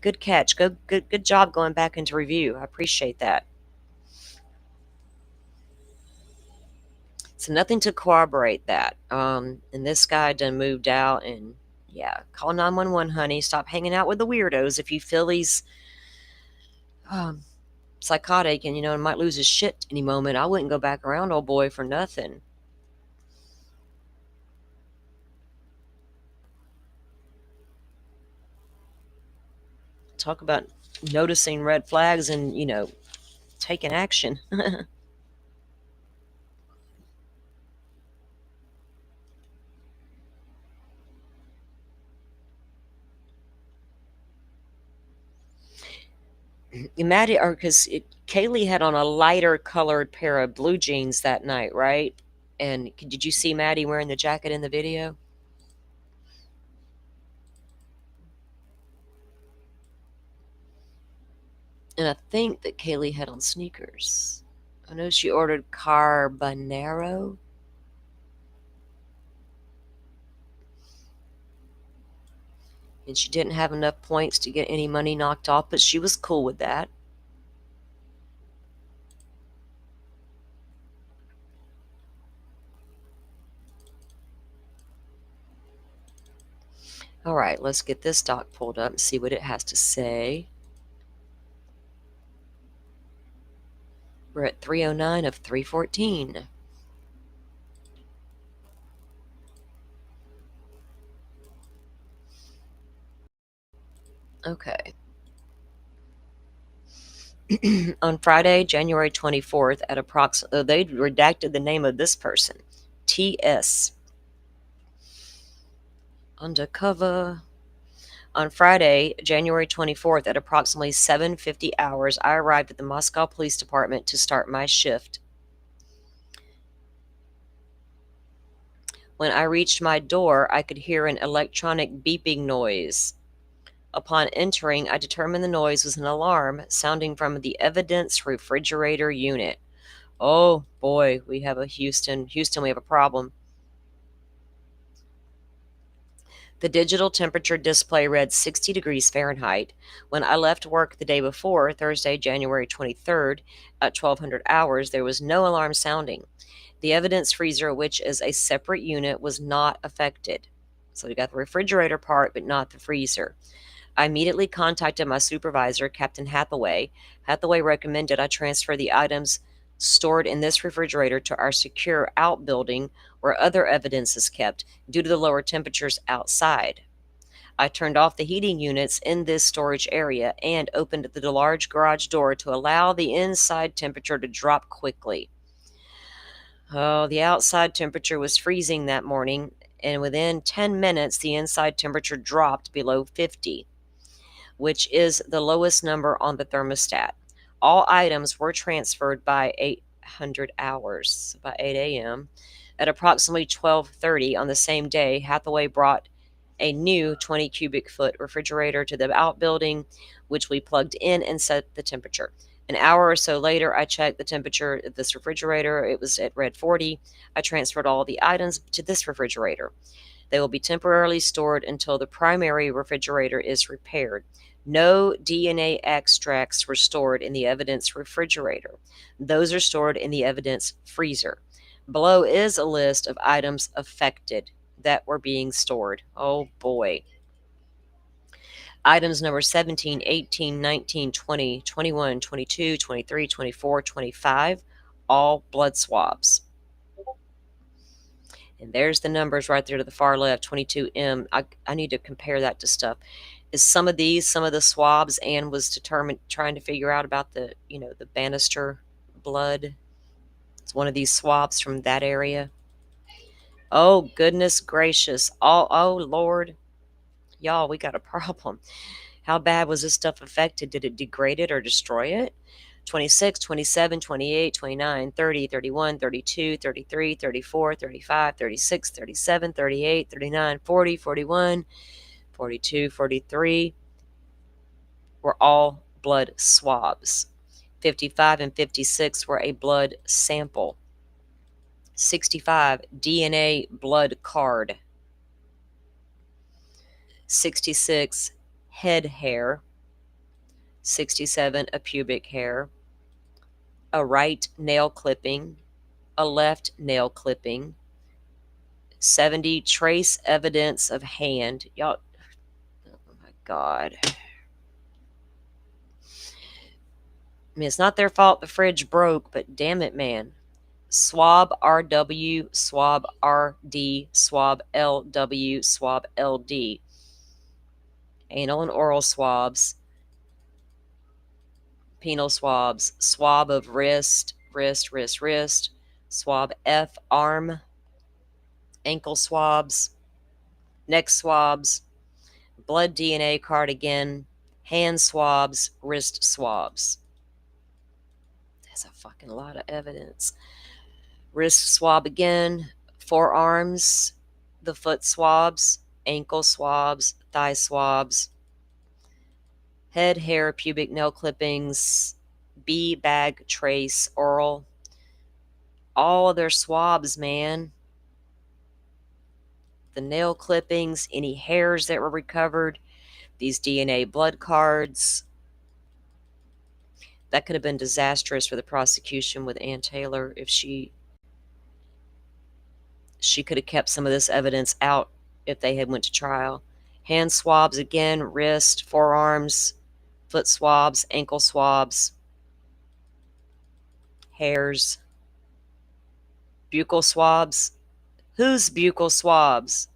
Good catch. Good job going back into review. I appreciate that. So nothing to corroborate that. And this guy done moved out, and yeah, call 911, honey. Stop hanging out with the weirdos. If you feel he's psychotic and might lose his shit any moment, I wouldn't go back around old boy for nothing. Talk about noticing red flags and taking action. Maddie, or because Kaylee had on a lighter colored pair of blue jeans that night, right? And did you see Maddie wearing the jacket in the video? And I think that Kaylee had on sneakers. I know she ordered carbonaro. And she didn't have enough points to get any money knocked off, but she was cool with that. All right, let's get this doc pulled up and see what it has to say. We're at 309 of 314. Okay. On Friday, January 24th at approximately, they redacted the name of this person, TS. Undercover. On Friday, January 24th at approximately 7:50 hours, I arrived at the Moscow Police Department to start my shift. When I reached my door, I could hear an electronic beeping noise. Upon entering, I determined the noise was an alarm sounding from the evidence refrigerator unit. Oh boy, we have a Houston, we have a problem. The digital temperature display read 60 degrees Fahrenheit. When I left work the day before, Thursday, January 23rd, at 1200 hours, there was no alarm sounding. The evidence freezer, which is a separate unit, was not affected. So we got the refrigerator part, but not the freezer. I immediately contacted my supervisor, Captain Hathaway. Hathaway recommended I transfer the items stored in this refrigerator to our secure outbuilding where other evidence is kept due to the lower temperatures outside. I turned off the heating units in this storage area and opened the large garage door to allow the inside temperature to drop quickly. Oh, the outside temperature was freezing that morning, and within 10 minutes, the inside temperature dropped below 50, which is the lowest number on the thermostat. All items were transferred by 800 hours, by 8 a.m. At approximately 12:30 on the same day, Hathaway brought a new 20 cubic foot refrigerator to the outbuilding, which we plugged in and set the temperature. An hour or so later, I checked the temperature of this refrigerator. It was at red 40. I transferred all the items to this refrigerator. They will be temporarily stored until the primary refrigerator is repaired. No DNA extracts were stored in the evidence refrigerator. Those are stored in the evidence freezer. Below is a list of items affected that were being stored. Oh boy. Items number 17, 18, 19, 20, 21, 22, 23, 24, 25, all blood swabs. And there's the numbers right there to the far left, 22M. I need to compare that to stuff. Is some of the swabs Anne was trying to figure out about the Bannister blood. It's one of these swabs from that area. Oh, goodness gracious. Oh, Lord. Y'all, we got a problem. How bad was this stuff affected? Did it degrade it or destroy it? 26, 27, 28, 29, 30, 31, 32, 33, 34, 35, 36, 37, 38, 39, 40, 41, 42, 43 were all blood swabs. 55 and 56 were a blood sample. 65, DNA blood card. 66, head hair. 67, a pubic hair. A right nail clipping. A left nail clipping. 70, trace evidence of hand. Y'all, oh my God. I mean, it's not their fault the fridge broke, but damn it, man. Swab RW, swab RD, swab LW, swab LD. Anal and oral swabs. Penal swabs. Swab of wrist, swab F, arm. Ankle swabs. Neck swabs. Blood DNA card again. hand swabs, wrist swabs. That's a fucking lot of evidence. Wrist swab again, forearms, the foot swabs, ankle swabs, thigh swabs, head, hair, pubic nail clippings, bee bag trace, oral. All of their swabs, man. The nail clippings, any hairs that were recovered, these DNA blood cards. That could have been disastrous for the prosecution with Ann Taylor if she could have kept some of this evidence out if they had went to trial. Hand swabs again, wrist, forearms, foot swabs, ankle swabs, hairs, buccal swabs. Whose buccal swabs?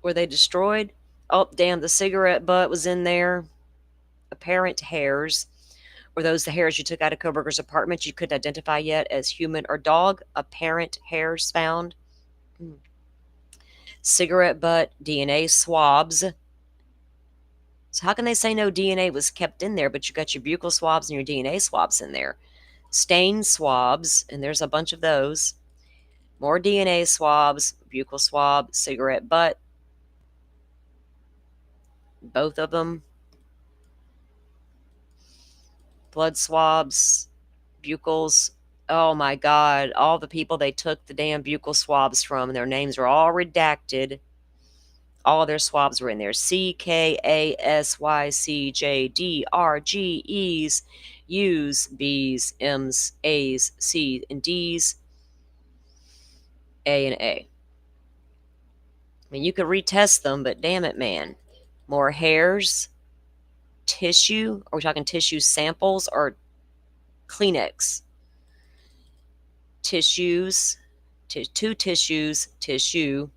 Were they destroyed? Oh, damn, the cigarette butt was in there. Apparent hairs. Were those the hairs you took out of Kohberger's apartment you couldn't identify yet as human or dog? Apparent hairs found. Cigarette butt, DNA swabs. So how can they say no DNA was kept in there, but you got your buccal swabs and your DNA swabs in there? Stain swabs, and there's a bunch of those. More DNA swabs, buccal swab, cigarette butt. Both of them. Blood swabs, buccals. Oh my God, all the people they took the damn buccal swabs from, and their names were all redacted. All of their swabs were in there. C, K, A, S, Y, C, J, D, R, G, E's, U's, B's, M's, A's, C, and D's, A, and A. I mean, you could retest them, but damn it, man. More hairs, tissue. Are we talking tissue samples or Kleenex? Tissues, two tissues, tissue,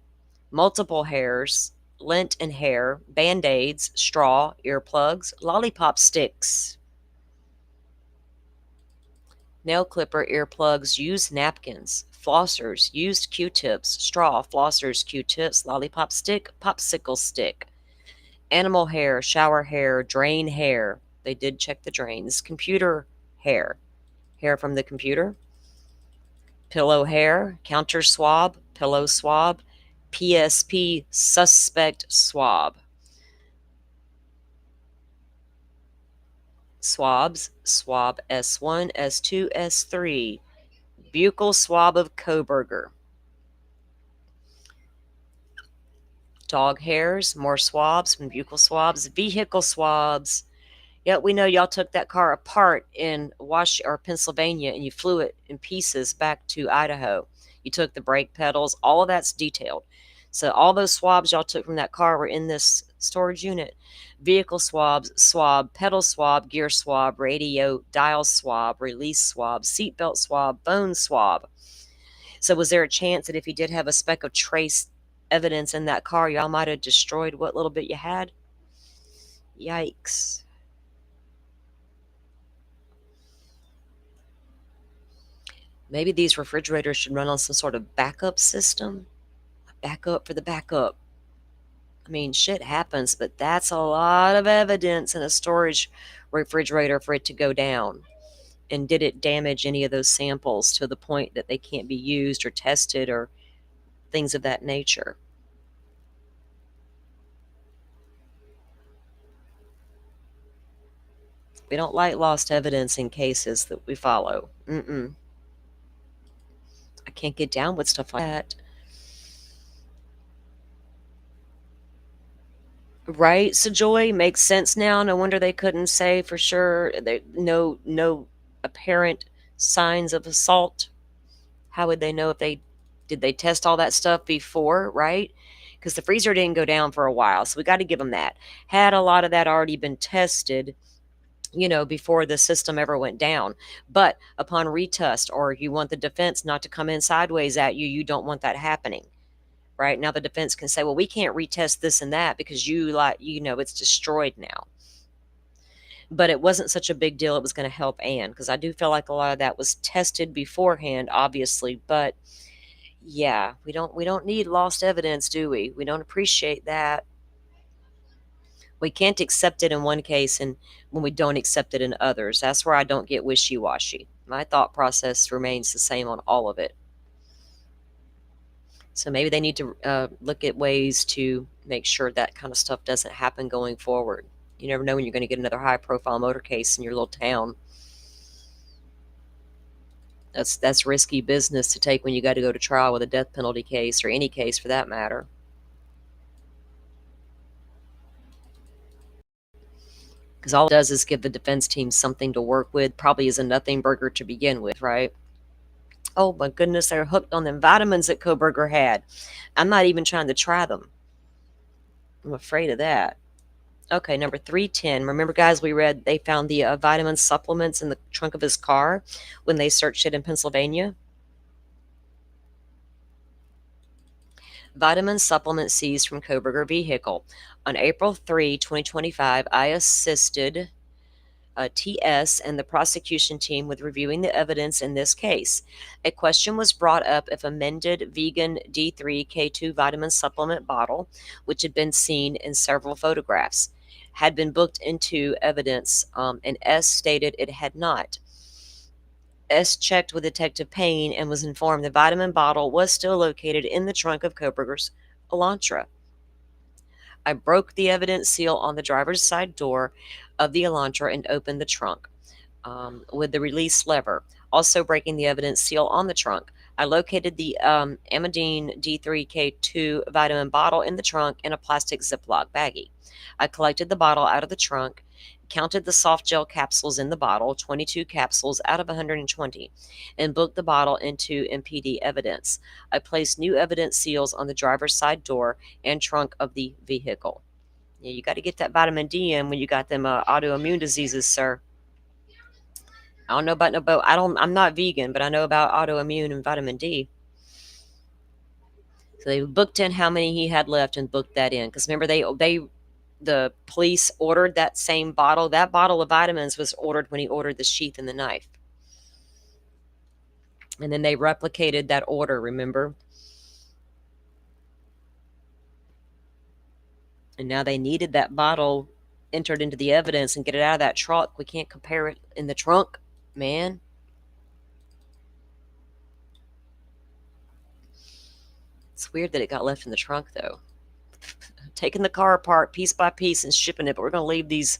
multiple hairs, lint and hair, band-aids, straw, earplugs, lollipop sticks, nail clipper, earplugs, used napkins, flossers, used Q-tips, straw, flossers, Q-tips, lollipop stick, popsicle stick, animal hair, shower hair, drain hair. They did check the drains. Computer hair, hair from the computer. Pillow hair, counter swab, pillow swab, PSP suspect swab. Swabs, swab S1, S2, S3. Buccal swab of Kohberger. Dog hairs, more swabs from buccal swabs. Vehicle swabs. Yet we know y'all took that car apart in Pennsylvania and you flew it in pieces back to Idaho. You took the brake pedals, all of that's detailed. So all those swabs y'all took from that car were in this storage unit. Vehicle swabs, swab, pedal swab, gear swab, radio, dial swab, release swab, seatbelt swab, bone swab. So was there a chance that if you did have a speck of trace evidence in that car, y'all might have destroyed what little bit you had? Yikes. Maybe these refrigerators should run on some sort of backup system. Backup for the backup. I mean, shit happens, but that's a lot of evidence in a storage refrigerator for it to go down. And did it damage any of those samples to the point that they can't be used or tested or things of that nature? We don't like lost evidence in cases that we follow. I can't get down with stuff like that. Right, so Joy makes sense now. No wonder they couldn't say for sure. No apparent signs of assault. How would they know if did they test all that stuff before, right? Because the freezer didn't go down for a while, so we got to give them that. Had a lot of that already been tested, before the system ever went down. But upon retest, or you want the defense not to come in sideways at you, you don't want that happening. Right now, the defense can say, well, we can't retest this and that because it's destroyed now. But it wasn't such a big deal. It was going to help Ann, because I do feel like a lot of that was tested beforehand, obviously. But Yeah, we don't need lost evidence, do we? We don't appreciate that. We can't accept it in one case and when we don't accept it in others. That's where I don't get wishy-washy. My thought process remains the same on all of it. So maybe they need to look at ways to make sure that kind of stuff doesn't happen going forward. You never know when you're going to get another high-profile murder case in your little town. That's risky business to take when you got to go to trial with a death penalty case or any case for that matter. Because all it does is give the defense team something to work with. Probably is a nothing burger to begin with, right? Oh my goodness, they're hooked on them vitamins that Kohberger had. I'm not even trying to try them. I'm afraid of that. Okay, number 310. Remember, guys, we read they found the vitamin supplements in the trunk of his car when they searched it in Pennsylvania. Vitamin supplement seized from Kohberger vehicle. On April 3, 2025, I assisted TS and the prosecution team with reviewing the evidence in this case. A question was brought up if amended vegan D3K2 vitamin supplement bottle, which had been seen in several photographs, had been booked into evidence, and S stated it had not. S checked with Detective Payne and was informed the vitamin bottle was still located in the trunk of Kohberger's Elantra. I broke the evidence seal on the driver's side door of the Elantra and opened the trunk with the release lever, also breaking the evidence seal on the trunk. I located the Amidine D3K2 vitamin bottle in the trunk in a plastic Ziploc baggie. I collected the bottle out of the trunk, counted the soft gel capsules in the bottle, 22 capsules out of 120, and booked the bottle into MPD evidence. I placed new evidence seals on the driver's side door and trunk of the vehicle. Yeah, you got to get that vitamin D in when you got them autoimmune diseases, sir. I don't know about no boat. I'm not vegan, but I know about autoimmune and vitamin D. So they booked in how many he had left and booked that in. Because remember, the police ordered that same bottle. That bottle of vitamins was ordered when he ordered the sheath and the knife. And then they replicated that order, remember? And now they needed that bottle entered into the evidence and get it out of that truck. We can't compare it in the trunk, man. It's weird that it got left in the trunk, though. Taking the car apart piece by piece and shipping it, but we're going to leave these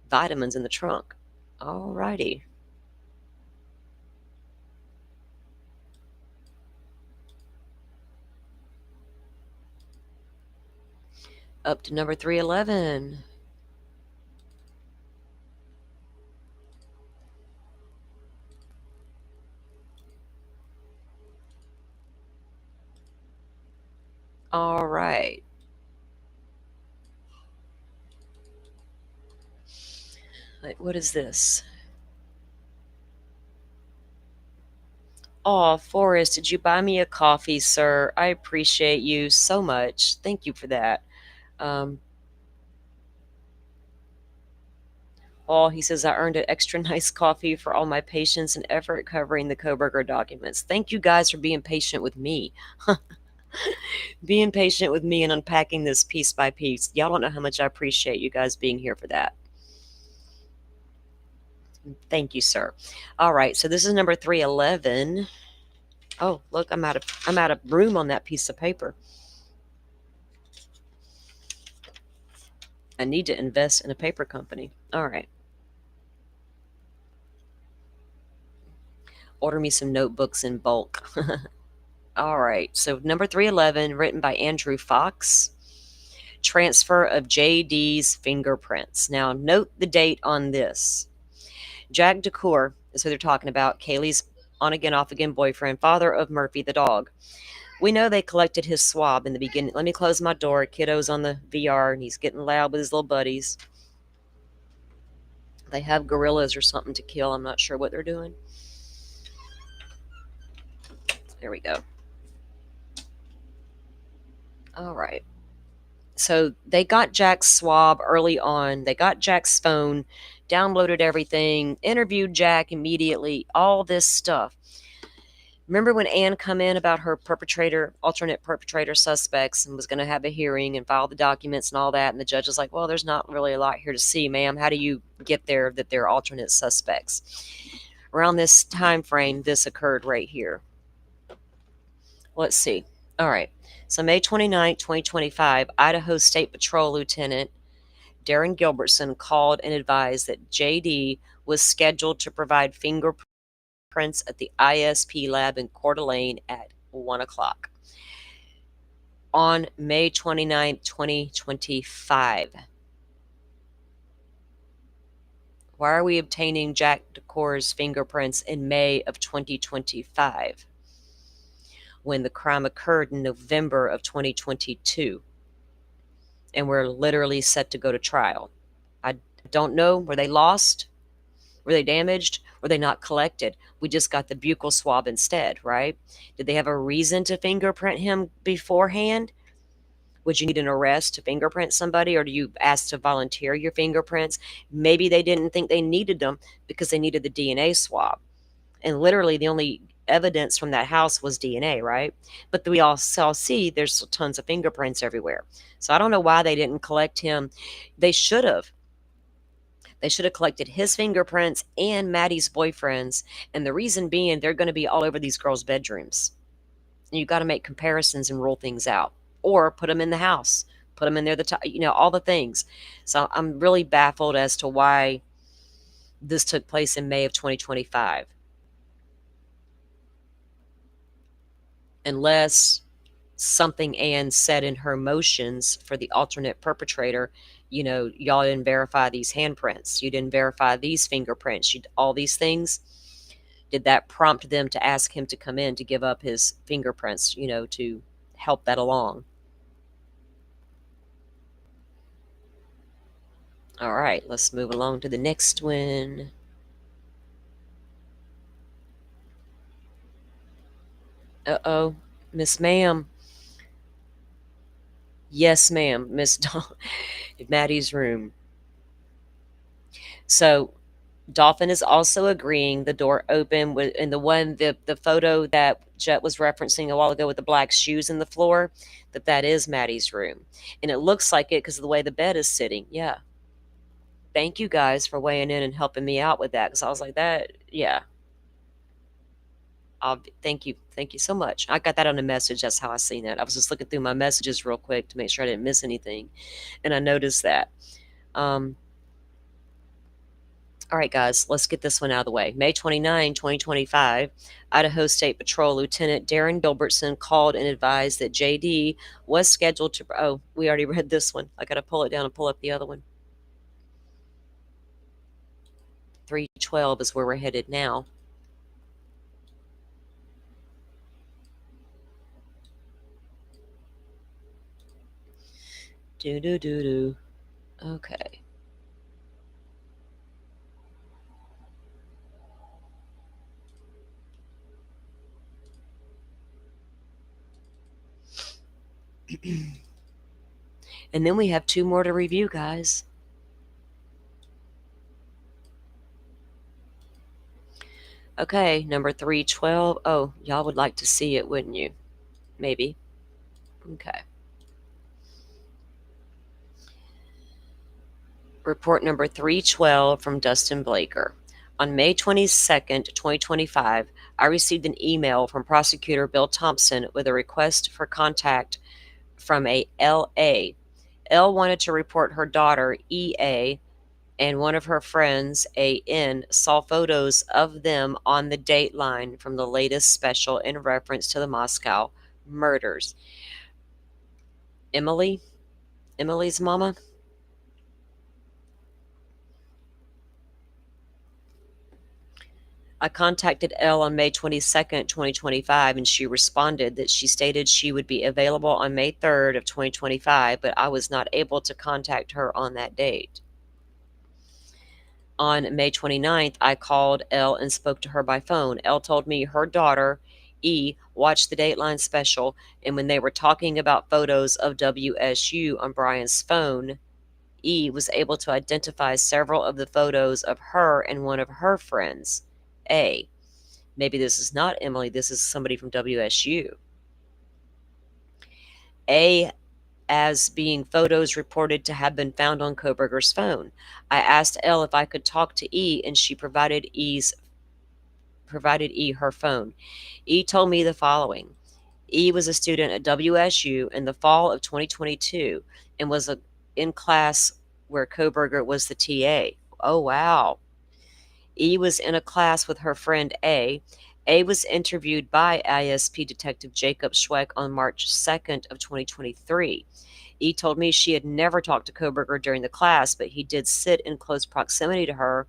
vitamins in the trunk. Alrighty. Up to number 311. All right. What is this? Oh, Forrest, did you buy me a coffee, sir? I appreciate you so much. Thank you for that. Oh, he says, I earned an extra nice coffee for all my patience and effort covering the Kohberger documents. Thank you guys for being patient with me. Being patient with me and unpacking this piece by piece. Y'all don't know how much I appreciate you guys being here for that. Thank you, sir. All right, so this is number 311. Oh, look, I'm out of room on that piece of paper. I need to invest in a paper company. All right. Order me some notebooks in bulk. All right, so number 311, written by Andrew Fox. Transfer of JD's fingerprints. Now, note the date on this. Jack DeCour is who they're talking about, Kaylee's on-again, off-again boyfriend, father of Murphy the dog. We know they collected his swab in the beginning. Let me close my door. Kiddo's on the VR, and he's getting loud with his little buddies. They have gorillas or something to kill. I'm not sure what they're doing. There we go. All right. So they got Jack's swab early on. They got Jack's phone, downloaded everything, interviewed Jack immediately, all this stuff. Remember when Anne come in about her alternate perpetrator suspects, and was going to have a hearing and file the documents and all that, and the judge was like, well, there's not really a lot here to see, ma'am. How do you get there that they're alternate suspects? Around this time frame, this occurred right here. Let's see. All right. So May 29, 2025, Idaho State Patrol Lieutenant Darren Gilbertson called and advised that JD was scheduled to provide fingerprints at the ISP lab in Coeur d'Alene at 1 o'clock. On May 29, 2025. Why are we obtaining Jack DeCour's fingerprints in May of 2025 when the crime occurred in November of 2022? And we're literally set to go to trial. I don't know. Were they lost? Were they damaged? Were they not collected? We just got the buccal swab instead, right? Did they have a reason to fingerprint him beforehand? Would you need an arrest to fingerprint somebody, or do you ask to volunteer your fingerprints? Maybe they didn't think they needed them because they needed the DNA swab. And literally the only evidence from that house was DNA, right? But we also see there's tons of fingerprints everywhere. So I don't know why they didn't collect him. They should have. They should have collected his fingerprints and Maddie's boyfriend's. And the reason being, they're going to be all over these girls' bedrooms. And you've got to make comparisons and rule things out. Or put them in the house. Put them in there, all the things. So I'm really baffled as to why this took place in May of 2025. Unless something Anne said in her motions for the alternate perpetrator, y'all didn't verify these handprints, you didn't verify these fingerprints, all these things. Did that prompt them to ask him to come in to give up his fingerprints, to help that along? All right, let's move along to the next one. Uh-oh, Miss Ma'am. Yes, ma'am, Miss Maddie's room. So Dolphin is also agreeing the door open with, and the photo that Jet was referencing a while ago with the black shoes in the floor, that is Maddie's room. And it looks like it because of the way the bed is sitting. Yeah. Thank you guys for weighing in and helping me out with that, because I was like, that, yeah. Thank you. Thank you so much. I got that on a message. That's how I seen that. I was just looking through my messages real quick to make sure I didn't miss anything. And I noticed that. All right, guys, let's get this one out of the way. May 29, 2025, Idaho State Patrol Lieutenant Darren Gilbertson called and advised that JD was scheduled to... Oh, we already read this one. I got to pull it down and pull up the other one. 312 is where we're headed now. Okay. And then we have 2 more to review, guys. Okay, number 312. Oh, y'all would like to see it, wouldn't you? Maybe. Okay. Report number 312 from Dustin Blaker. On May 22nd, 2025, I received an email from prosecutor Bill Thompson with a request for contact from a L.A. L wanted to report her daughter, E.A., and one of her friends, A.N., saw photos of them on the Dateline from the latest special in reference to the Moscow murders. Emily's mama? I contacted Elle on May 22nd, 2025, and she responded that she stated she would be available on May 3rd of 2025, but I was not able to contact her on that date. On May 29th, I called Elle and spoke to her by phone. Elle told me her daughter, E, watched the Dateline special, and when they were talking about photos of WSU on Brian's phone, E was able to identify several of the photos of her and one of her friends, A. Maybe this is not Emily. This is somebody from WSU. A, as being photos reported to have been found on Kohberger's phone. I asked L if I could talk to E, and she provided E her phone. E told me the following. E was a student at WSU in the fall of 2022 and was in class where Kohberger was the TA. Oh, wow. E was in a class with her friend A. A was interviewed by ISP Detective Jacob Schweck on March 2nd of 2023. E told me she had never talked to Kohberger during the class, but he did sit in close proximity to her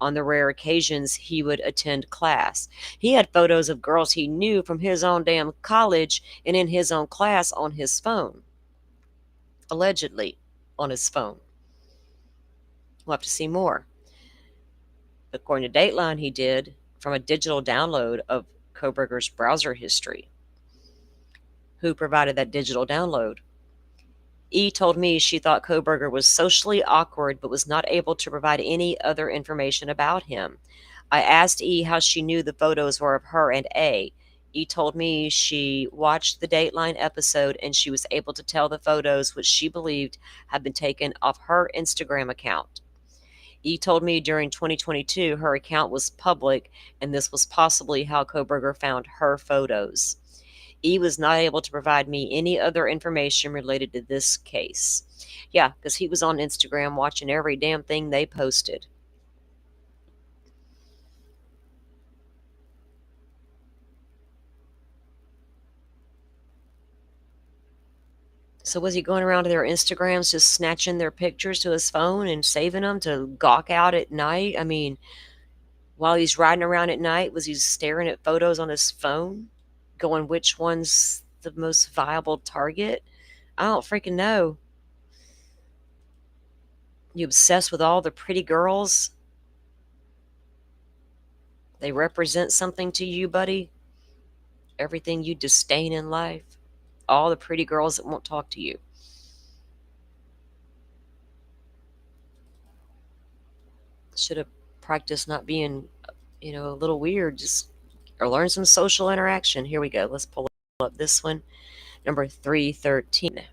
on the rare occasions he would attend class. He had photos of girls he knew from his own damn college and in his own class on his phone. Allegedly on his phone. We'll have to see more. According to Dateline, he did from a digital download of Kohberger's browser history. Who provided that digital download? E told me she thought Kohberger was socially awkward but was not able to provide any other information about him. I asked E how she knew the photos were of her and A. E told me she watched the Dateline episode and she was able to tell the photos which she believed had been taken off her Instagram account. E told me during 2022 her account was public and this was possibly how Kohberger found her photos. E was not able to provide me any other information related to this case. Yeah, because he was on Instagram watching every damn thing they posted. So was he going around to their Instagrams just snatching their pictures to his phone and saving them to gawk out at night? I mean, while he's riding around at night, was he staring at photos on his phone? Going which one's the most viable target? I don't freaking know. You obsessed with all the pretty girls? They represent something to you, buddy? Everything you disdain in life? All the pretty girls that won't talk to you. Should have practiced not being, a little weird, just or learn some social interaction. Here we go. Let's pull up this one. Number 313. Let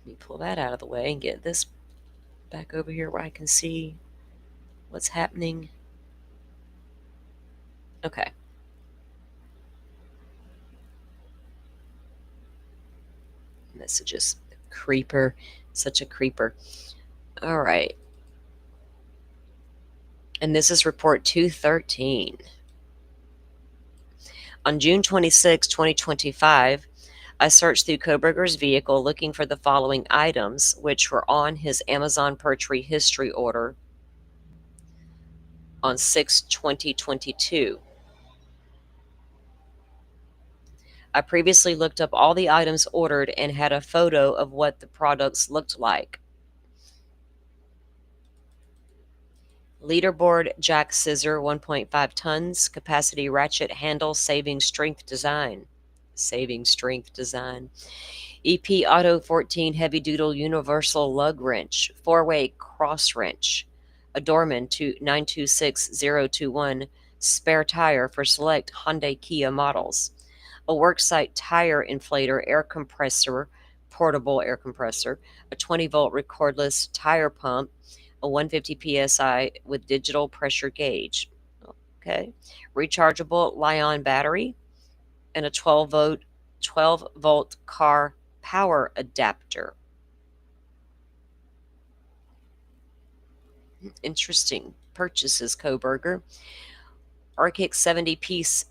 me pull that out of the way and get this back over here where I can see what's happening. Okay. Messages. Creeper. Such a creeper. All right. And this is report 213. On June 26, 2025, I searched through Kohberger's vehicle looking for the following items, which were on his Amazon Perjury history order on 6/20/22. I previously looked up all the items ordered and had a photo of what the products looked like. Leaderboard jack scissor 1.5 tons, capacity ratchet handle, saving strength design. EP Auto 14 heavy duty universal lug wrench, 4-way cross wrench, a Dorman 926021 spare tire for select Hyundai Kia models, a worksite tire inflator air compressor, portable air compressor, a 20-volt cordless tire pump, a 150 psi with digital pressure gauge. Okay. Rechargeable Li-ion battery and a 12-volt car power adapter. Interesting purchases, Kohberger. Arctic 70-piece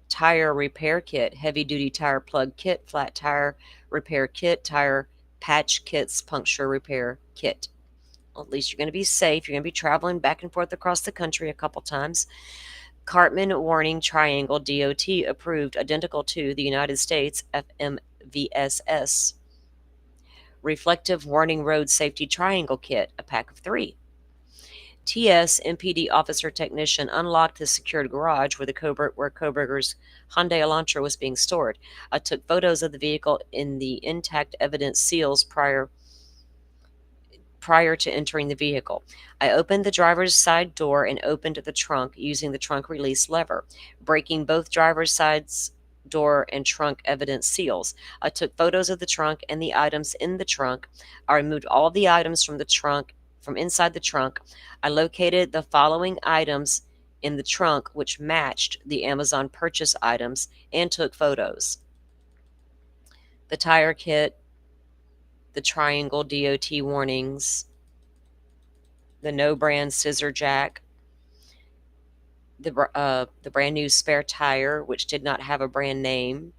tire repair kit, heavy-duty tire plug kit, flat tire repair kit, tire patch kits, puncture repair kit. Well, at least you're going to be safe. You're going to be traveling back and forth across the country a couple times. Cartman warning triangle DOT approved, identical to the United States FMVSS. Reflective warning road safety triangle kit, a pack of 3. TS MPD officer technician unlocked the secured garage where Kohberger's Hyundai Elantra was being stored. I took photos of the vehicle in the intact evidence seals prior prior to entering the vehicle. I opened the driver's side door and opened the trunk using the trunk release lever, breaking both driver's sides door and trunk evidence seals. I took photos of the trunk and the items in the trunk. I removed all the items from the trunk, from inside the trunk. I located the following items in the trunk which matched the Amazon purchase items and took photos: the tire kit, the triangle DOT warnings, the no brand scissor jack, the brand new spare tire, which did not have a brand name,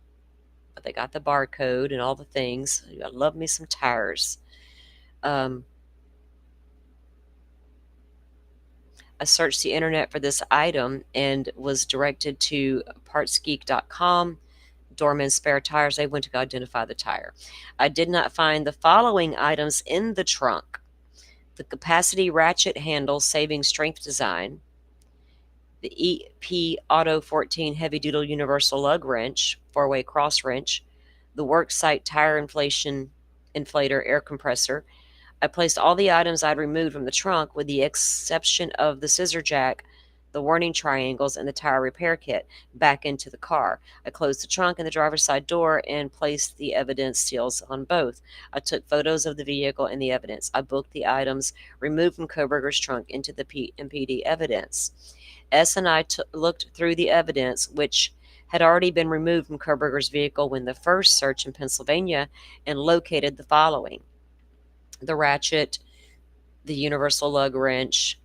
but they got the barcode and all the things. I love me some tires. I searched the internet for this item and was directed to partsgeek.com. Dorman spare tires. They went to identify the tire. I did not find the following items in the trunk: the capacity ratchet handle saving strength design, the EP Auto 14 heavy duty universal lug wrench, 4-way cross wrench, the worksite tire inflator air compressor. I placed all the items I'd removed from the trunk with the exception of the scissor jack, the warning triangles, and the tire repair kit back into the car. I closed the trunk and the driver's side door and placed the evidence seals on both. I took photos of the vehicle and the evidence. I booked the items removed from Kohberger's trunk into the MPD evidence. S and I looked through the evidence, which had already been removed from Kohberger's vehicle when the first search in Pennsylvania, and located the following: the ratchet, the universal lug wrench.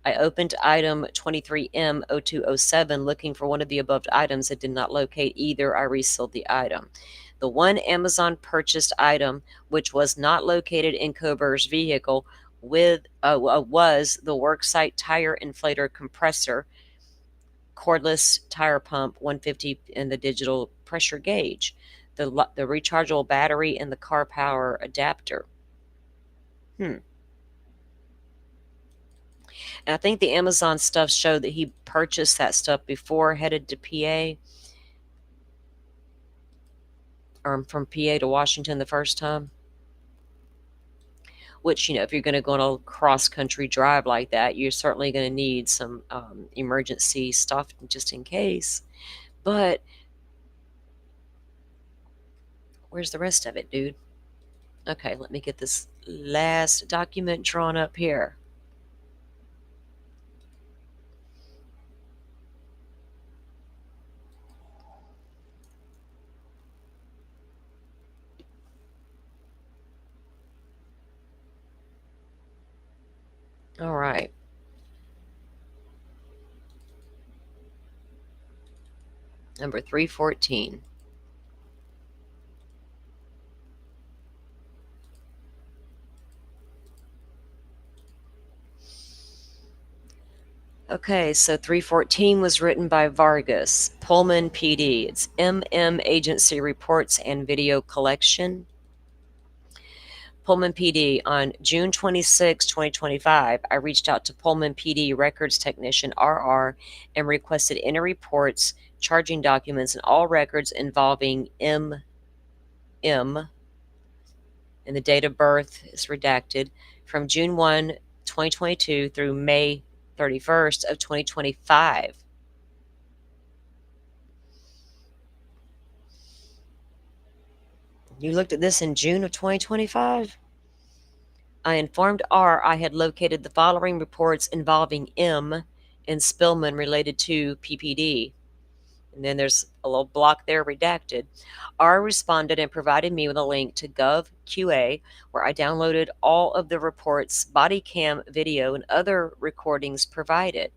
I opened item 23M0207 looking for one of the above items and did not locate either. I resealed the item. The one Amazon purchased item which was not located in Kohberger's vehicle was the worksite tire inflator compressor, cordless tire pump 150, and the digital pressure gauge, the rechargeable battery, and the car power adapter. And I think the Amazon stuff showed that he purchased that stuff before headed to PA, or from PA to Washington the first time. Which, if you're going to go on a cross-country drive like that, you're certainly going to need some emergency stuff just in case. But where's the rest of it, dude? Okay, let me get this last document drawn up here. All right. Number 314. Okay, so 314 was written by Vargas, Pullman PD. It's MM Agency Reports and Video Collection. Pullman PD, on June 26, 2025, I reached out to Pullman PD Records Technician RR and requested any reports, charging documents, and all records involving MM, and the date of birth is redacted, from June 1, 2022 through May 31st of 2025. You looked at this in June of 2025? I informed R I had located the following reports involving M and Spillman related to PPD. And then there's a little block there redacted. R responded and provided me with a link to GovQA, where I downloaded all of the reports, body cam video, and other recordings provided.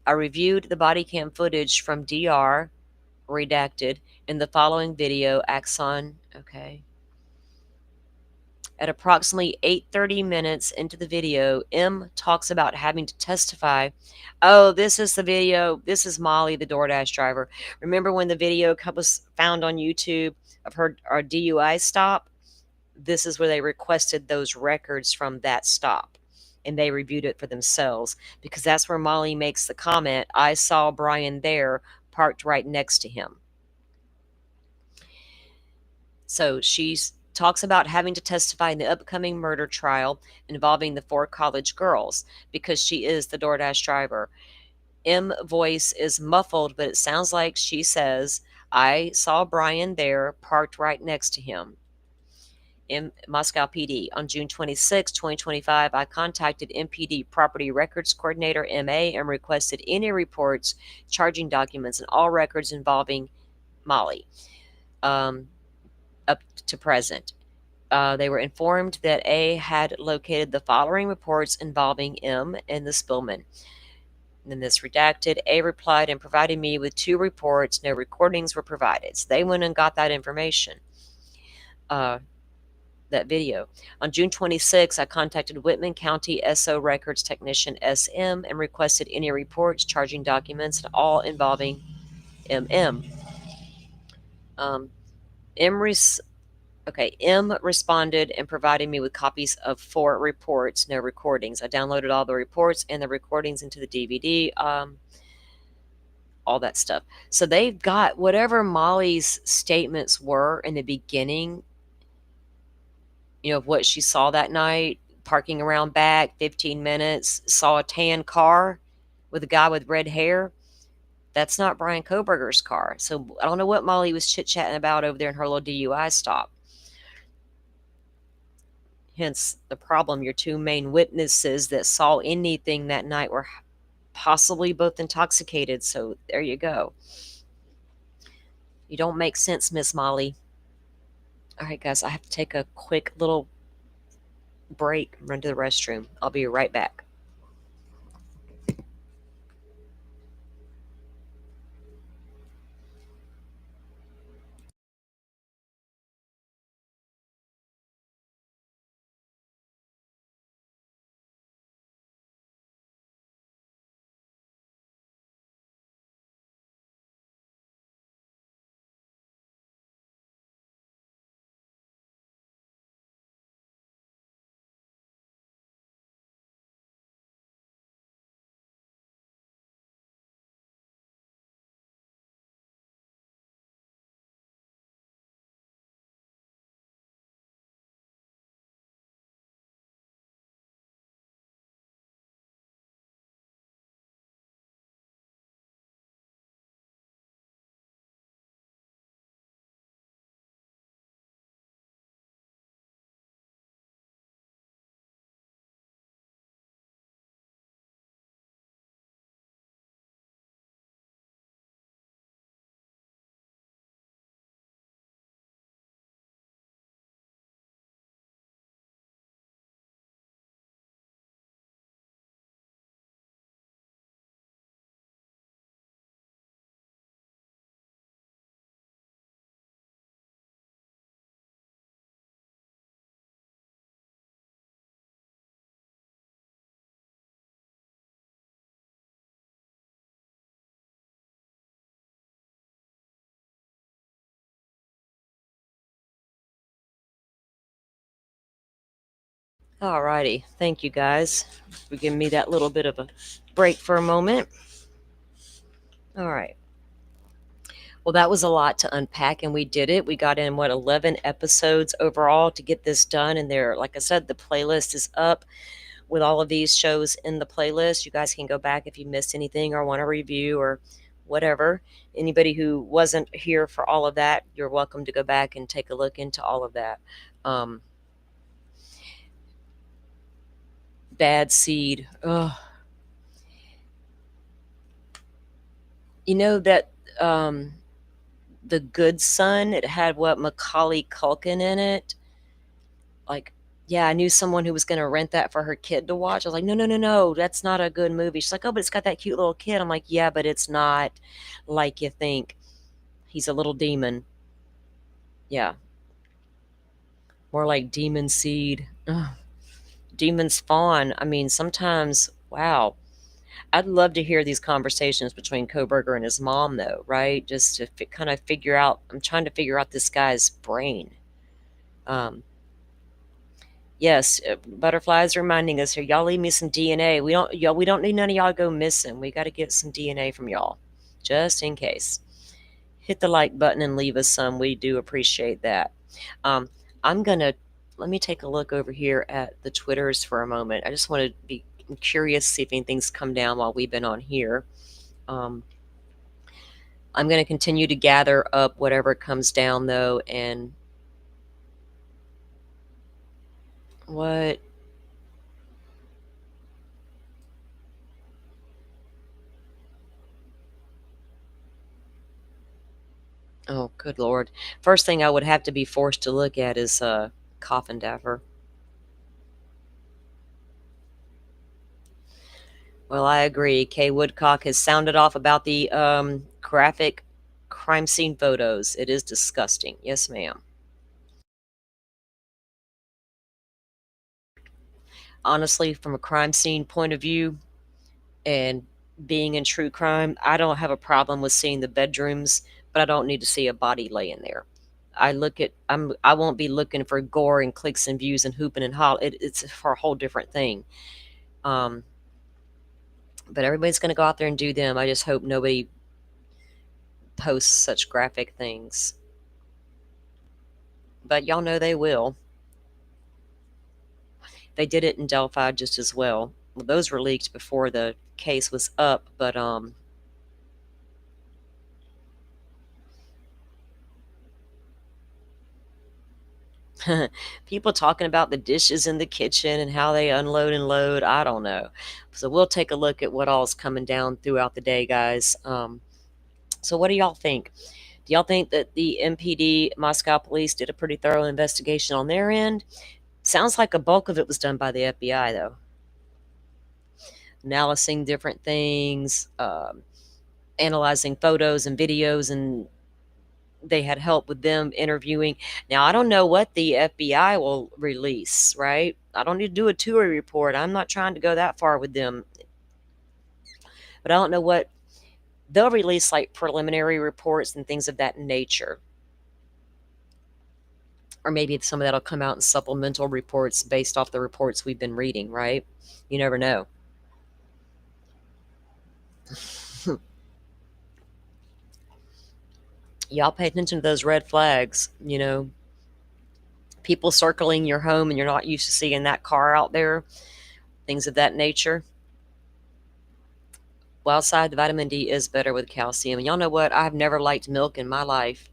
I reviewed the body cam footage from DR, redacted, in the following video, Axon, okay. At approximately 8:30 minutes into the video, M talks about having to testify. Oh, this is the video. This is Molly, the DoorDash driver. Remember when the video was found on YouTube of her DUI stop? This is where they requested those records from that stop, and they reviewed it for themselves, because that's where Molly makes the comment, I saw Brian there, parked right next to him. So she's talks about having to testify in the upcoming murder trial involving the 4 college girls because she is the DoorDash driver. M voice is muffled, but it sounds like she says, "I saw Brian there, parked right next to him." Moscow PD. On June 26, 2025, I contacted MPD Property Records Coordinator MA and requested any reports, charging documents, and all records involving Molly up to present. They were informed that A had located the following reports involving M and the Spillman. And then this redacted. A replied and provided me with 2 reports. No recordings were provided. So they went and got that information. That video. On June 26, I contacted Whitman County SO Records Technician SM and requested any reports, charging documents, and all involving MM. M responded and provided me with copies of 4 reports, no recordings. I downloaded all the reports and the recordings into the DVD, all that stuff. So they've got whatever Molly's statements were in the beginning, of what she saw that night, parking around back, 15 minutes, saw a tan car with a guy with red hair. That's not Brian Kohberger's car. So I don't know what Molly was chit-chatting about over there in her little DUI stop. Hence the problem. Your 2 main witnesses that saw anything that night were possibly both intoxicated. So there you go. You don't make sense, Miss Molly. All right, guys, I have to take a quick little break, run to the restroom. I'll be right back. Alrighty, thank you guys for giving me that little bit of a break for a moment. All right. Well, that was a lot to unpack, and we did it. We got in 11 episodes overall to get this done, and there, like I said, the playlist is up with all of these shows in the playlist. You guys can go back if you missed anything or want to review or whatever. Anybody who wasn't here for all of that, you're welcome to go back and take a look into all of that. Bad Seed. Ugh. You know that The Good Son, it had Macaulay Culkin in it. Like, yeah, I knew someone who was going to rent that for her kid to watch. I was like, no, that's not a good movie. She's like, oh, but it's got that cute little kid. I'm like, yeah, but it's not like you think. He's a little demon. Yeah. More like Demon Seed. Ugh. Demon Spawn. I mean, sometimes, wow. I'd love to hear these conversations between Kohberger and his mom, though, right? Just to kind of figure out. I'm trying to figure out this guy's brain. Yes, Butterflies reminding us here. Y'all leave me some DNA. We don't need none of y'all go missing. We got to get some DNA from y'all, just in case. Hit the like button and leave us some. We do appreciate that. Let me take a look over here at the Twitters for a moment. I just want to be curious, see if anything's come down while we've been on here. I'm going to continue to gather up whatever comes down, though. And what? Oh, good Lord. First thing I would have to be forced to look at is Coffin Dapper. Well, I agree. Kay Woodcock has sounded off about the graphic crime scene photos. It is disgusting. Yes, ma'am. Honestly, from a crime scene point of view and being in true crime, I don't have a problem with seeing the bedrooms, but I don't need to see a body laying there. I won't be looking for gore and clicks and views and hooping and holler. It's for a whole different thing. Um, but everybody's going to go out there and do them. I just hope nobody posts such graphic things. But y'all know they will. They did it in Delphi just as well. Well, those were leaked before the case was up, but people talking about the dishes in the kitchen and how they unload and load. I don't know. So we'll take a look at what all's coming down throughout the day, guys. So what do y'all think? Do y'all think that the MPD Moscow police did a pretty thorough investigation on their end? Sounds like a bulk of it was done by the FBI, though. Analyzing different things, analyzing photos and videos, and they had help with them interviewing. Now, I don't know what the FBI will release, right? I don't need to do a tour report. I'm not trying to go that far with them. But I don't know what they'll release, like preliminary reports and things of that nature. Or maybe some of that'll come out in supplemental reports based off the reports we've been reading, right? You never know. Y'all pay attention to those red flags, people circling your home and you're not used to seeing that car out there, things of that nature. Well, outside, the vitamin D is better with calcium. And y'all know what? I've never liked milk in my life.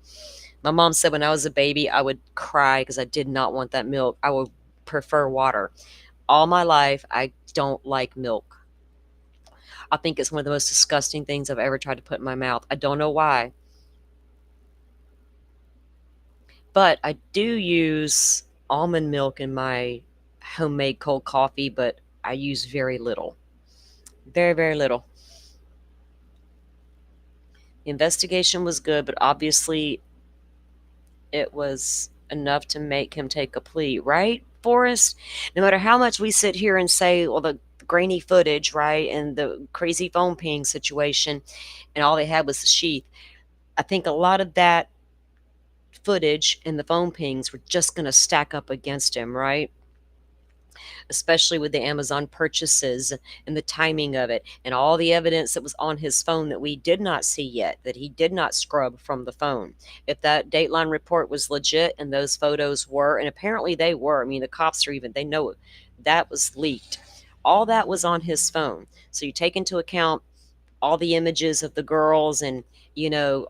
My mom said when I was a baby, I would cry because I did not want that milk. I would prefer water. All my life, I don't like milk. I think it's one of the most disgusting things I've ever tried to put in my mouth. I don't know why. But I do use almond milk in my homemade cold coffee, but I use very little. Very, very little. The investigation was good, but obviously it was enough to make him take a plea, right, Forrest? No matter how much we sit here and say, well, the grainy footage, right, and the crazy phone ping situation, and all they had was the sheath, I think a lot of that footage and the phone pings were just going to stack up against him, right? Especially with the Amazon purchases and the timing of it and all the evidence that was on his phone that we did not see yet, that he did not scrub from the phone. If that Dateline report was legit and those photos were, and apparently they were, I mean, the cops are even, they know that was leaked. All that was on his phone. So you take into account all the images of the girls and,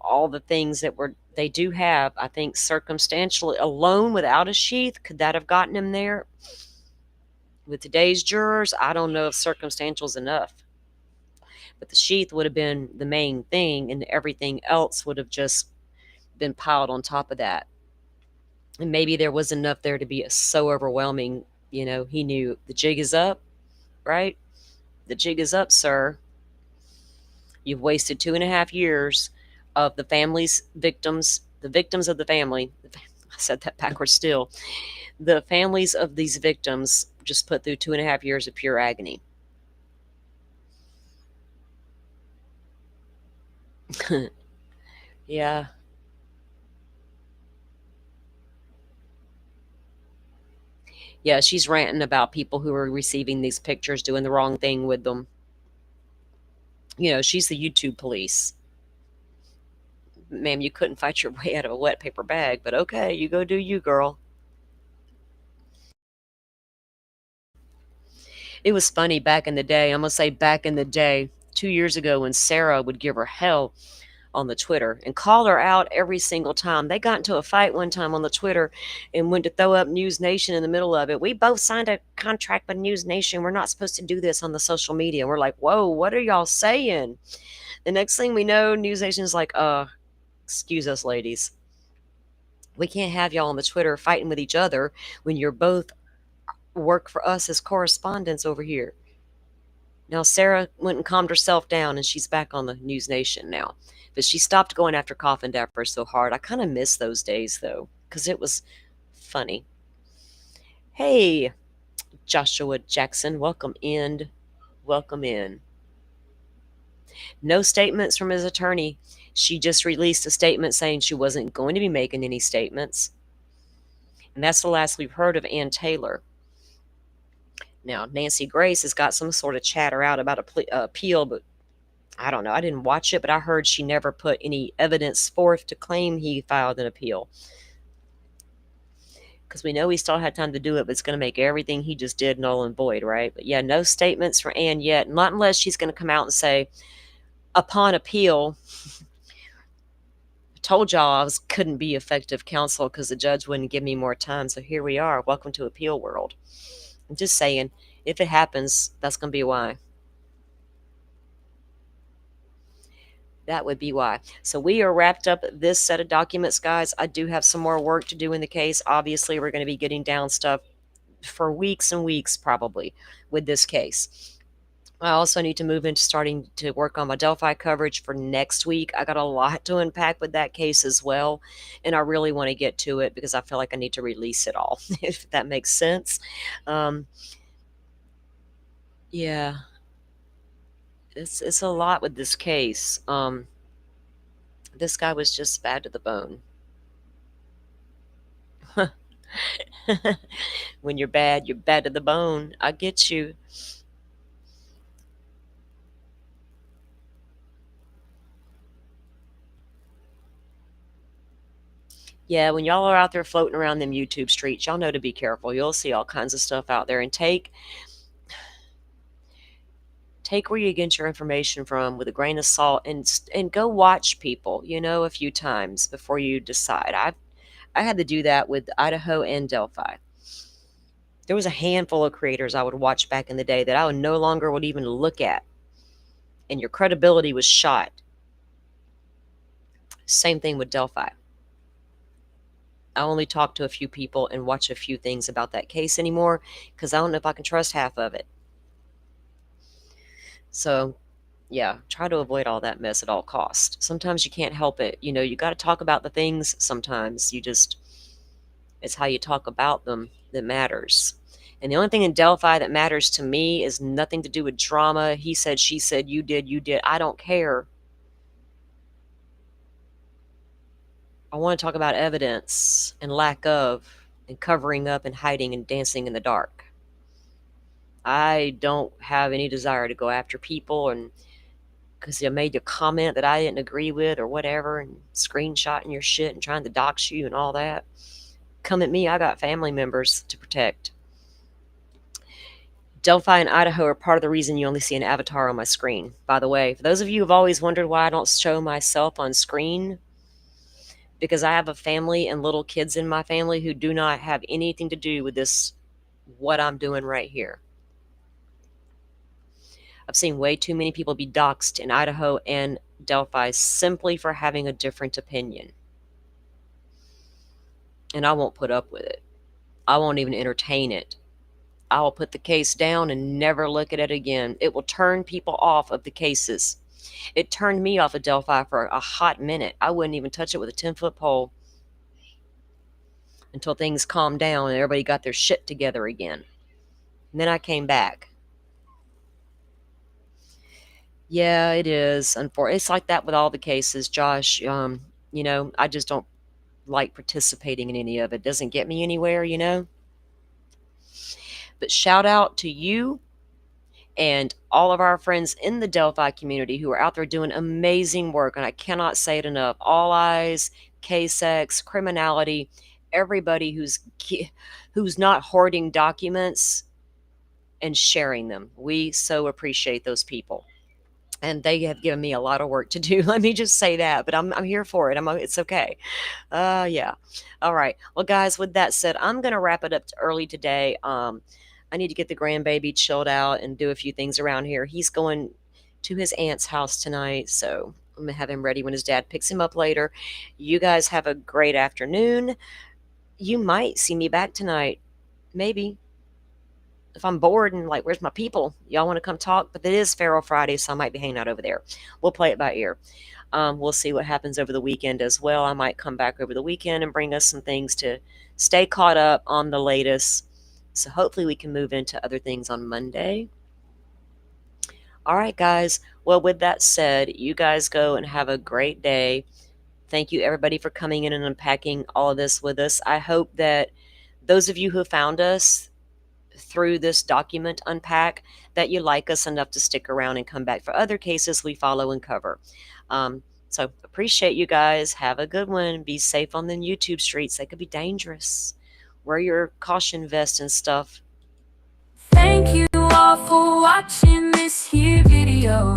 all the things that they do have, I think circumstantially alone without a sheath, could that have gotten him there? With today's jurors, I don't know if circumstantial is enough. But the sheath would have been the main thing, and everything else would have just been piled on top of that. And maybe there was enough there to be so overwhelming, he knew the jig is up, right? The jig is up, sir. You've wasted 2.5 years of the family's victims, the victims of the family. I said that backwards still. The families of these victims just put through 2.5 years of pure agony. Yeah. Yeah, she's ranting about people who are receiving these pictures doing the wrong thing with them. She's the YouTube police. Ma'am, you couldn't fight your way out of a wet paper bag, but okay, you go do you, girl. It was funny back in the day. I'm going to say back in the day, 2 years ago, when Sarah would give her hell on the Twitter and call her out every single time. They got into a fight one time on the Twitter and went to throw up News Nation in the middle of it. We both signed a contract with News Nation. We're not supposed to do this on the social media. We're like, whoa, what are y'all saying? The next thing we know, News Nation's like, excuse us, ladies. We can't have y'all on the Twitter fighting with each other when you're both work for us as correspondents over here. Now, Sarah went and calmed herself down, and she's back on the News Nation now. But she stopped going after Coffin Dapper so hard. I kind of miss those days, though, because it was funny. Hey, Joshua Jackson, welcome in. Welcome in. No statements from his attorney. She just released a statement saying she wasn't going to be making any statements. And that's the last we've heard of Ann Taylor. Now, Nancy Grace has got some sort of chatter out about a appeal, but I don't know. I didn't watch it, but I heard she never put any evidence forth to claim he filed an appeal. Because we know he still had time to do it, but it's going to make everything he just did null and void, right? But yeah, no statements for Ann yet. Not unless she's going to come out and say, upon appeal, I told y'all I couldn't be effective counsel because the judge wouldn't give me more time. So here we are. Welcome to appeal world. I'm just saying, if it happens, that's going to be why. That would be why. So we are wrapped up this set of documents, guys. I do have some more work to do in the case. Obviously, we're going to be getting down stuff for weeks and weeks probably with this case. I also need to move into starting to work on my Delphi coverage for next week. I got a lot to unpack with that case as well, and I really want to get to it because I feel like I need to release it all, if that makes sense. Yeah. It's a lot with this case. This guy was just bad to the bone. When you're bad to the bone. I get you. Yeah, when y'all are out there floating around them YouTube streets, y'all know to be careful. You'll see all kinds of stuff out there, and take where you get your information from with a grain of salt, and go watch people, a few times before you decide. I had to do that with Idaho and Delphi. There was a handful of creators I would watch back in the day that I would no longer would even look at, and your credibility was shot. Same thing with Delphi. I only talk to a few people and watch a few things about that case anymore because I don't know if I can trust half of it. So, yeah, try to avoid all that mess at all costs. Sometimes you can't help it. You got to talk about the things sometimes. It's how you talk about them that matters. And the only thing in Delphi that matters to me is nothing to do with drama. He said, she said, you did. I don't care. I want to talk about evidence and lack of, and covering up and hiding and dancing in the dark. I don't have any desire to go after people and because they made a comment that I didn't agree with or whatever, and screenshotting your shit and trying to dox you and all that. Come at me. I got family members to protect. Delphi and Idaho are part of the reason you only see an avatar on my screen. By the way, for those of you who have always wondered why I don't show myself on screen, because I have a family and little kids in my family who do not have anything to do with this, what I'm doing right here. I've seen way too many people be doxxed in Idaho and Delphi simply for having a different opinion. And I won't put up with it. I won't even entertain it. I will put the case down and never look at it again. It will turn people off of the cases. It turned me off of Delphi for a hot minute. I wouldn't even touch it with a 10-foot pole until things calmed down and everybody got their shit together again. And then I came back. Yeah, it is. It's like that with all the cases, Josh. I just don't like participating in any of it. It doesn't get me anywhere, But shout out to you and all of our friends in the Delphi community who are out there doing amazing work. And I cannot say it enough. All Eyes, K-Sex, Criminality, everybody who's not hoarding documents and sharing them. We so appreciate those people. And they have given me a lot of work to do. Let me just say that, but I'm here for it. It's okay. Yeah. All right. Well, guys, with that said, I'm gonna wrap it up early today. I need to get the grandbaby chilled out and do a few things around here. He's going to his aunt's house tonight, so I'm gonna have him ready when his dad picks him up later. You guys have a great afternoon. You might see me back tonight, maybe. If I'm bored and like, where's my people? Y'all want to come talk? But it is Feral Friday, so I might be hanging out over there. We'll play it by ear. We'll see what happens over the weekend as well. I might come back over the weekend and bring us some things to stay caught up on the latest. So hopefully we can move into other things on Monday. All right, guys. Well, with that said, you guys go and have a great day. Thank you, everybody, for coming in and unpacking all of this with us. I hope that those of you who found us through this document unpack, that you like us enough to stick around and come back for other cases we follow and cover. So appreciate you guys. Have a good one. Be safe on the YouTube streets. They could be dangerous. Wear your caution vest and stuff. Thank you all for watching this here video.